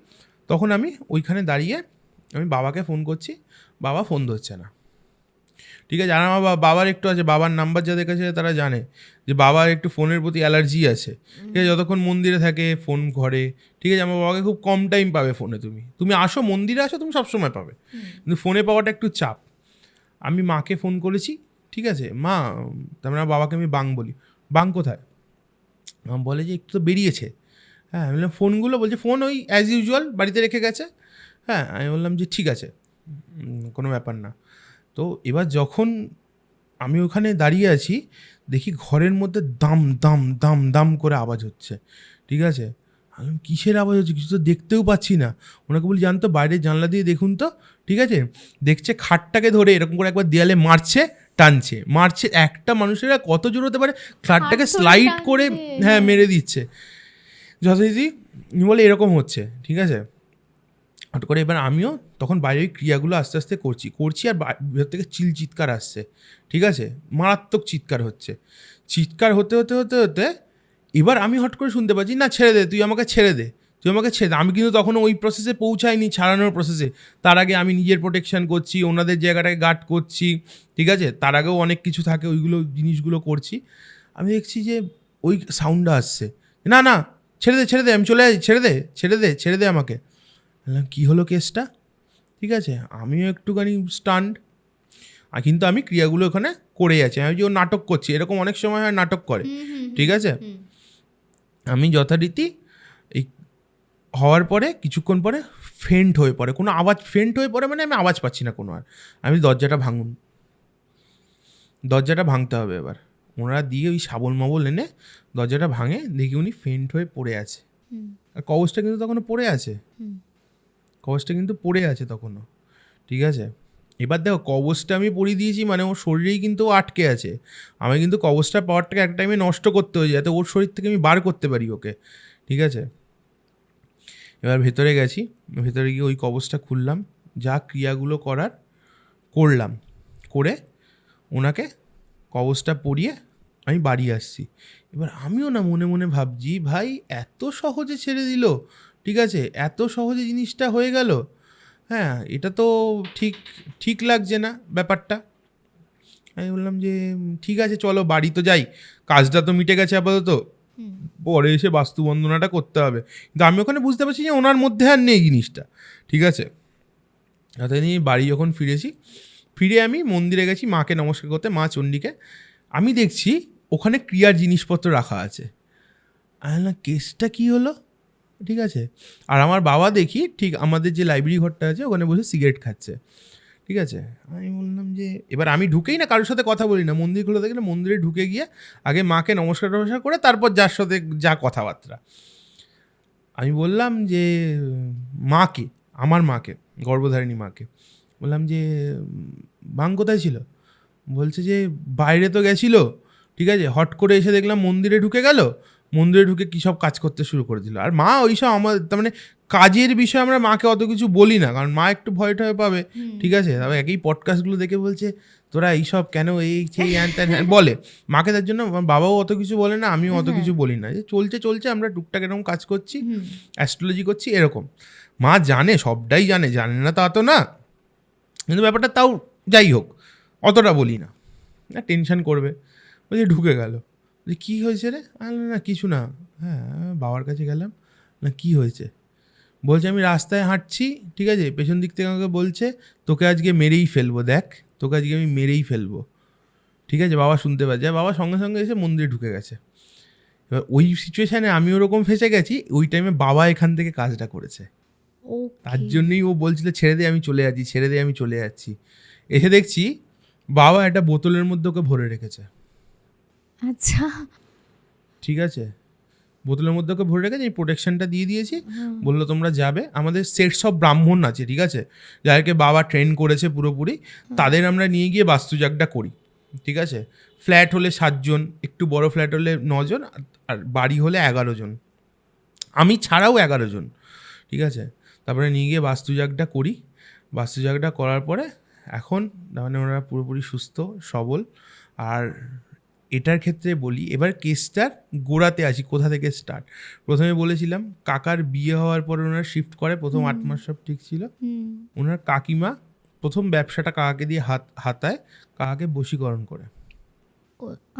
তখন আমি ওইখানে দাঁড়িয়ে আমি বাবাকে ফোন করছি, বাবা ফোন ধরছে না। ঠিক আছে, আর আমার বাবার একটু আছে, বাবার নাম্বার যাদের কাছে তারা জানে যে বাবার একটু ফোনের প্রতি অ্যালার্জি আছে। ঠিক আছে, যতক্ষণ মন্দিরে থাকে ফোন ঘরে। ঠিক আছে, আমার বাবাকে খুব কম টাইম পাবে ফোনে, তুমি আসো মন্দিরে আসো, তুমি সবসময় পাবে, কিন্তু ফোনে পাওয়াটা একটু চাপ। আমি মাকে ফোন করেছি, ঠিক ঠিক আছে মা, তার মানে বাবাকে আমি বাং বলি, বাং কোথায়? মা বলে যে একটু তো বেরিয়েছে। হ্যাঁ, আমি বললাম ফোনগুলো, বলছে ফোন ওই অ্যাজ ইউজুয়াল বাড়িতে রেখে গেছে। হ্যাঁ, আমি বললাম যে ঠিক আছে, কোনো ব্যাপার না। তো এবার যখন আমি ওখানে দাঁড়িয়ে আছি, দেখি ঘরের মধ্যে দাম দাম দাম দাম করে আওয়াজ হচ্ছে, ঠিক আছে। আমি বললাম, কিসের আওয়াজ হচ্ছে, কিছু তো দেখতেও পাচ্ছি না। ওনাকে বলি জানতো বাইরের জানলা দিয়ে দেখুন তো, ঠিক আছে। দেখছে খাটটাকে ধরে এরকম করে একবার দেয়ালে মারছে, টানছে মারছে, একটা মানুষেরা কত জোর হতে পারে, খাটটাকে খাট ধরে স্লাইড করে টানছে। হ্যাঁ মেরে দিচ্ছে যথারীতি। বলে এরকম হচ্ছে, ঠিক আছে। হঠাৎ করে এবার আমিও তখন বাইরে ওই ক্রিয়াগুলো আস্তে আস্তে করছি আর ভেতর থেকে চিৎকার আসছে, ঠিক আছে, মারাত্মক চিৎকার হচ্ছে। চিৎকার হতে হতে হতে হতে এবার আমি হট করে শুনতে পাচ্ছি, না ছেড়ে দে, তুই আমাকে ছেড়ে দে, তুই আমাকে ছেড়ে দে। আমি কিন্তু তখনও ওই প্রসেসে পৌঁছাইনি, ছাড়ানোর প্রসেসে। তার আগে আমি নিজের প্রোটেকশন করছি, ওনাদের জায়গাটাকে গার্ড করছি, ঠিক আছে। তার আগেও অনেক কিছু থাকে, ওইগুলো জিনিসগুলো করছি। আমি দেখছি যে ওই সাউন্ডটা আসছে, না না ছেড়ে দে ছেড়ে দে, আমি চলে যাই, ছেড়ে দে ছেড়ে দে ছেড়ে দে আমাকে। বললাম কী হলো কেসটা, ঠিক আছে। আমিও একটুখানি স্টান্ড, কিন্তু আমি ক্রিয়াগুলো ওখানে করে যাচ্ছি। আমি যে ও নাটক করছি, এরকম অনেক সময় হয় নাটক করে, ঠিক আছে। আমি যথারীতি এই হওয়ার পরে কিছুক্ষণ পরে ফেন্ট হয়ে পড়ে, কোনো আওয়াজ, ফেন্ট হয়ে পড়ে মানে আমি আওয়াজ পাচ্ছি না কোনো আর। আমি দরজাটা ভাঙুন, দরজাটা ভাঙতে হবে এবার। ওনারা দিয়ে ওই শাবল মাবল এনে দরজাটা ভাঙে, দেখি উনি ফেন্ট হয়ে পড়ে আছে। আর কবচটা কিন্তু তখনও পড়ে আছে, কবচটা কিন্তু পড়ে আছে তখনও, ঠিক আছে। এবার দেখো কবচটা আমি পরিয়ে দিয়েছি মানে ওর শরীরেই কিন্তু ও আটকে আছে। আমি কিন্তু কবচটা পাওয়ারটাকে একটা টাইমে নষ্ট করতে হয়ে যাতে ওর শরীর থেকে আমি বার করতে পারি ওকে, ঠিক আছে। এবার ভেতরে গেছি, ভেতরে গিয়ে ওই কবচটা খুললাম, যা ক্রিয়াগুলো করার করলাম, করে ওনাকে কবচটা পরিয়ে আমি বাড়ি আসছি। এবার আমিও না মনে মনে ভাবছি, ভাই এত সহজে ছেড়ে দিল, ঠিক আছে, এত সহজে জিনিসটা হয়ে গেল। হ্যাঁ, এটা তো ঠিক ঠিক লাগছে না ব্যাপারটা। আমি বললাম যে ঠিক আছে চলো বাড়ি তো যাই, কাজটা তো মিটে গেছে আপাতত, পরে এসে বাস্তু বন্দনাটা করতে হবে। কিন্তু আমি ওখানে বুঝতে পারছি যে ওনার মধ্যে আর নেই জিনিসটা, ঠিক আছে। তাই নিয়ে বাড়ি যখন ফিরে আমি মন্দিরে গেছি মাকে নমস্কার করতে, মা চণ্ডীকে। আমি দেখছি ওখানে ক্রিয়ার জিনিসপত্র রাখা আছে। আমি না কেসটা কী হলো, ঠিক আছে। আর আমার বাবা দেখি ঠিক আমাদের যে লাইব্রেরি ঘরটা আছে ওখানে বসে সিগারেট খাচ্ছে, ঠিক আছে। আমি বললাম যে এবার আমি ঢুকেই না কারোর সাথে কথা বলি না, মন্দির খুলে দেখলে মন্দিরে ঢুকে গিয়ে আগে মাকে নমস্কার টমস্কার করে তারপর যার সাথে যা কথাবার্তা। আমি বললাম যে মাকে, আমার মাকে, গর্ভধারিণী মাকে বললাম যে বাং কোথায় ছিল? বলছে যে বাইরে তো গেছিল, ঠিক আছে, হট করে এসে দেখলাম মন্দিরে ঢুকে গেল, মন্দিরে ঢুকে কী সব কাজ করতে শুরু করে দিল। আর মা ওইসব আমার তার মানে কাজের বিষয়ে আমরা মাকে অত কিছু বলি না, কারণ মা একটু ভয় টয় পাবে, ঠিক আছে। তবে একই পডকাস্টগুলো দেখে বলছে তোরা এইসব কেন এই সেই হ্যান ত্যান হ্যান বলে মাকে। তার জন্য আমার বাবাও অত কিছু বলে না, আমিও অত কিছু বলি না, যে চলছে আমরা টুকটাক এরকম কাজ করছি, অ্যাস্ট্রোলজি করছি এরকম। মা জানে, সবটাই জানে না তা তো না, কিন্তু ব্যাপারটা তাও যাই হোক অতটা বলি না, টেনশন করবে। বলছে ঢুকে গেল, বলছি কী হয়েছে রে? না কিছু না। হ্যাঁ, বাবার কাছে গেলাম, না কী হয়েছে? বলছে আমি রাস্তায় হাঁটছি, ঠিক আছে, পেছন দিক থেকে আমাকে বলছে তোকে আজকে মেরেই ফেলবো, দেখ তোকে আজকে আমি মেরেই ফেলবো, ঠিক আছে। বাবা শুনতে পাচ্ছে, বাবা সঙ্গে সঙ্গে এসে মন্দিরে ঢুকে গেছে। এবার ওই সিচুয়েশানে আমি ওরকম ফেসে গেছি, ওই টাইমে বাবা এখান থেকে কাজটা করেছে, তার জন্যই ও বলছিল ছেড়ে দে আমি চলে যাচ্ছি, ছেড়ে দে আমি চলে যাচ্ছি। এসে দেখছি বাবা একটা বোতলের মধ্যে ওকে ভরে রেখেছে, আচ্ছা, ঠিক আছে, বোতলের মধ্যে ওকে ভরে রেখেছে, এই প্রোটেকশনটা দিয়ে দিয়েছি। বললো তোমরা যাবে, আমাদের সেটস অফ ব্রাহ্মণ আছে, ঠিক আছে, যাদেরকে বাবা ট্রেন করেছে পুরোপুরি, তাদের আমরা নিয়ে গিয়ে বাস্তুজাগটা করি, ঠিক আছে। ফ্ল্যাট হলে 7 জন, একটু বড় ফ্ল্যাট হলে 9 জন, আর বাড়ি হলে 11 জন, আমি ছাড়াও 11 জন, ঠিক আছে। তারপরে নিয়ে গিয়ে বাস্তুজাগটা করি, বাস্তুজাগটা করার পরে এখন মানে ওনারা পুরোপুরি সুস্থ সবল। আর এটার ক্ষেত্রে বলি, এবার কেসটার গোড়াতে আসি, কোথা থেকে স্টার্ট। প্রথমে বলেছিলাম কাকার বিয়ে হওয়ার পরে ওনারা শিফট করে, প্রথম 8 মাস সব ঠিক ছিল। ওনার কাকিমা প্রথম ব্যবসাটা কাকাকে দিয়ে হাতায়, কাকাকে বশীকরণ করে,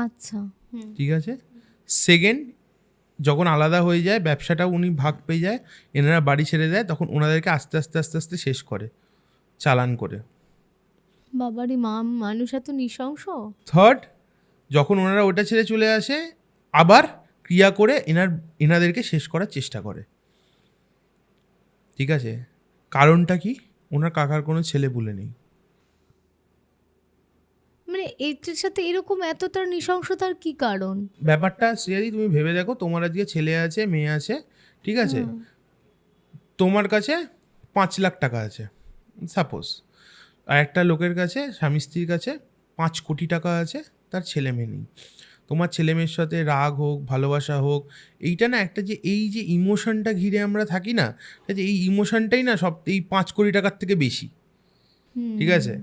আচ্ছা, ঠিক আছে। সেকেন্ড, যখন আলাদা হয়ে যায় ব্যবসাটাও উনি ভাগ পেয়ে যায়, এনারা বাড়ি ছেড়ে দেয়, তখন ওনাদেরকে আস্তে আস্তে শেষ করে, চালান করে, বাবারি মা, মানুষ এত নৃশংস। থার্ড, যখন ওনারা ওটা ছেড়ে চলে আসে আবার ক্রিয়া করে এনাদেরকে শেষ করার চেষ্টা করে। ঠিক আছে, কারণটা কি? ওনার কাকার কোনো ছেলে পুলে নেই। মানে এটার সাথে এরকম এত তার নৃশংসতার কি কারণ? ব্যাপারটা শ্রেয়াদি তুমি ভেবে দেখো, তোমার আজকে ছেলে আছে, মেয়ে আছে, ঠিক আছে, তোমার কাছে 5 লাখ টাকা আছে সাপোজ, আর একটা লোকের কাছে, স্বামী স্ত্রীর কাছে 5 কোটি টাকা আছে, তার ছেলে মেয়ে নেই। তোমার ছেলে মেয়ের সাথে রাগ হোক, ভালোবাসা হোক, এইটা না একটা যে এই যে ইমোশনটা ঘিরে আমরা থাকি না, এই ইমোশনটাই না সব এই 5 কোটি টাকার থেকে বেশি। ঠিক আছে,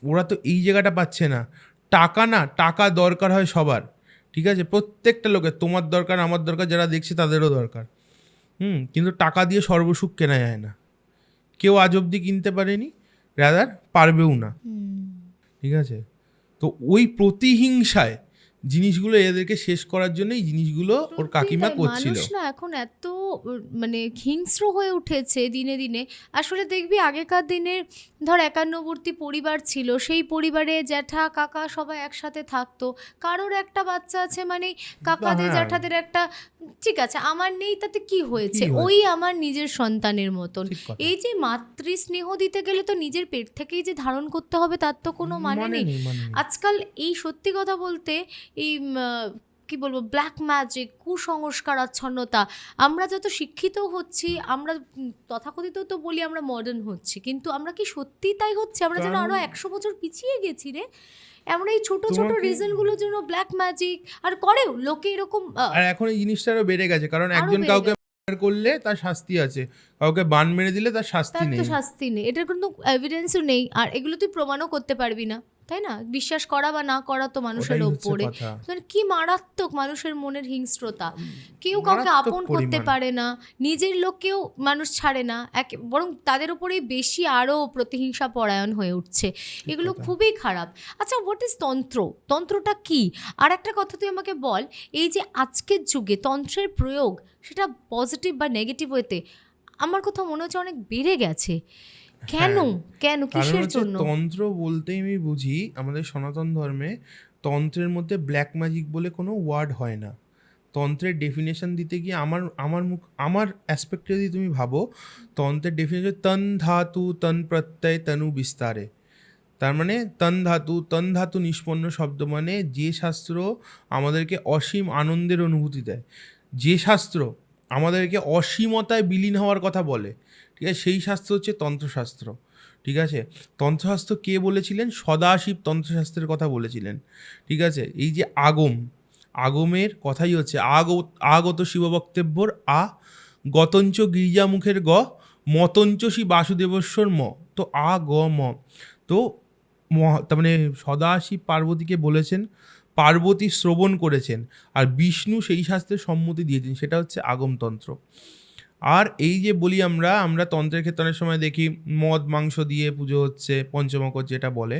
ওরা তো এই জায়গাটা পাচ্ছে না। টাকা না, টাকা দরকার হয় সবার, ঠিক আছে, প্রত্যেকটা লোকের, তোমার দরকার, আমার দরকার, যারা দেখছে তাদেরও দরকার। কিন্তু টাকা দিয়ে সর্বসুখ কেনা যায় না, কেউ আজ অবধি কিনতে পারেনি, রাদার পারবেও না। ঠিক আছে, তো ওই প্রতিহিংসায় জিনিসগুলো এদেরকে শেষ করার জন্য এই জিনিসগুলো ওর কাকিমা করছিল। মানুষ না এখন এত মানে হিংস্র হয়ে উঠেছে দিনে দিনে। আসলে দেখবি আগেকার দিনের ধর একান্নবর্তী পরিবার ছিল, সেই পরিবারে জ্যাঠা কাকা সবাই একসাথে থাকতো, কারোর একটা বাচ্চা আছে মানে কাকাদের হ্যাঁ। জ্যাঠাদের একটা, ঠিক আছে আমার নেই তাতে কি হয়েছে, কি হয়েছে? ওই আমার নিজের সন্তানের মতন। ঠিক কথা। এই যে মাতৃস্নেহ দিতে গেলে তো নিজের পেট থেকেই যে ধারণ করতে হবে তার তো কোনো মানে নেই। মানে নেই। আজকাল এই সত্যি কথা বলতে এই কি বলবো, ব্ল্যাক ম্যাজিক, কুসংস্কার, আচ্ছন্নতা, আমরা যত শিক্ষিত হচ্ছি, আমরা তথাকথিত তো বলি আমরা মডার্ন হচ্ছি, কিন্তু আমরা কি সত্যি তাই হচ্ছে? আমরা যেন আরো 100 বছর পিছিয়ে গেছি রে। আমরা এই ছোট ছোট তোমাকে- রিজনগুলোর জন্য ব্ল্যাক ম্যাজিক আর করেও লোকে এরকম আর এখন এই জিনিসটা আরো বেড়ে গেছে, কারণ আরো একজন বেড়ে কাউকে মার্ডার করলে তার শাস্তি আছে, কাউকে বান মেরে দিলে তার শাস্তি তার নেই। তো শাস্তি নেই, এটার কোনো এভিডেন্সও নেই, আর এগুলো তুই প্রমাণও করতে পারবি না, তাই না? বিশ্বাস করা বা না করা তো মানুষের ওটাই হচ্ছে ওপরে। কথা। মানে কি মারাত্মক মানুষের মনের হিংস্রতা, কেউ কাউকে মারাত্মক আপন করতে পরিমাণ। পারে না, নিজের লোককেও মানুষ ছাড়ে না, বরং তাদের উপরেই বেশি আরও প্রতিহিংসা পরায়ণ হয়ে উঠছে। এগুলো কথা। খুবই খারাপ। আচ্ছা, হোয়াট ইজ তন্ত্র? তন্ত্রটা কি? আর একটা কথা তুই আমাকে বল, এই যে আজকের যুগে তন্ত্রের প্রয়োগ, সেটা পজিটিভ বা নেগেটিভ ওয়েতে আমার কথা মনে হচ্ছে অনেক বেড়ে গেছে। কেন কেন কারণ কিসের হচ্ছে জন্য? তন্ত্র বলতে আমি বুঝি আমাদের সনাতন ধর্মে তন্ত্রের মধ্যে ব্ল্যাক ম্যাজিক বলে কোনো ওয়ার্ড হয় না। তন্ত্রের ডেফিনেশন দিতে গিয়ে আমার অ্যাসপেক্টে যদি তুমি ভাবো, তন্ত্রের ডেফিনেশন তন ধাতু তন প্রত্যয় তনু বিস্তারে। তার মানে তন ধাতু নিষ্পন্ন শব্দ মানে যে শাস্ত্র আমাদেরকে অসীম আনন্দের অনুভূতি দেয়, যে শাস্ত্র আমাদেরকে অসীমতায় বিলীন হওয়ার কথা বলে, ঠিক আছে, সেই শাস্ত্র হচ্ছে তন্ত্রশাস্ত্র। ঠিক আছে, তন্ত্রশাস্ত্র কে বলেছিলেন? সদাশিব তন্ত্রশাস্ত্রের কথা বলেছিলেন। ঠিক আছে, এই যে আগমের কথাই হচ্ছে আগত শিব বক্তব্যর গতঞ্চ গির্জামুখের মতঞ্চ শ্রী বাসুদেবস্বর তো ম। তো তার মানে সদাশিব পার্বতীকে বলেছেন, পার্বতী শ্রবণ করেছেন, আর বিষ্ণু সেই শাস্ত্রের সম্মতি দিয়েছেন, সেটা হচ্ছে আগমতন্ত্র। আর এই যে বলি আমরা তন্ত্রের ক্ষেত্রে অনেক সময় দেখি মদ মাংস দিয়ে পুজো হচ্ছে, পঞ্চমকর যেটা বলে,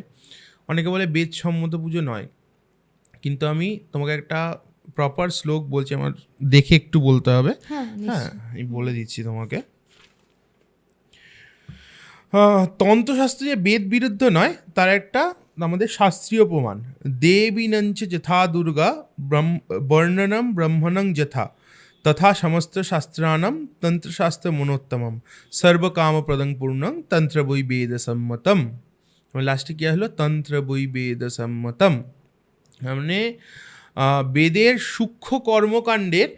অনেকে বলে বেদ সম্মত পুজো নয়। কিন্তু আমি তোমাকে একটা প্রপার শ্লোক বলছি, আমার দেখে একটু বলতে হবে। হ্যাঁ, আমি বলে দিচ্ছি তোমাকে। তন্ত্রশাস্ত্র যে বেদ বিরুদ্ধ নয় তার একটা আমাদের শাস্ত্রীয় প্রমাণ। দেবীনঞ্চ যথা দুর্গা বর্ণনম ব্রহ্মণং যথা তথা সমস্ত শাস্ত্রাণম তন্ত্রশাস্ত্র মনোত্তমম সর্বকামপ্রদং পূর্ণং তন্ত্র বৈ বেদ সম্মতম। লাস্টে কি হলো? তন্ত্র বৈ বেদ সম্মতম। মানে বেদের সূক্ষ্ম কর্মকাণ্ডের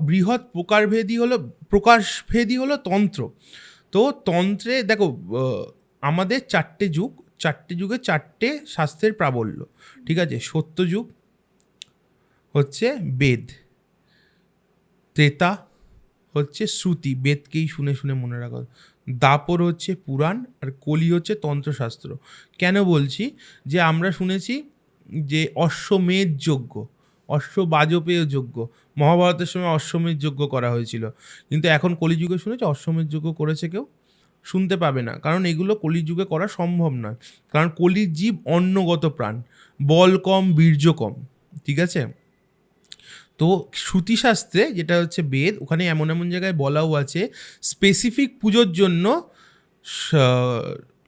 বৃহৎ প্রকাশভেদী হলো তন্ত্র। তো তন্ত্রে দেখো, আমাদের 4টে যুগে 4টে শাস্ত্রের প্রাবল্য। ঠিক আছে, সত্যযুগ হচ্ছে বেদ, ত্রেতা হচ্ছে শ্রুতি, বেদকেই শুনে শুনে মনে রাখা, দাপর হচ্ছে পুরাণ, আর কলি হচ্ছে তন্ত্রশাস্ত্র। কেন বলছি? যে আমরা শুনেছি যে অশ্বমেধ যজ্ঞ, বাজপেয় যজ্ঞ, মহাভারতের সময় অশ্বমেধ যজ্ঞ করা হয়েছিল, কিন্তু এখন কলিযুগে শুনেছি অশ্বমেধ যজ্ঞ করেছে কেউ? শুনতে পাবে না, কারণ এগুলো কলিযুগে করা সম্ভব নয়, কারণ কলির জীব অন্নগত প্রাণ, বল কম বীর্য কম। ঠিক আছে, তো শ্রুতিশাস্ত্রে যেটা হচ্ছে বেদ, ওখানে এমন এমন জায়গায় বলাও আছে স্পেসিফিক পুজোর জন্য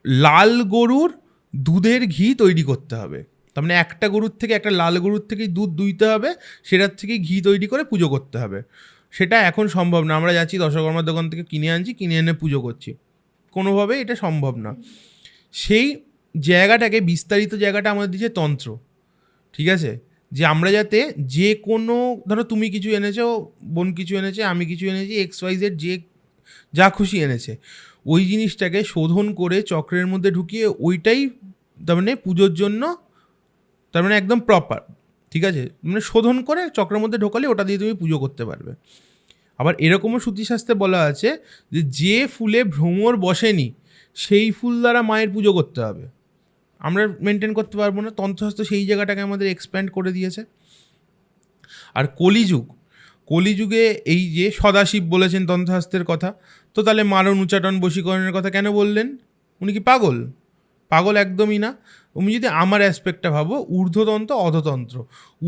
লাল গরুর দুধের ঘি তৈরি করতে হবে। তার মানে একটা গরুর থেকে, একটা লাল গরুর থেকেই দুধ দুইতে হবে, সেটার থেকেই ঘি তৈরি করে পুজো করতে হবে। সেটা এখন সম্ভব না। আমরা যাচ্ছি দশকর্মার দোকান থেকে কিনে আনছি, কিনে এনে পুজো করছি, কোনোভাবে এটা সম্ভব না। সেই জায়গাটাকে, বিস্তারিত জায়গাটা আমাদের দিচ্ছে তন্ত্র, ঠিক আছে? যে আমরা যাতে যে কোনো, ধরো তুমি কিছু এনেছো, বোন কিছু এনেছে, আমি কিছু এনেছি, XYZ যে যা খুশি এনেছে, ওই জিনিসটাকে শোধন করে চক্রের মধ্যে ঢুকিয়ে ওইটাই তার মানে পুজোর জন্য, তার মানে একদম প্রপার, ঠিক আছে? মানে শোধন করে চক্রের মধ্যে ঢোকালে ওটা দিয়ে তুমি পুজো করতে পারবে। আবার এরকমও শ্রুতিশাস্ত্রে বলা আছে যে ফুলে ভ্রমর বসেনি সেই ফুল দ্বারা মায়ের পুজো করতে হবে। আমরা মেনটেন করতে পারবো না, তন্ত্রশাস্ত্র সেই জায়গাটাকে আমাদের এক্সপ্যান্ড করে দিয়েছে। আর কলিযুগে এই যে সদাশিব বলেছেন তন্ত্রশাস্ত্রের কথা, তো তাহলে মারণ উচ্চাটন বশীকরণের কথা কেন বললেন? উনি কি পাগল? পাগল একদমই না। তুমি যদি আমার অ্যাসপেক্টটা ভাবো, ঊর্ধ্বতন্ত্র অধতন্ত্র।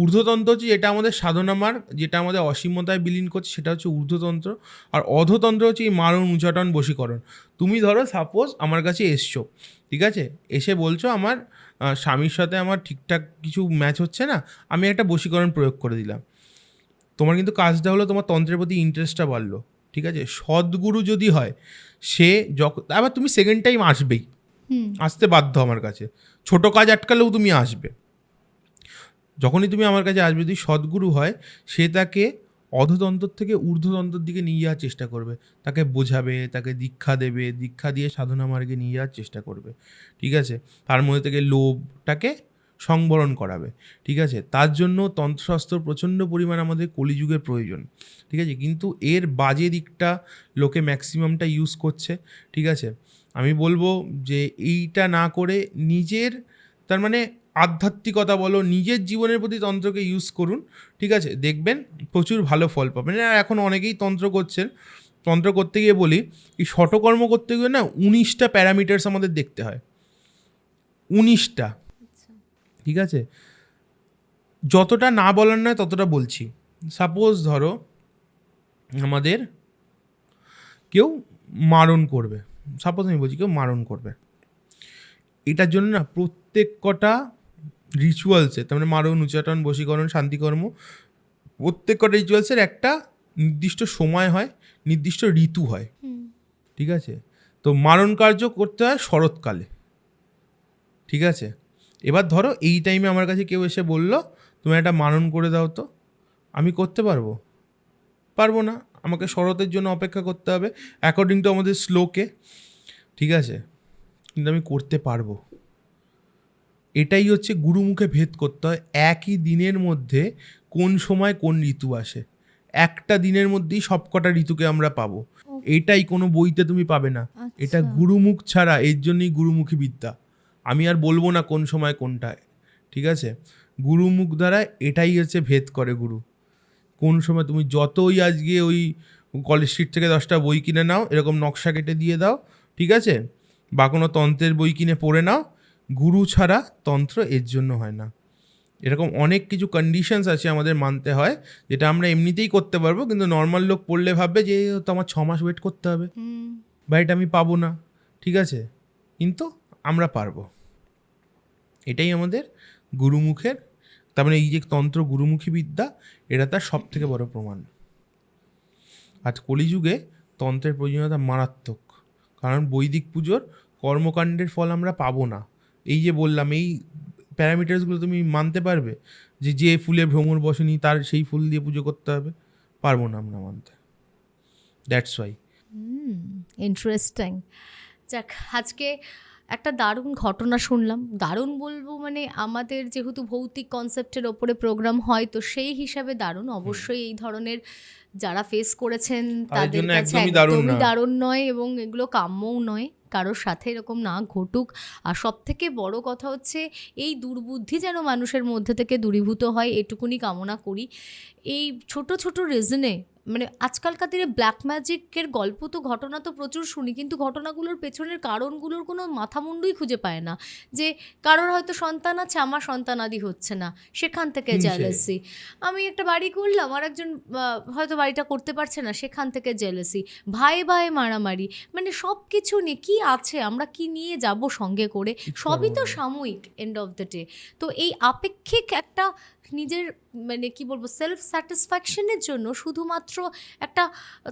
ঊর্ধ্বতন্ত্র হচ্ছে যেটা আমাদের সাধনা মার্গ, যেটা আমাদের অসীমতায় বিলীন করছে, সেটা হচ্ছে ঊর্ধ্বতন্ত্র। আর অধতন্ত্র হচ্ছে এই মারণ উচ্চাটন বশীকরণ। তুমি ধরো সাপোজ আমার কাছে এসছো, ঠিক আছে? এসে বলছো আমার স্বামীর সাথে আমার ঠিকঠাক কিছু ম্যাচ হচ্ছে না, আমি একটা বশীকরণ প্রয়োগ করে দিলাম। তোমার কিন্তু কাজটা হলো, তোমার তন্ত্রের প্রতি ইন্টারেস্টটা বাড়লো, ঠিক আছে? সদ্গুরু যদি হয়, সে আবার তুমি সেকেন্ড টাইম আসবেই, আসতে বাধ্য আমার কাছে। ছোট কাজ আটকালেও তুমি আসবে। যখনই তুমি আমার কাছে আসবে, যদি সদ্গুরু হয়, সে তাকে অধতন্ত্র থেকে ঊর্ধ্বতন্ত্রের দিকে নিয়ে যাওয়ার চেষ্টা করবে, তাকে বোঝাবে, তাকে দীক্ষা দেবে, দীক্ষা দিয়ে সাধনা মার্গে নিয়ে যাওয়ার চেষ্টা করবে, ঠিক আছে? তার মধ্যে থেকে লোভটাকে সংবরণ করাবে, ঠিক আছে? তার জন্য তন্ত্রশাস্ত্র প্রচণ্ড পরিমাণ আমাদের কলিযুগের প্রয়োজন, ঠিক আছে? কিন্তু এর বাজে দিকটা লোকে ম্যাক্সিমামটা ইউজ করছে, ঠিক আছে? আমি বলবো যে এইটা না করে নিজের, তার মানে আধ্যাত্মিকতা বলো, নিজের জীবনের প্রতি তন্ত্রকে ইউজ করুন, ঠিক আছে? দেখবেন প্রচুর ভালো ফল পাবেন। আর এখন অনেকেই তন্ত্র করছেন। তন্ত্র করতে গিয়ে বলি, এই শটকর্ম করতে গিয়ে না 19টা প্যারামিটার্স আমাদের দেখতে হয়, 19টা, ঠিক আছে? যতটা না বলার নয় ততটা বলছি। সাপোজ ধরো আমাদের কেউ মারণ করবে, সাপোজ আমি বলছি কেউ মারণ করবে, এটার জন্য না প্রত্যেক কটা রিচুয়ালসে, তার মানে মারণ, উচ্চাটন, বশীকরণ, শান্তিকর্ম, প্রত্যেক কটা রিচুয়ালসের একটা নির্দিষ্ট সময় হয়, নির্দিষ্ট ঋতু হয়, ঠিক আছে? তো মারণ কার্য করতে হয় শরৎকালে, ঠিক আছে? এবার ধরো এই টাইমে আমার কাছে কেউ এসে বললো তুমি একটা মারণ করে দাও, তো আমি করতে পারবো না। আমাকে শরতের জন্য অপেক্ষা করতে হবে অ্যাকর্ডিং টু আমাদের শ্লোকে, ঠিক আছে? কিন্তু আমি করতে পারবো। এটাই হচ্ছে গুরুমুখে ভেদ করতে হয়। একই দিনের মধ্যে কোন সময় কোন ঋতু আসে, একটা দিনের মধ্যেই সবকটা ঋতুকে আমরা পাবো। এটাই কোনো বইতে তুমি পাবে না। এটা গুরুমুখ ছাড়া, এর জন্যই গুরুমুখী বিদ্যা। আমি আর বলবো না কোন সময় কোনটায়, ঠিক আছে? গুরুমুখ দ্বারা এটাই হচ্ছে ভেদ করে গুরু। কোন সময় তুমি যতই আজকে ওই কলেজ স্ট্রিট থেকে 10টা বই কিনে নাও, এরকম নকশা কেটে দিয়ে দাও, ঠিক আছে? বা কোনো তন্ত্রের বই কিনে পড়ে নাও, গুরু ছাড়া তন্ত্র এর জন্য হয় না। এরকম অনেক কিছু কন্ডিশনস আছে আমাদের মানতে হয়, যেটা আমরা এমনিতেই করতে পারবো, কিন্তু নর্মাল লোক পড়লে ভাববে যে তো আমার 6 মাস ওয়েট করতে হবে, বা এটা আমি পাবো না, ঠিক আছে? কিন্তু আমরা পারবো। এটাই আমাদের গুরুমুখের, তার মানে এই যে তন্ত্র গুরুমুখী বিদ্যা, এটা তার সব থেকে বড় প্রমাণ। আজ কলিযুগে তন্ত্রের প্রয়োজনীয়তা মারাত্মক, কারণ বৈদিক পুজোর কর্মকাণ্ডের ফল আমরা পাবো না। এই যে বললাম, এই প্যারামিটার্সগুলো তুমি মানতে পারবে যে যে ফুলে ভ্রমর বসেনি তার সেই ফুল দিয়ে পুজো করতে হবে? পারবো না আমরা মানতে। That's why. ইন্টারেস্টিং। যাক, আজকে একটা দারুণ ঘটনা শুনলাম। দারুণ বলবো মানে আমাদের যেহেতু ভৌতিক কনসেপ্টের ওপরে প্রোগ্রাম হয়, তো সেই হিসাবে দারুণ। অবশ্যই এই ধরনের যারা ফেস করেছেন তাদের জন্য কাছে একদমই দারুণ একদমই না। দারুণ নয়, এবং এগুলো কাম্যও নয়, কারোর সাথে এরকম না ঘটুক। আর সব থেকে বড় কথা হচ্ছে এই দুর্বুদ্ধি যেন মানুষের মধ্যে থেকে দূরীভূত হয়, এটুকুনি কামনা করি। এই ছোট ছোট রিজনে মানে আজকালকার দিনে ব্ল্যাক ম্যাজিকের গল্প তো ঘটনা তো প্রচুর শুনি, কিন্তু ঘটনাগুলোর পেছনের কারণগুলোর কোনো মাথামুন্ডুই খুঁজে পায় না। যে কারোর হয়তো সন্তান আছে, আমার সন্তানাদি হচ্ছে না, সেখান থেকে জেলাসি। আমি একটা বাড়ি করলাম, আর একজন হয়তো বাড়িটা করতে পারছে না, সেখান থেকে জেলাসি। ভাই ভাই মারামারি, মানে সব কিছু নিয়ে কী আছে, আমরা কি নিয়ে যাব সঙ্গে করে, সবই তো সাময়িক এন্ড অফ দ্য ডে। তো এই আপেক্ষিক একটা নিজের মানে কি বলবো সেলফ স্যাটিসফ্যাকশনের জন্য, শুধুমাত্র একটা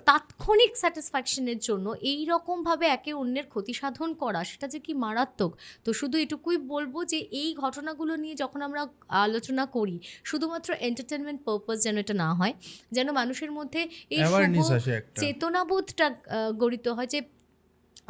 তাৎক্ষণিক স্যাটিসফ্যাকশনের জন্য এই রকমভাবে একে অন্যের ক্ষতি সাধন করা, সেটা যে কি মারাত্মক। তো শুধু এটুকুই বলবো যে এই ঘটনাগুলো নিয়ে যখন আমরা আলোচনা করি, শুধুমাত্র এন্টারটেনমেন্ট পারপাস যেন এটা না হয়, যেন মানুষের মধ্যে এই Awareness শুভ আসে একটা। চেতনাবোধটা গড়িত হয় যে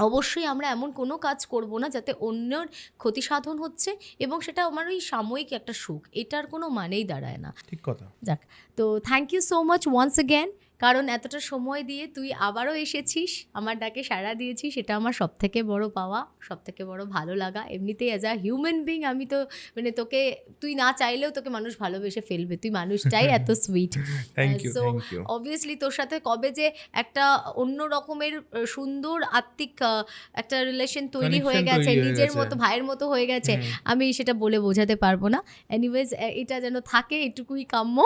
অবশ্যই আমরা এমন কোনো কাজ করব না যাতে অন্যের ক্ষতি সাধন হচ্ছে, এবং সেটা আমার ওই সাময়িক একটা সুখ, এটার কোনো মানেই দাঁড়ায় না। ঠিক কথা। যাক, তো thank you so much once again, কারণ এতটা সময় দিয়ে তুই আবারও এসেছিস, আমার ডাকে সাড়া দিয়েছিস, সেটা আমার সবথেকে বড় পাওয়া, সবথেকে বড় ভালো লাগা। এমনিতেই অ্যাজ আ হিউম্যান বিং আমি তো মানে তোকে, তুই না চাইলেও তোকে মানুষ ভালোবেসে ফেলবে, তুই মানুষটাই এত sweet. Thank you, so thank you. Obviously তোর সাথে কবে যে একটা অন্য রকমের সুন্দর আত্মিক একটা রিলেশন তৈরি Connection হয়ে গেছে, তৈরি হয়ে নিজের গেছে। মতো ভাইয়ের মতো হয়ে গেছে, আমি সেটা বলে বোঝাতে পারবো না। এনিওয়েজ এটা যেন থাকে, এটুকুই কাম্য,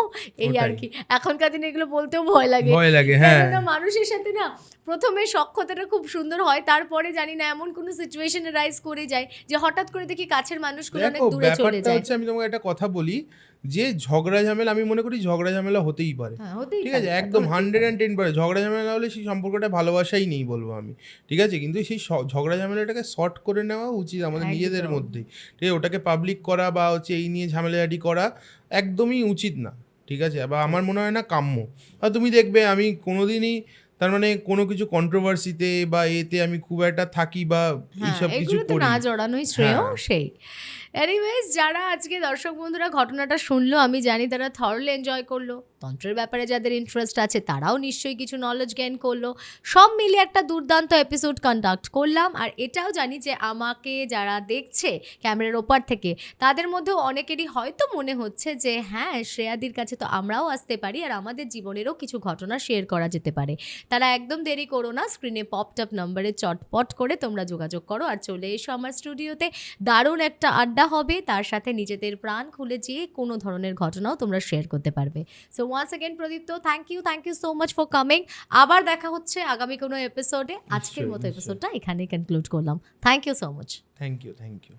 এই আর ওটাই। কি। এখনকার দিনে এগুলো বলতেও ভয় লাগে, ভয় লাগে, হ্যাঁ। কেননা মানুষের সাথে না প্রথমে সখ্যতাটা খুব সুন্দর হয়, তারপরে জানি না এমন কোনো সিচুয়েশনে রাইজ করে যায় যে হঠাৎ করে দেখি কাছের মানুষগুলো অনেক দেখো দূরে চলে ব্যাপারটা যায়। হচ্ছে, আমি তোমাকে একটা কথা বলি, যে ঝগড়া ঝামেলা, আমি মনে করি ঝগড়া ঝামেলা হতেই পারে, হ্যাঁ, হতেই ঠিক পারে, আছে, তা তো একদম হতেই 110%। ঝগড়া ঝামেলা হলে সেই সম্পর্কটা ভালোবাসাই নেই বলবো আমি, ঠিক আছে, কিন্তু সেই ঝগড়া ঝামেলাটাকে শর্ট করে নেওয়া উচিত আমাদের একদম। নিজেদের মধ্যেই, ঠিক আছে, ওটাকে পাবলিক করা বা হচ্ছে এই নিয়ে ঝামেলাঝাটি করা একদমই উচিত না, ঠিক আছে, বা আমার মনে হয় না কাম্য। আর তুমি দেখবে আমি কোনোদিনই তার মানে কোনো কিছু কন্ট্রোভার্সিতে বা এতে আমি খুব একটা থাকি বা হ্যাঁ, এইসব কিছু এগুলো তো করি না জড়ানোই শ্রেয়, হ্যাঁ। সেই। এনিওয়েজ, যারা আজকে দর্শক বন্ধুরা ঘটনাটা শুনলো, আমি জানি তারা থরলি এনজয় করলো। তন্ত্রের ব্যাপারে যাদের ইন্টারেস্ট আছে তারাও নিশ্চয়ই কিছু নলেজ গেইন করলো। সব মিলিয়ে একটা দুর্দান্ত এপিসোড কন্ডাক্ট করলাম, আর এটাও জানি যে আমাকে যারা দেখছে ক্যামেরার ওপার থেকে, তাদের মধ্যেও অনেকেরই হয়তো মনে হচ্ছে যে হ্যাঁ, শ্রেয়াদির কাছে তো আমরাও আসতে পারি, আর আমাদের জীবনেরও কিছু ঘটনা শেয়ার করা যেতে পারে। তারা একদম দেরি করো না, স্ক্রিনে পপড আপ নাম্বারে চটপট করে তোমরা যোগাযোগ করো আর চলে এসো আমার স্টুডিওতে। দারুণ একটা আড্ডা হবে, তার সাথে নিজেদের প্রাণ খুলে যে কোনো ধরনের ঘটনাও তোমরা শেয়ার করতে পারবে। So once again Pradipta, thank you so much for coming. আবার দেখা হচ্ছে আগামী কোনো এপিসোডে। আজকের মতো নিশ্চয়ই। এপিসোডটা এখানেই কনক্লুড করলাম। Thank you so much. Thank you, thank you.